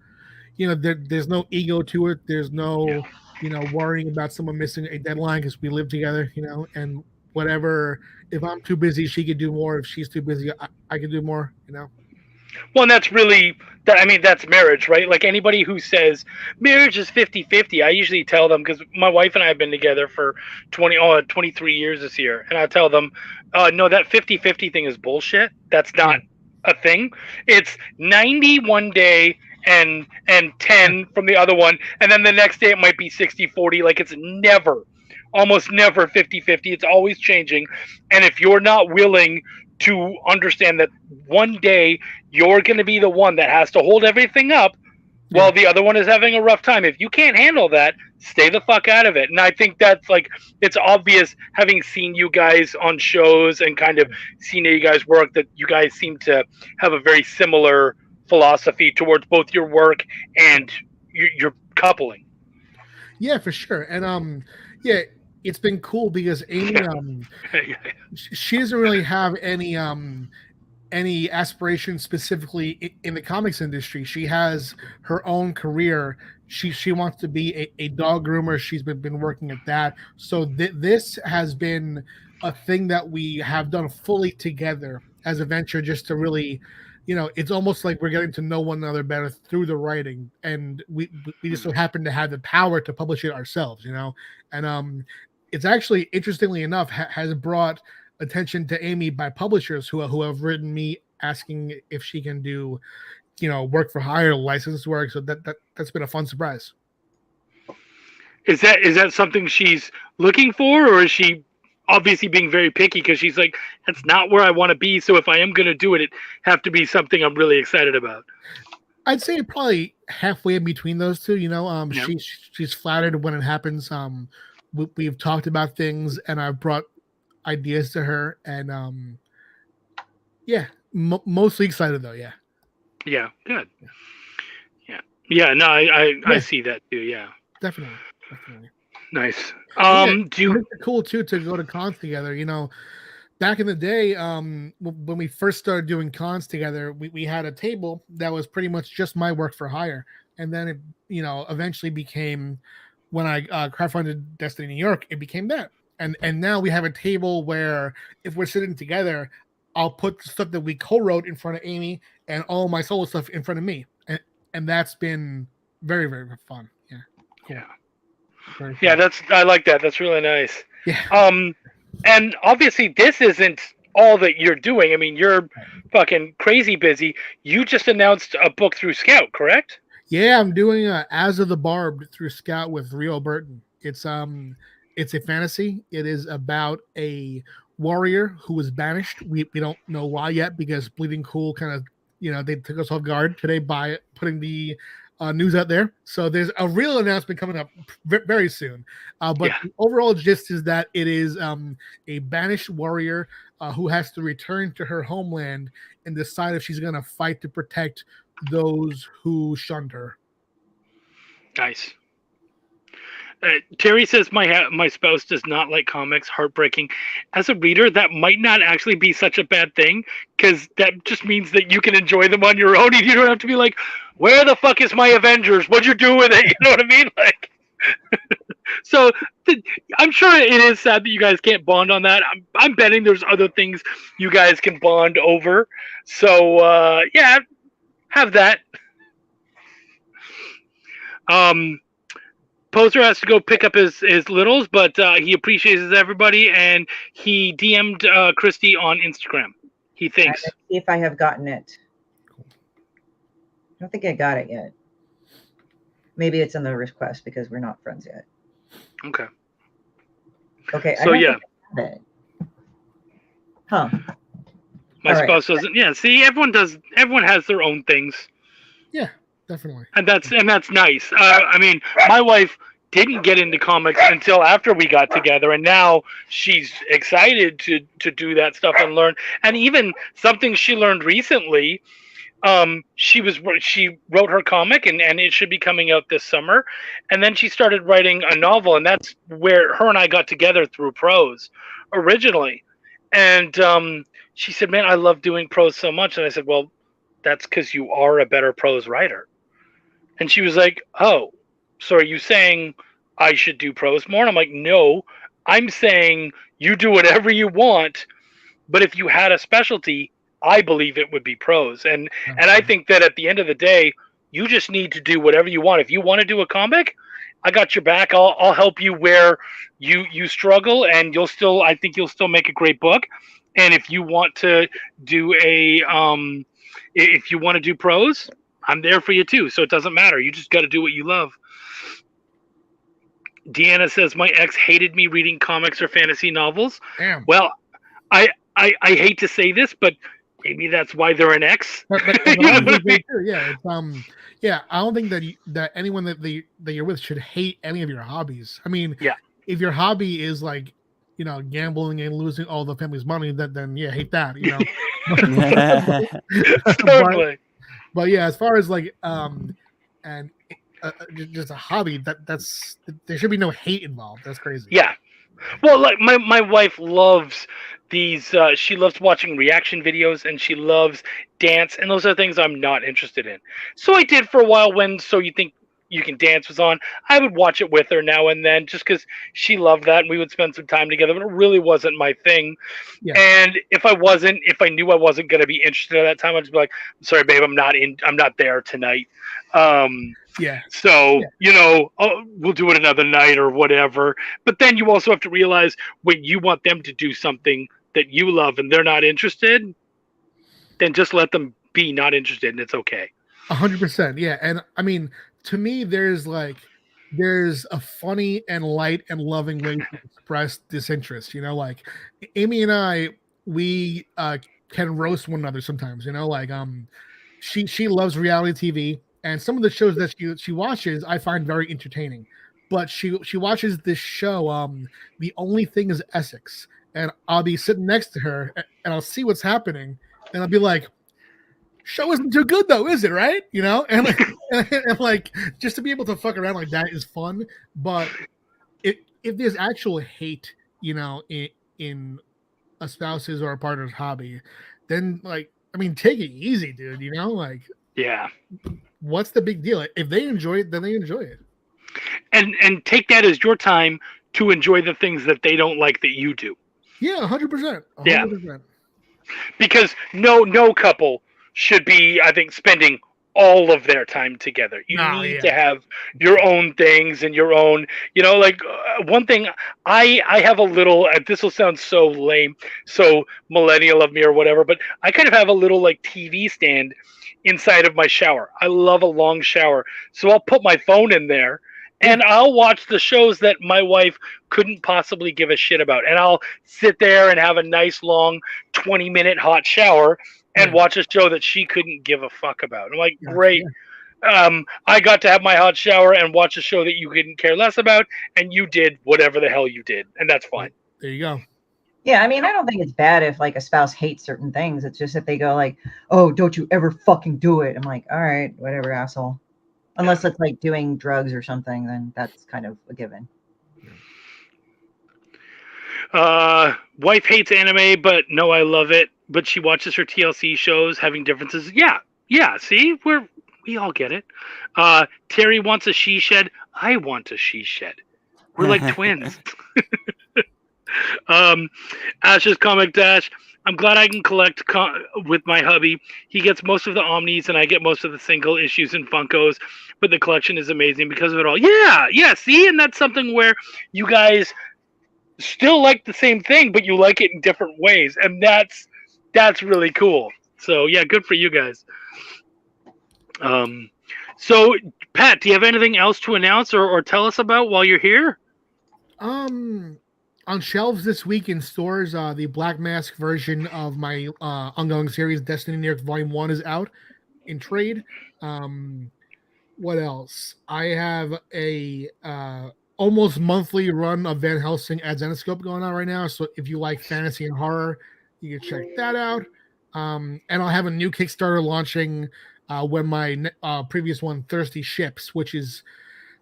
you know, there's no ego to it. There's no, you know, worrying about someone missing a deadline, because we live together, you know, and whatever. If I'm too busy, she could do more. If she's too busy, I can do more, you know. Well, and that's really, I mean, that's marriage, right? Like anybody who says marriage is 50-50, I usually tell them, because my wife and I have been together for 23 years this year, and I tell them, no, that 50-50 thing is bullshit. That's not a thing. It's 90 one day and 10 from the other one, and then the next day it might be 60-40. Like, it's almost never 50-50. It's always changing. And if you're not willing to understand that one day you're going to be the one that has to hold everything up while the other one is having a rough time, if you can't handle that, stay the fuck out of it. And I think that's, like, it's obvious, having seen you guys on shows and kind of seen you guys work, that you guys seem to have a very similar philosophy towards both your work and your coupling. Yeah, for sure. And it's been cool because Amy, she doesn't really have any aspirations specifically in the comics industry. She has her own career. She wants to be a dog groomer. She's been working at that. So this has been a thing that we have done fully together as a venture, just to really, you know, it's almost like we're getting to know one another better through the writing, and we just so happen to have the power to publish it ourselves, you know. And it's actually, interestingly enough, has brought attention to Amy by publishers who have written me asking if she can do, work for hire, licensed work. So that's been a fun surprise. Is that something she's looking for, or is she obviously being very picky because she's like, that's not where I want to be. So if I am going to do it, it have to be something I'm really excited about. I'd say probably halfway in between those two. She's flattered when it happens. We've talked about things, and I've brought ideas to her, and mostly excited though. Yeah. Yeah. Good. Yeah. No, I see that too. Yeah. Definitely. Nice. It's cool too to go to cons together. Back in the day, when we first started doing cons together, we had a table that was pretty much just my work for hire, and then it, eventually became, when I crowdfunded Destiny New York, it became that, and now we have a table where if we're sitting together, I'll put the stuff that we co-wrote in front of Amy and all my solo stuff in front of me, and that's been very, very fun. Yeah. Cool. Yeah, I like that. That's really nice. Yeah. And obviously this isn't all that you're doing. I mean, you're fucking crazy busy. You just announced a book through Scout, correct? Yeah, I'm doing As of the Barbed through Scout with Rio Burton. It's a fantasy. It is about a warrior who was banished. We don't know why yet, because Bleeding Cool kind of, they took us off guard today by putting the news out there. So there's a real announcement coming up very soon. But the overall gist is that it is a banished warrior who has to return to her homeland and decide if she's going to fight to protect those who shunned her. Nice. Terry says my spouse does not like comics. Heartbreaking. As a reader, that might not actually be such a bad thing, because that just means that you can enjoy them on your own, and you don't have to be like, where the fuck is my Avengers? What'd you do with it? You know what I mean? Like, so I'm sure it is sad that you guys can't bond on that. I'm betting there's other things you guys can bond over. So yeah, have that. Poser has to go pick up his littles, but he appreciates everybody, and he DM'd Christy on Instagram. He thinks. Let's see if I have gotten it. I don't think I got it yet. Maybe it's in the request because we're not friends yet. Okay. Okay. So yeah. Huh. My spouse doesn't. Yeah. See, everyone does. Everyone has their own things. Yeah, definitely. And that's nice. I mean, my wife didn't get into comics until after we got together, and now she's excited to do that stuff and learn. And even something she learned recently. She wrote her comic, and it should be coming out this summer. And then she started writing a novel, and that's where her and I got together through prose originally. And she said, man, I love doing prose so much. And I said, well, that's because you are a better prose writer. And she was like, oh, so are you saying I should do prose more? And I'm like, no, I'm saying you do whatever you want, but if you had a specialty, I believe it would be prose. And I think that at the end of the day, you just need to do whatever you want. If you want to do a comic, I got your back. I'll help you where you struggle, and I think you'll still make a great book. And if you want to do if you want to do prose, I'm there for you too. So it doesn't matter. You just got to do what you love. Deanna says, my ex hated me reading comics or fantasy novels. Damn. Well, I hate to say this, but maybe that's why they're an ex. Yeah, yeah. I don't think that anyone that you're with should hate any of your hobbies. I mean, yeah. If your hobby is like, gambling and losing all the family's money, then yeah, hate that. But yeah, as far as like just a hobby, that's there should be no hate involved. That's crazy. Yeah. Well, like my wife loves these. She loves watching reaction videos, and she loves dance, and those are things I'm not interested in. So I did for a while when So You Think You Can Dance was on. I would watch it with her now and then just because she loved that and we would spend some time together, but it really wasn't my thing. Yeah. And if I knew I wasn't going to be interested at that time, I'd just be like, I'm sorry, babe, I'm not there tonight. Yeah. So, we'll do it another night or whatever. But then you also have to realize when you want them to do something that you love and they're not interested, then just let them be not interested and it's okay. 100%. Yeah. And I mean, to me, there's a funny and light and loving way to express disinterest. Like Amy and I, we can roast one another sometimes. She loves reality TV, and some of the shows that she watches I find very entertaining. But she watches this show, The Only Thing Is Essex, and I'll be sitting next to her and I'll see what's happening, and I'll be like, show isn't too good though, is it? Right? And like just to be able to fuck around like that is fun. But if there's actual hate, in a spouse's or a partner's hobby, then take it easy, dude. Yeah. What's the big deal? If they enjoy it, then they enjoy it. And take that as your time to enjoy the things that they don't like that you do. Yeah, 100%. Yeah. Because no couple should be, I think, spending all of their time together. You need to have your own things and your own, one thing I have a little, this will sound so lame, so millennial of me or whatever, but I kind of have a little TV stand inside of my shower. I love a long shower. So I'll put my phone in there and I'll watch the shows that my wife couldn't possibly give a shit about. And I'll sit there and have a nice long 20-minute hot shower and watch a show that she couldn't give a fuck about. I'm like, great. I got to have my hot shower and watch a show that you couldn't care less about, and you did whatever the hell you did, and that's fine. There you go. Yeah, I mean, I don't think it's bad if a spouse hates certain things. It's just if they go oh, don't you ever fucking do it. I'm like, all right, whatever, asshole. Unless it's doing drugs or something, then that's kind of a given. Wife hates anime, but no, I love it. But she watches her TLC shows, having differences. Yeah. See, we all get it. Terry wants a she shed. I want a she shed. We're like twins. Ash's Comic Dash. I'm glad I can collect with my hubby. He gets most of the Omnis, and I get most of the single issues and Funkos. But the collection is amazing because of it all. Yeah. See, and that's something where you guys still like the same thing, but you like it in different ways, and that's really cool. So yeah, good for you guys. So Pat, do you have anything else to announce or tell us about while you're here? On shelves this week in stores, the Black Mask version of my ongoing series, Destiny New York Volume 1, is out in trade. What else? I have a almost monthly run of Van Helsing at Zenoscope going on right now. So if you like fantasy and horror, you can check that out. And I'll have a new Kickstarter launching when my previous one, Thirsty Ships, which is,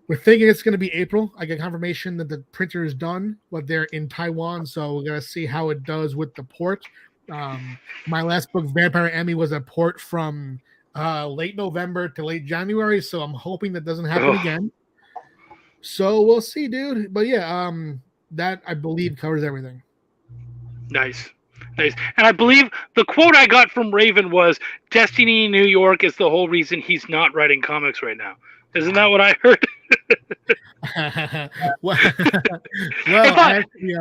we're thinking it's going to be April. I get confirmation that the printer is done, but they're in Taiwan. So we're going to see how it does with the port. My last book, Vampire Emmy, was a port from late November to late January. So I'm hoping that doesn't happen again. So we'll see, dude. But yeah, that I believe covers everything. Nice. And I believe the quote I got from Raven was, Destiny New York is the whole reason he's not writing comics right now. Isn't that what I heard? well, actually,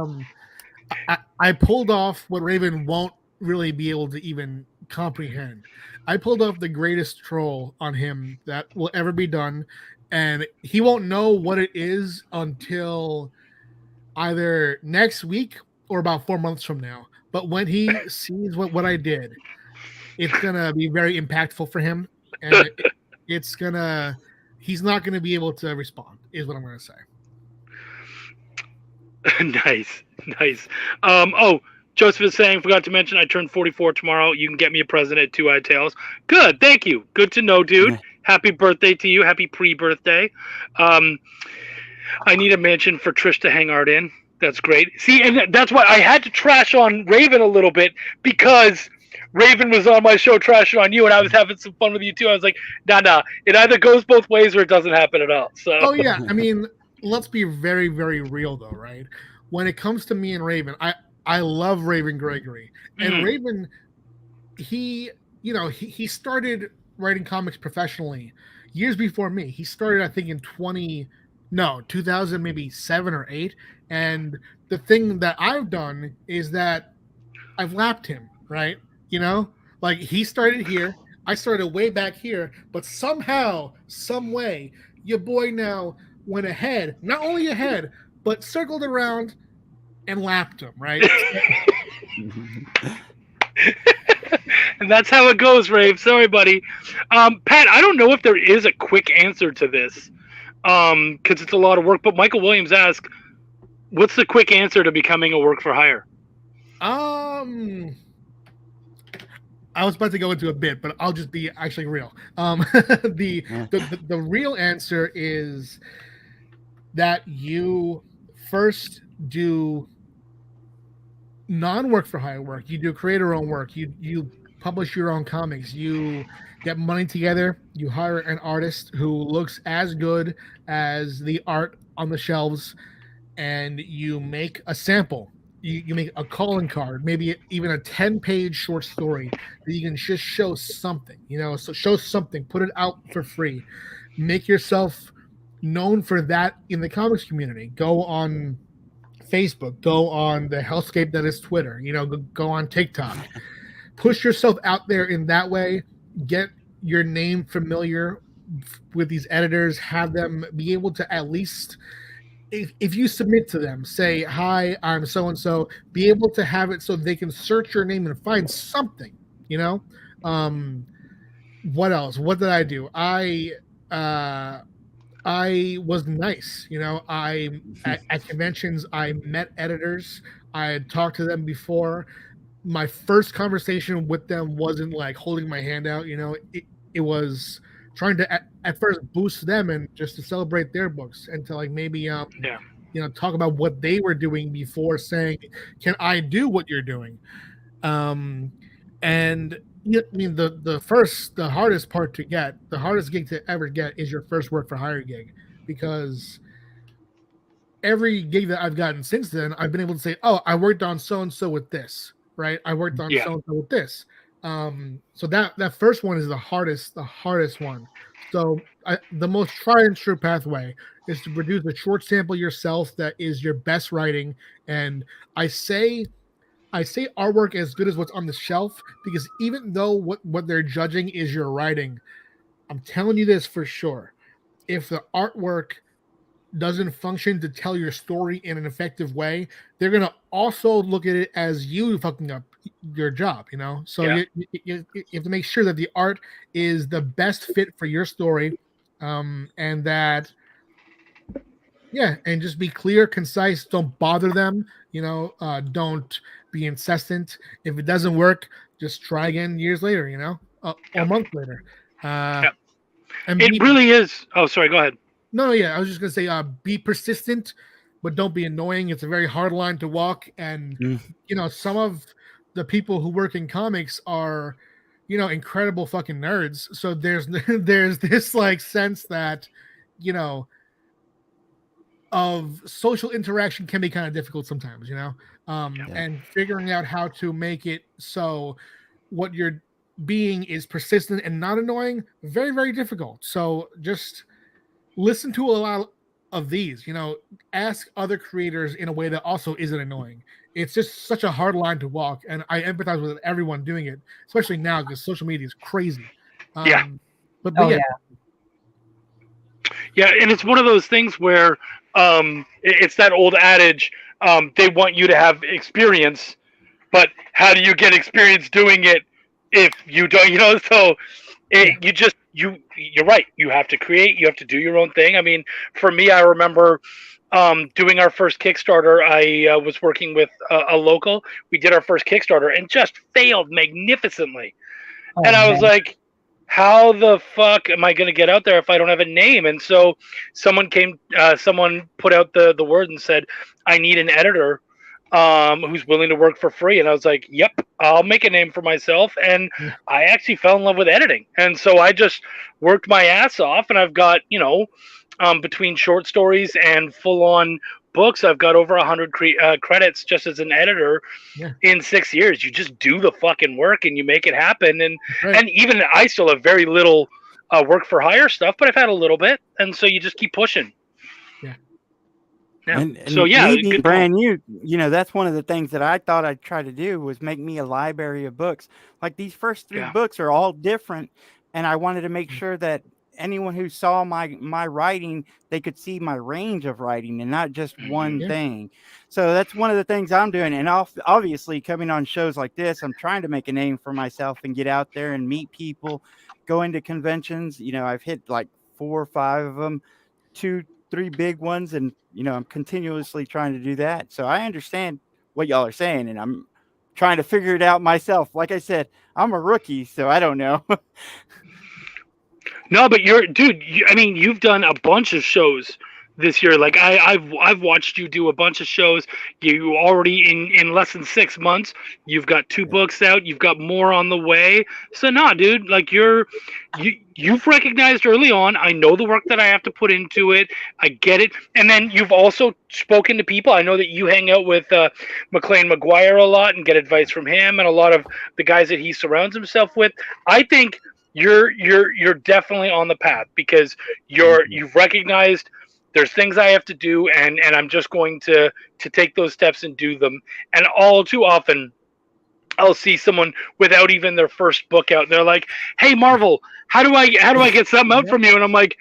I pulled off what Raven won't really be able to even comprehend. I pulled off the greatest troll on him that will ever be done, and he won't know what it is until either next week or about 4 months from now. But when he sees what I did, it's gonna be very impactful for him, and he's not gonna be able to respond, is what I'm gonna say. Nice. Joseph is saying, forgot to mention, I turn 44 tomorrow. You can get me a present at Two Eyed Tales. Good, thank you. Good to know, dude. Happy birthday to you. Happy pre-birthday. I need a mention for Trish to hang art in. That's great. See, and that's why I had to trash on Raven a little bit, because Raven was on my show trashing on you, and I was having some fun with you too. I was like, nah. It either goes both ways or it doesn't happen at all. So. Oh yeah, I mean, let's be very, very real though, right? When it comes to me and Raven, I love Raven Gregory, and Raven, he started writing comics professionally years before me. He started, I think, in 2000, maybe 7 or 8. And the thing that I've done is that I've lapped him, right? Like he started here, I started way back here, but somehow, some way, your boy now went ahead, not only ahead, but circled around and lapped him, right? And that's how it goes, Rave. Sorry, buddy. Pat, I don't know if there is a quick answer to this because it's a lot of work, but Michael Williams asked, what's the quick answer to becoming a work for hire? I was about to go into a bit, but I'll just be actually real. The real answer is that you first do non-work for hire work. You do creator-owned work. You publish your own comics. You get money together. You hire an artist who looks as good as the art on the shelves, and you make a sample. You make a calling card, maybe even a 10-page short story that you can just show something, so show something, put it out for free, make yourself known for that in the comics community. Go on Facebook, go on the hellscape that is Twitter, go on TikTok, push yourself out there in that way, get your name familiar with these editors, have them be able to at least, if you submit to them, say, hi, I'm so-and-so, be able to have it so they can search your name and find something, what else? What did I do? I was nice, at conventions, I met editors. I had talked to them before. My first conversation with them wasn't like holding my hand out, it was trying to at first boost them and just to celebrate their books and to like maybe talk about what they were doing before saying, can I do what you're doing? And the hardest part to get, the hardest gig to ever get is your first work for hire gig, because every gig that I've gotten since then, I've been able to say, oh, I worked on so-and-so with this, right? I worked on so-and-so with this. So that first one is the hardest one. So the most tried and true pathway is to produce a short sample yourself that is your best writing. And I say our work as good as what's on the shelf, because even though what they're judging is your writing, I'm telling you this for sure. If the artwork doesn't function to tell your story in an effective way, they're going to also look at it as you fucking up your job, So you have to make sure that the art is the best fit for your story, and that, and just be clear, concise. Don't bother them, don't be incessant. If it doesn't work, just try again years later, or months later. And it really is. Oh, sorry, go ahead. No, I was just going to say, be persistent, but don't be annoying. It's a very hard line to walk. And, some of the people who work in comics are, incredible fucking nerds. So there's this like sense that, of social interaction can be kind of difficult sometimes, and figuring out how to make it so what you're being is persistent and not annoying, very, very difficult. So just listen to a lot of these, ask other creators in a way that also isn't annoying. It's just such a hard line to walk, and I empathize with everyone doing it, especially now because social media is crazy. But yeah. Yeah, and it's one of those things where it's that old adage, they want you to have experience, but how do you get experience doing it if you don't, so you're right. You have to create, you have to do your own thing. I mean, for me, I remember doing our first Kickstarter. I was working with a local. We did our first Kickstarter and just failed magnificently. And I was like, how the fuck am I going to get out there if I don't have a name? And so someone put out the word and said, I need an editor who's willing to work for free. And I was like, yep, I'll make a name for myself. And I actually fell in love with editing. And so I just worked my ass off, and I've got, between short stories and full on books, I've got over 100 credits just as an editor in 6 years. You just do the fucking work and you make it happen. And even I still have very little work for hire stuff, but I've had a little bit. And so you just keep pushing. Yeah. And so yeah, maybe brand new, that's one of the things that I thought I'd try to do was make me a library of books. Like these first 3 books are all different, and I wanted to make sure that anyone who saw my writing, they could see my range of writing and not just one thing. So that's one of the things I'm doing. And obviously coming on shows like this, I'm trying to make a name for myself and get out there and meet people, go into conventions. I've hit like 4 or 5 of them, 2, 3 big ones, and I'm continuously trying to do that. So I understand what y'all are saying, and I'm trying to figure it out myself. Like I said, I'm a rookie, so I don't know. No, but you've done a bunch of shows this year. Like I've watched you do a bunch of shows. You already in less than 6 months, you've got 2 books out. You've got more on the way. So dude, like you've recognized early on, I know the work that I have to put into it. I get it. And then you've also spoken to people. I know that you hang out with McLean McGuire a lot and get advice from him and a lot of the guys that he surrounds himself with. I think you're definitely on the path because you've recognized there's things I have to do, and I'm just going to take those steps and do them. And all too often, I'll see someone without even their first book out, and they're like, "Hey, Marvel, how do I get something out from you?" And I'm like,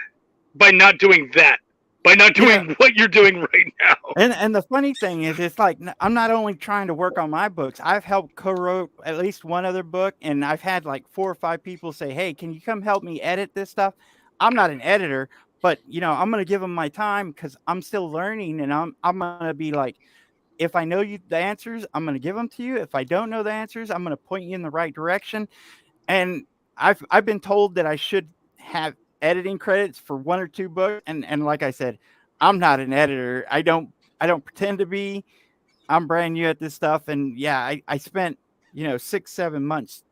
by not doing that, by not doing what you're doing right now. And the funny thing is, it's like I'm not only trying to work on my books. I've helped co-wrote at least one other book, and I've had like 4 or 5 people say, "Hey, can you come help me edit this stuff?" I'm not an editor. But, I'm going to give them my time because I'm still learning, and I'm going to be like, if I know the answers, I'm going to give them to you. If I don't know the answers, I'm going to point you in the right direction. And I've been told that I should have editing credits for 1 or 2 books. And like I said, I'm not an editor. I don't pretend to be. I'm brand new at this stuff. And yeah, I spent, 6, 7 months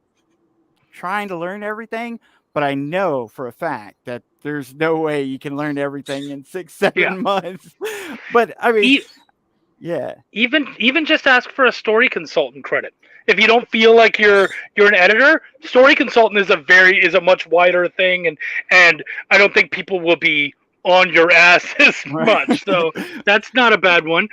trying to learn everything. But I know for a fact that there's no way you can learn everything in 6, 7 months. But I mean, even just ask for a story consultant credit. If you don't feel like you're an editor, story consultant is a much wider thing, and I don't think people will be on your ass as much. So that's not a bad one.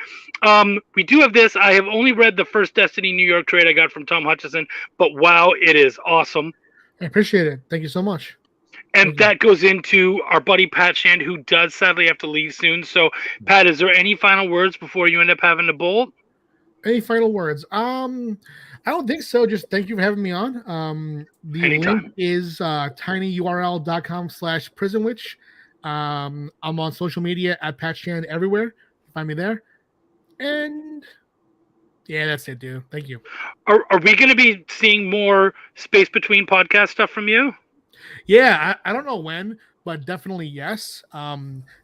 We do have this. I have only read the first Destiny New York trade I got from Tom Hutchison, but wow, it is awesome. I appreciate it. Thank you so much. And that goes into our buddy Pat Shand, who does sadly have to leave soon. So, Pat, is there any final words before you end up having to bolt? Any final words? I don't think so. Just thank you for having me on. The link is tinyurl.com/prisonwitch. I'm on social media at Pat Shand everywhere. Find me there. And yeah, that's it, dude. Thank you. Are we going to be seeing more Space Between podcast stuff from you? Yeah, I don't know when, but definitely yes.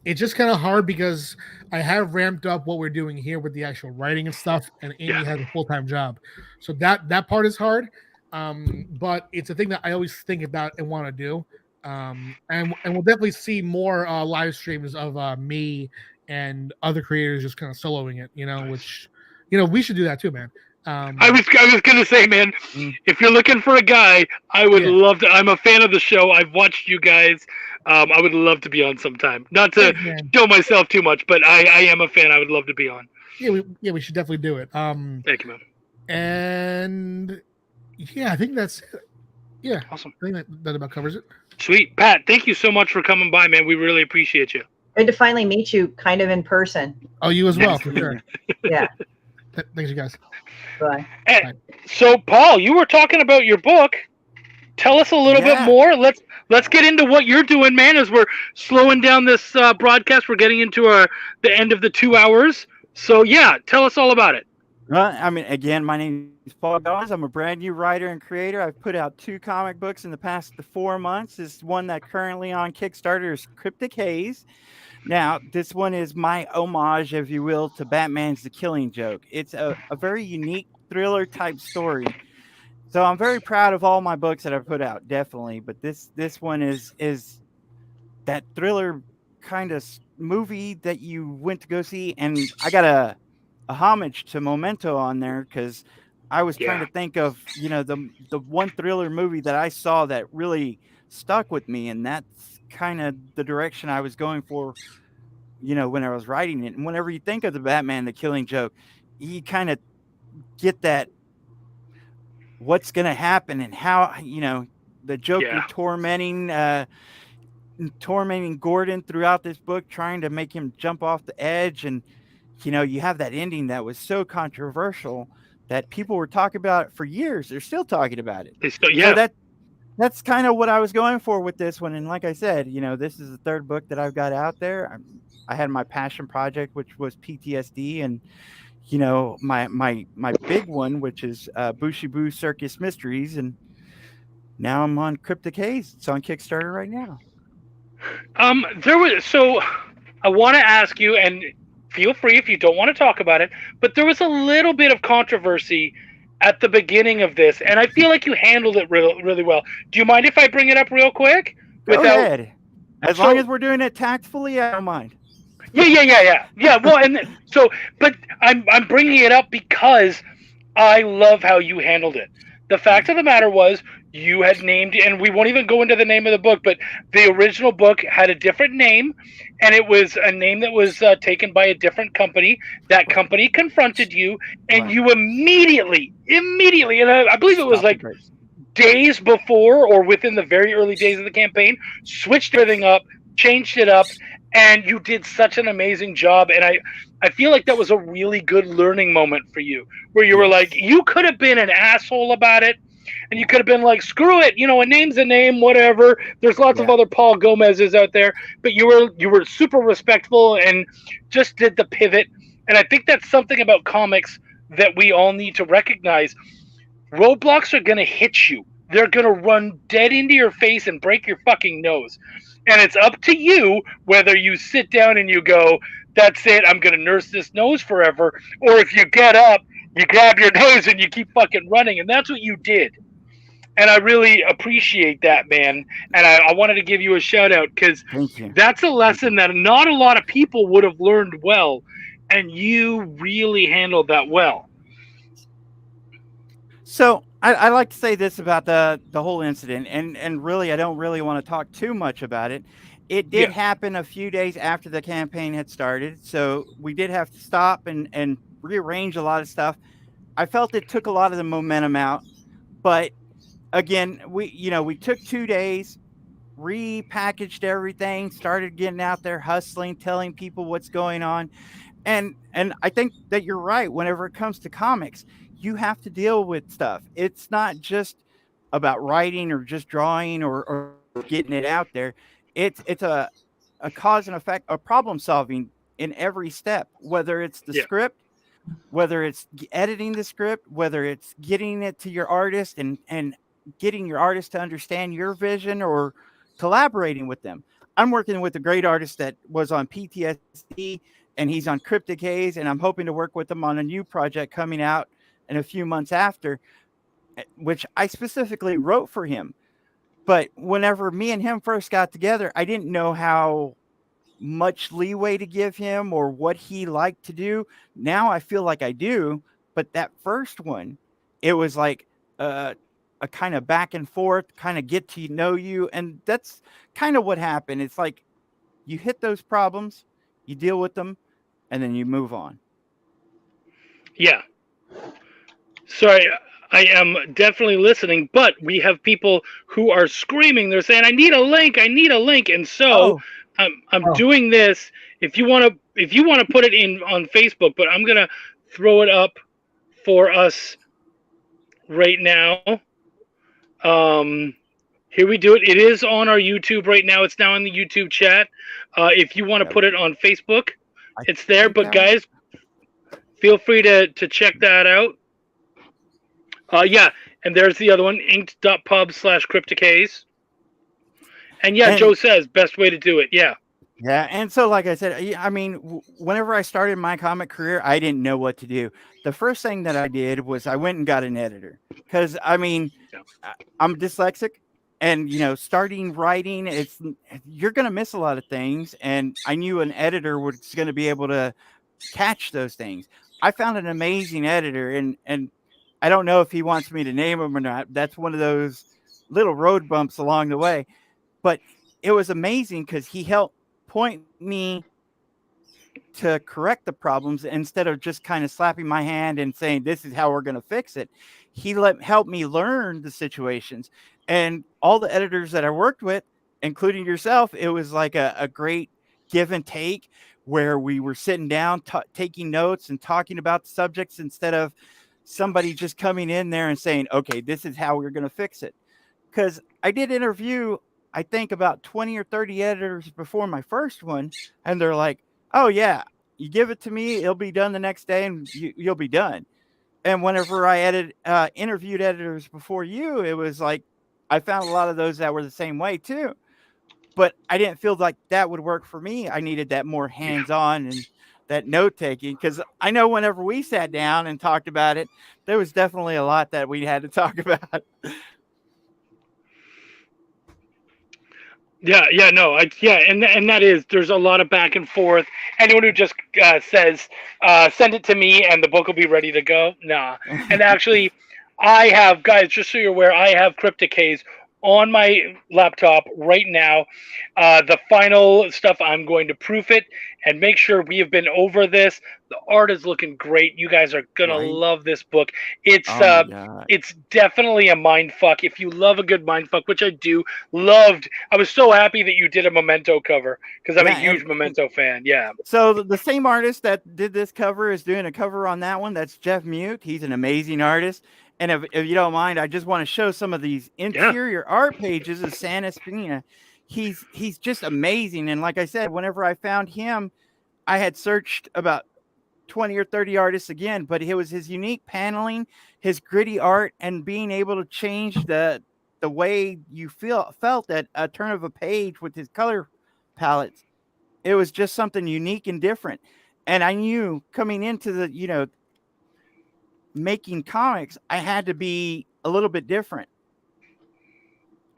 It's just kind of hard because I have ramped up what we're doing here with the actual writing and stuff, and Amy has a full-time job. So that part is hard, but it's a thing that I always think about and want to do. And we'll definitely see more live streams of me and other creators just kind of soloing it, which... we should do that too, man. I was gonna say, man, if you're looking for a guy, I would love to. I'm a fan of the show. I've watched you guys. I would love to be on sometime. Not to show myself too much, but I am a fan. I would love to be on. We should definitely do it. Thank you, man. And I think that's it. Yeah, awesome. I think that about covers it. Sweet, Pat. Thank you so much for coming by, man. We really appreciate you. Good to finally meet you, kind of in person. Oh, you as well, for sure. Yeah. Thanks, you guys. Bye. Bye. So, Paul, you were talking about your book. Tell us a little bit more. Let's get into what you're doing, man. As we're slowing down this broadcast, we're getting into the end of the 2 hours. So, tell us all about it. Well, I mean, again, my name is Paul Gomez. I'm a brand new writer and creator. I've put out 2 comic books in the past 4 months. This one that currently on Kickstarter is Cryptic Haze. Now, this one is my homage, if you will, to Batman's The Killing Joke. It's a very unique thriller type story. So I'm very proud of all my books that I've put out, definitely. But this one is that thriller kind of movie that you went to go see, and I got a homage to Memento on there because I was trying to think of the one thriller movie that I saw that really stuck with me, and that's kind of the direction I was going for. When I was writing it, and whenever you think of the Batman, The Killing Joke, you kind of get that what's going to happen and how the Joker tormenting Gordon throughout this book, trying to make him jump off the edge. And, you have that ending that was so controversial that people were talking about it for years. They're still talking about it. So that's kind of what I was going for with this one. And like I said, this is the 3rd book that I've got out there. I had my passion project, which was PTSD. And, my big one, which is Bushibu Circus Mysteries. And now I'm on Cryptic Haze. It's on Kickstarter right now. So I want to ask you, and feel free if you don't want to talk about it, but there was a little bit of controversy at the beginning of this, and I feel like you handled it really well. Do you mind if I bring it up real quick? Go ahead. As long as we're doing it tactfully, I don't mind. Yeah. Well, but I'm bringing it up because I love how you handled it. The fact of the matter was, you had named, and we won't even go into the name of the book, but the original book had a different name, and it was a name that was taken by a different company. That company confronted you, and you immediately, and I believe it was like days before or within the very early days of the campaign, switched everything up, changed it up, and you did such an amazing job. And I feel like that was a really good learning moment for you, where you were like, you could have been an asshole about it, and you could have been like, screw it, a name's a name, whatever. There's lots of other Paul Gomez's out there, but you were super respectful and just did the pivot. And I think that's something about comics that we all need to recognize. Roadblocks are going to hit you. They're going to run dead into your face and break your fucking nose. And it's up to you whether you sit down and you go, that's it, I'm going to nurse this nose forever. Or if you get up, you grab your nose and you keep fucking running. And that's what you did. And I really appreciate that, man. And I wanted to give you a shout out because that's a lesson that not a lot of people would have learned well. And you really handled that well. So I like to say this about the whole incident, and really I don't really want to talk too much about it. It did happen a few days after the campaign had started, so we did have to stop and rearrange a lot of stuff. I felt it took a lot of the momentum out, but again, we took 2 days, repackaged everything, started getting out there hustling, telling people what's going on. And I think that you're right. Whenever it comes to comics, you have to deal with stuff. It's not just about writing or just drawing or getting it out there. It's a cause and effect, a problem solving in every step, whether it's the script, whether it's editing the script, whether it's getting it to your artist and getting your artist to understand your vision or collaborating with them. I'm working with a great artist that was on PTSD, and he's on Cryptic Haze, and I'm hoping to work with him on a new project coming out in a few months after, which I specifically wrote for him. But whenever me and him first got together, I didn't know how much leeway to give him or what he liked to do. Now I feel like I do, but that first one, it was like a kind of back and forth, kind of get to know you. And that's kind of what happened. It's like you hit those problems, you deal with them, and then you move on. Yeah. Sorry, I am definitely listening, but we have people who are screaming. They're saying, I need a link. And so I'm doing this. If you want to put it in on Facebook, but I'm going to throw it up for us right now. Here we do it. It is on our YouTube right now. It's now in the YouTube chat. If you want to put it on Facebook, it's there. But guys, feel free to check that out. Yeah, and there's the other one, inked.pub/crypticase. And yeah, And Joe says best way to do it. Yeah. yeah, and so like I said, I mean, whenever I started my comic career, I didn't know what to do. The first thing that I did was I went and got an editor because I mean, I'm dyslexic, and starting writing, you're going to miss a lot of things, and I knew an editor was going to be able to catch those things. I found an amazing editor, and I don't know if he wants me to name him or not. That's one of those little road bumps along the way, but it was amazing because he helped point me to correct the problems instead of just kind of slapping my hand and saying, this is how we're going to fix it. He helped me learn the situations, and all the editors that I worked with, including yourself, it was like a great give and take where we were sitting down, taking notes and talking about the subjects instead of somebody just coming in there and saying, okay, this is how we're going to fix it. Because I did interview, I think, about 20 or 30 editors before my first one, and they're like, oh yeah, you give it to me, it'll be done the next day, and you'll be done. And whenever I interviewed editors before you, it was like I found a lot of those that were the same way too. But I didn't feel like that would work for me. I needed that more hands-on and that note-taking, because I know whenever we sat down and talked about it, there was definitely a lot that we had to talk about. Yeah, no, and that is, there's a lot of back and forth. Anyone who just says, send it to me and the book will be ready to go, nah. And actually, I have, guys, just so you're aware, I have CryptoCase on my laptop right now. The final stuff, I'm going to proof it and make sure we have been over this. The art is looking great. You guys are gonna love this book. It's definitely a mind fuck. If you love a good mind fuck, which I do, I was so happy that you did a Memento cover because I'm a huge Memento fan. Yeah. So the same artist that did this cover is doing a cover on that one. That's Jeff Mute. He's an amazing artist. And if you don't mind, I just want to show some of these interior art pages of Santa Espina. He's just amazing. And like I said, whenever I found him, I had searched about 20 or 30 artists again, but it was his unique paneling, his gritty art, and being able to change the way you felt at a turn of a page with his color palettes. It was just something unique and different. And I knew coming into the, making comics, I had to be a little bit different.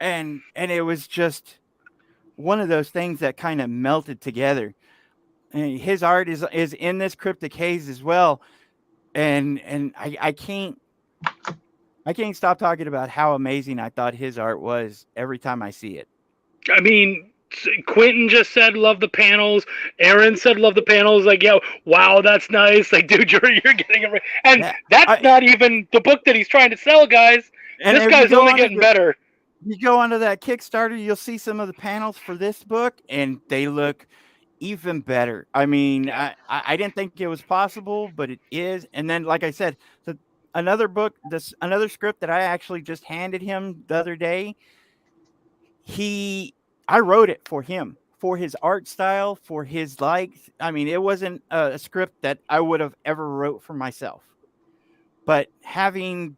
And it was just one of those things that kind of melted together. And his art is in this cryptic haze as well. And I can't stop talking about how amazing I thought his art was every time I see it. I mean, Quentin just said love the panels. Aaron said love the panels. Like, yeah, wow, that's nice. Like, dude, you're getting it right. And that's not even the book that he's trying to sell, guys. And this guy's only getting better. You go onto that Kickstarter, you'll see some of the panels for this book, and they look even better. I mean, I didn't think it was possible, but it is. And then, like I said, another script that I actually just handed him the other day, I wrote it for him, for his art style, for his likes. I mean, it wasn't a script that I would have ever wrote for myself. But having,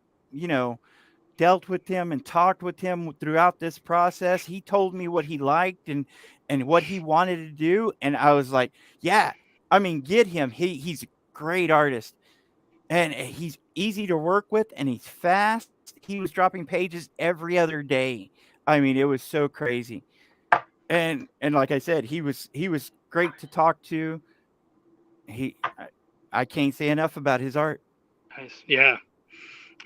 dealt with him and talked with him throughout this process, he told me what he liked and what he wanted to do. And I was like, yeah, I mean, get him. He's a great artist. And he's easy to work with, and he's fast. He was dropping pages every other day. I mean, it was so crazy. And like I said, he was great to talk to. I can't say enough about his art. Nice.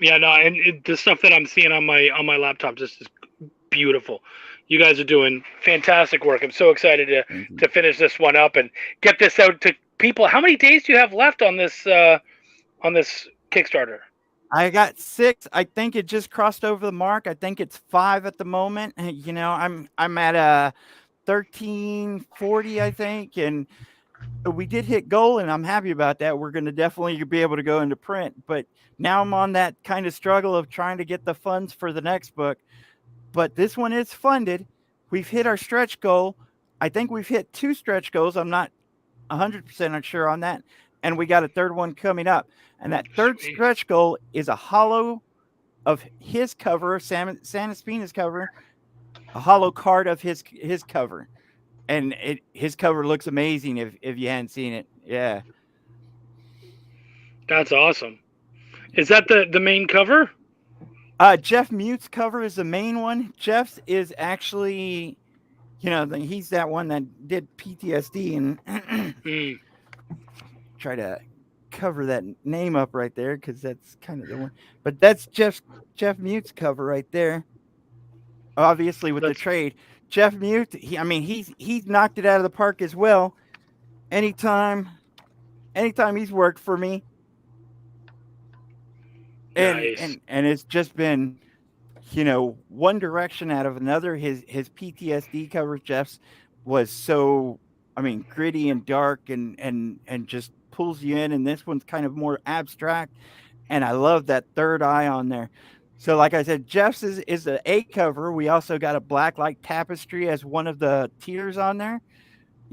Yeah, no, and the stuff that I'm seeing on my laptop just is beautiful. You guys are doing fantastic work. I'm so excited to finish this one up and get this out to people. How many days do you have left on this Kickstarter? I got 6. I think it just crossed over the mark. I think it's 5 at the moment. I'm at 1340, I think, and we did hit goal, and I'm happy about that. We're going to definitely be able to go into print, but now I'm on that kind of struggle of trying to get the funds for the next book. But this one is funded. We've hit our stretch goal. I think we've hit 2 stretch goals. I'm not 100% sure on that. and we got a third one coming up. And that third stretch goal is a hollow of his cover, Santa Spina's cover, a hollow card of his cover. And his cover looks amazing if you hadn't seen it. Yeah. That's awesome. Is that the main cover? Jeff Mute's cover is the main one. Jeff's is actually, he's that one that did PTSD and try to cover that name up right there because that's kind of the one. But that's Jeff Mute's cover right there. Obviously with the trade. Jeff Mute, he's knocked it out of the park as well. Anytime he's worked for me. And Nice. and it's just been, one direction out of another. His PTSD covers, Jeff's, was so, gritty and dark and just pulls you in. And this one's kind of more abstract. And I love that third eye on there. So like I said, Jeff's is the A cover. We also got a black light tapestry as one of the tiers on there.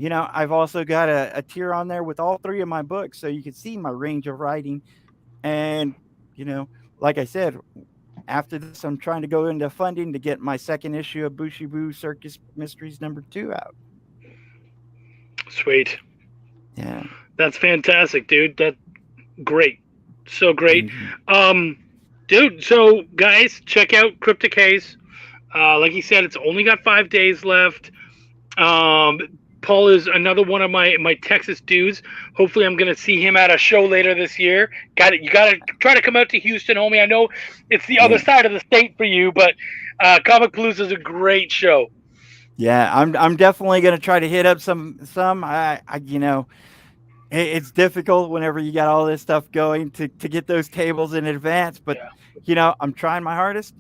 I've also got a tier on there with all three of my books. So you can see my range of writing. And, like I said, after this, I'm trying to go into funding to get my second issue of Bushibu Circus Mysteries #2 out. Sweet. Yeah. That's fantastic, dude. That's great. So great. Dude, so guys, check out Cryptic Haze. Like he said, it's only got 5 days left. Paul is another one of my Texas dudes. Hopefully I'm going to see him at a show later this year. You got to try to come out to Houston, homie. I know it's the other side of the state for you, but Comic Palooza is a great show. Yeah, I'm definitely going to try to hit up some. It's difficult whenever you got all this stuff going to get those tables in advance, but I'm trying my hardest.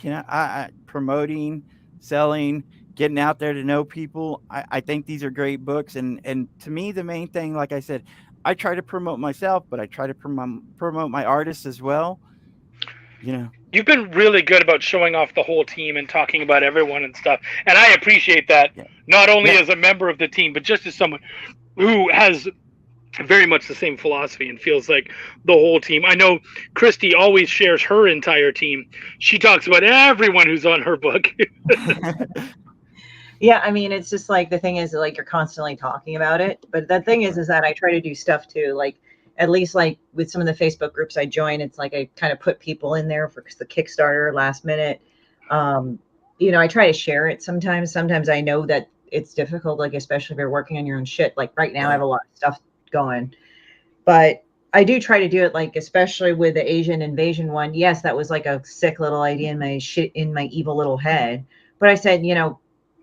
I promoting, selling, getting out there to know people. I think these are great books, and to me the main thing, like I said, I try to promote myself, but I try to promote my artists as well. You've been really good about showing off the whole team and talking about everyone and stuff, and I appreciate that. Not only as a member of the team, but just as someone who has very much the same philosophy and feels like the whole team. I know Christy always shares her entire team. She talks about everyone who's on her book. Yeah, it's just like the thing is like you're constantly talking about it. But the thing is that I try to do stuff too. Like at least like with some of the Facebook groups I join, it's like I kind of put people in there for the Kickstarter last minute. I try to share it sometimes. Sometimes I know that it's difficult, like especially if you're working on your own shit. Like right now I have a lot of stuff going. But I do try to do it, like especially with the Asian invasion one. Yes, that was like a sick little idea in my evil little head. But I said,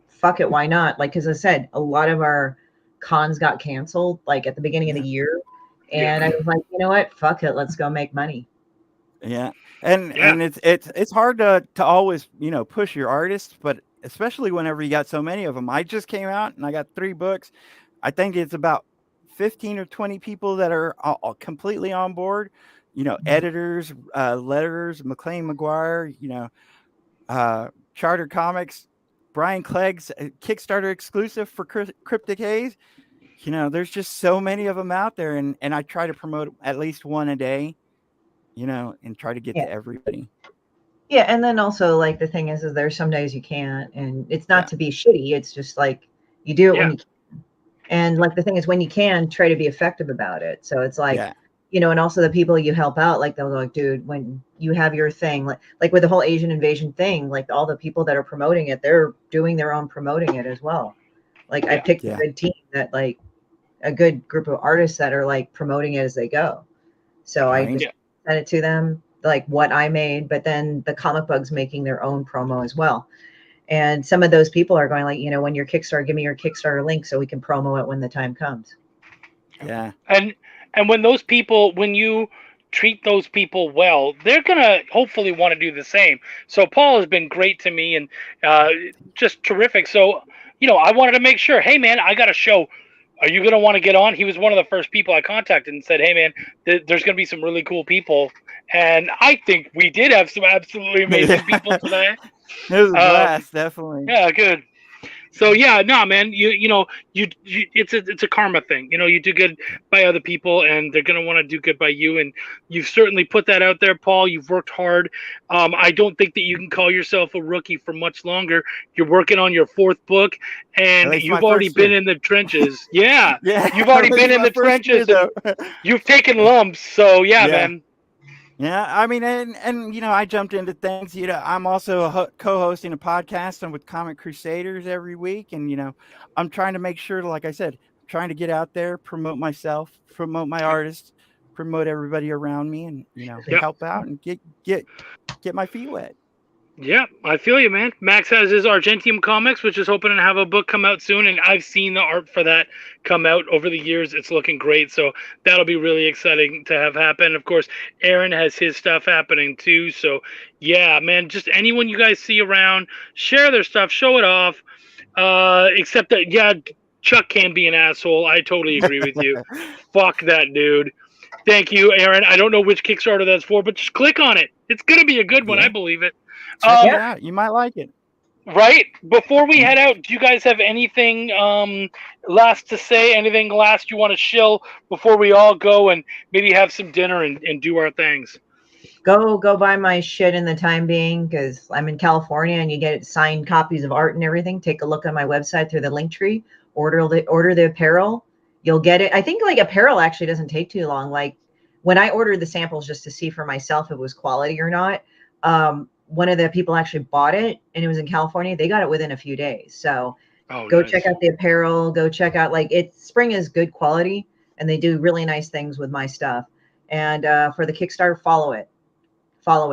fuck it, why not? Like, because I said, a lot of our cons got canceled like at the beginning of the year. And I was like, you know what? Fuck it, let's go make money. Yeah. And it's hard to always, push your artists, but especially whenever you got so many of them. I just came out and I got 3 books. I think it's about 15 or 20 people that are all completely on board, editors, letterers, McLean McGuire, Charter Comics, Brian Clegg's Kickstarter exclusive for Cryptic Haze. There's just so many of them out there, and I try to promote at least one a day, and try to get to everybody. Yeah, and then also like the thing is there's some days you can't, and it's not to be shitty. It's just like you do it when you can. And like the thing is when you can, try to be effective about it. So it's like, and also the people you help out, like they'll go like, dude, when you have your thing, like with the whole Asian invasion thing, like all the people that are promoting it, they're doing their own promoting it as well. Like I picked a good team that like a good group of artists that are like promoting it as they go. So I just sent it to them, like what I made, but then the Comic Bug's making their own promo as well. And some of those people are going like, when your Kickstarter, give me your Kickstarter link so we can promo it when the time comes. Yeah. And when those people, when you treat those people well, they're going to hopefully want to do the same. So Paul has been great to me and just terrific. So, I wanted to make sure, hey man, I got a show. Are you going to want to get on? He was one of the first people I contacted and said, hey man, there's going to be some really cool people. And I think we did have some absolutely amazing people today. It was a blast, definitely. Yeah, good. So yeah, no, man, you it's a karma thing. You do good by other people, and they're gonna want to do good by you. And you've certainly put that out there, Paul. You've worked hard. I don't think that you can call yourself a rookie for much longer. You're working on your 4th book, and you've already been in the trenches. Yeah, Yeah, you've already been in the trenches. And you've taken lumps. So yeah, man. Yeah, I mean, and I jumped into things. I'm also co-hosting a podcast with Comic Crusaders every week, and I'm trying to make sure, like I said, trying to get out there, promote myself, promote my artists, promote everybody around me, and help out and get my feet wet. Yeah, I feel you, man. Max has his Argentium Comics, which is hoping to have a book come out soon, and I've seen the art for that come out over the years. It's looking great, so that'll be really exciting to have happen. Of course, Aaron has his stuff happening too, so yeah, man, just anyone you guys see around, share their stuff, show it off, except that, yeah, Chuck can be an asshole. I totally agree with you. Fuck that dude. Thank you, Aaron. I don't know which Kickstarter that's for, but just click on it. It's going to be a good one, I believe it. Check it out. You might like it. Right. Before we head out, do you guys have anything last to say? Anything last you want to shill before we all go and maybe have some dinner and do our things? Go buy my shit in the time being, because I'm in California and you get signed copies of art and everything. Take a look on my website through the link tree. Order the apparel. You'll get it. I think like apparel actually doesn't take too long. Like when I ordered the samples just to see for myself if it was quality or not, one of the people actually bought it and it was in California. They got it within a few days. So go check out the apparel. Go check out, Spring is good quality and they do really nice things with my stuff. And for the Kickstarter, follow it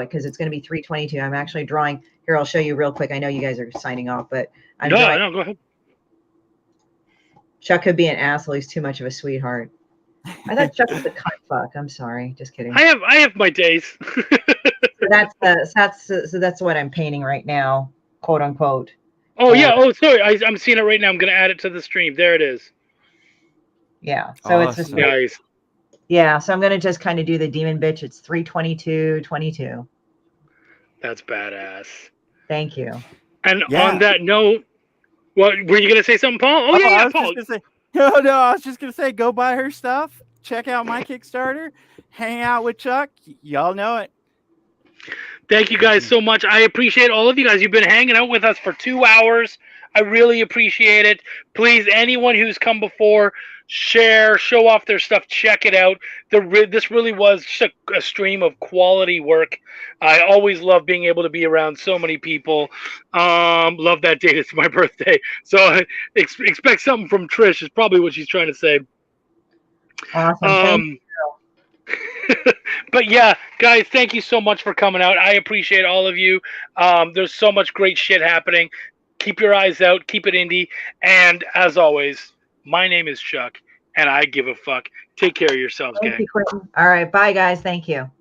because it's going to be 3/22. I'm actually drawing here. I'll show you real quick. I know you guys are signing off, but No, go ahead. Chuck could be an asshole. He's too much of a sweetheart. I thought Chuck was a cunt fuck. I'm sorry. Just kidding. I have my days. So that's what I'm painting right now, quote unquote. Oh yeah. Oh, sorry. I'm seeing it right now. I'm going to add it to the stream. There it is. Yeah. So it's just nice. Yeah. So I'm going to just kind of do the demon bitch. It's 3/22/22. That's badass. Thank you. And on that note, what were you going to say something, Paul? Oh yeah, Paul. I was just gonna say, go buy her stuff. Check out my Kickstarter. Hang out with Chuck. Y'all know it. Thank you guys so much. I appreciate all of you guys. You've been hanging out with us for 2 hours. I really appreciate it. Please, anyone who's come before, share, show off their stuff, check it out. This really was just a stream of quality work. I always love being able to be around so many people. Love that date. It's my birthday. So expect something from Trish is probably what she's trying to say. Awesome. Thank you. But yeah, guys, thank you so much for coming out. I appreciate all of you. There's so much great shit happening. Keep your eyes out. Keep it indie. And as always, my name is Chuck, and I give a fuck. Take care of yourselves, gang. Thank you, Quentin. All right. Bye, guys. Thank you.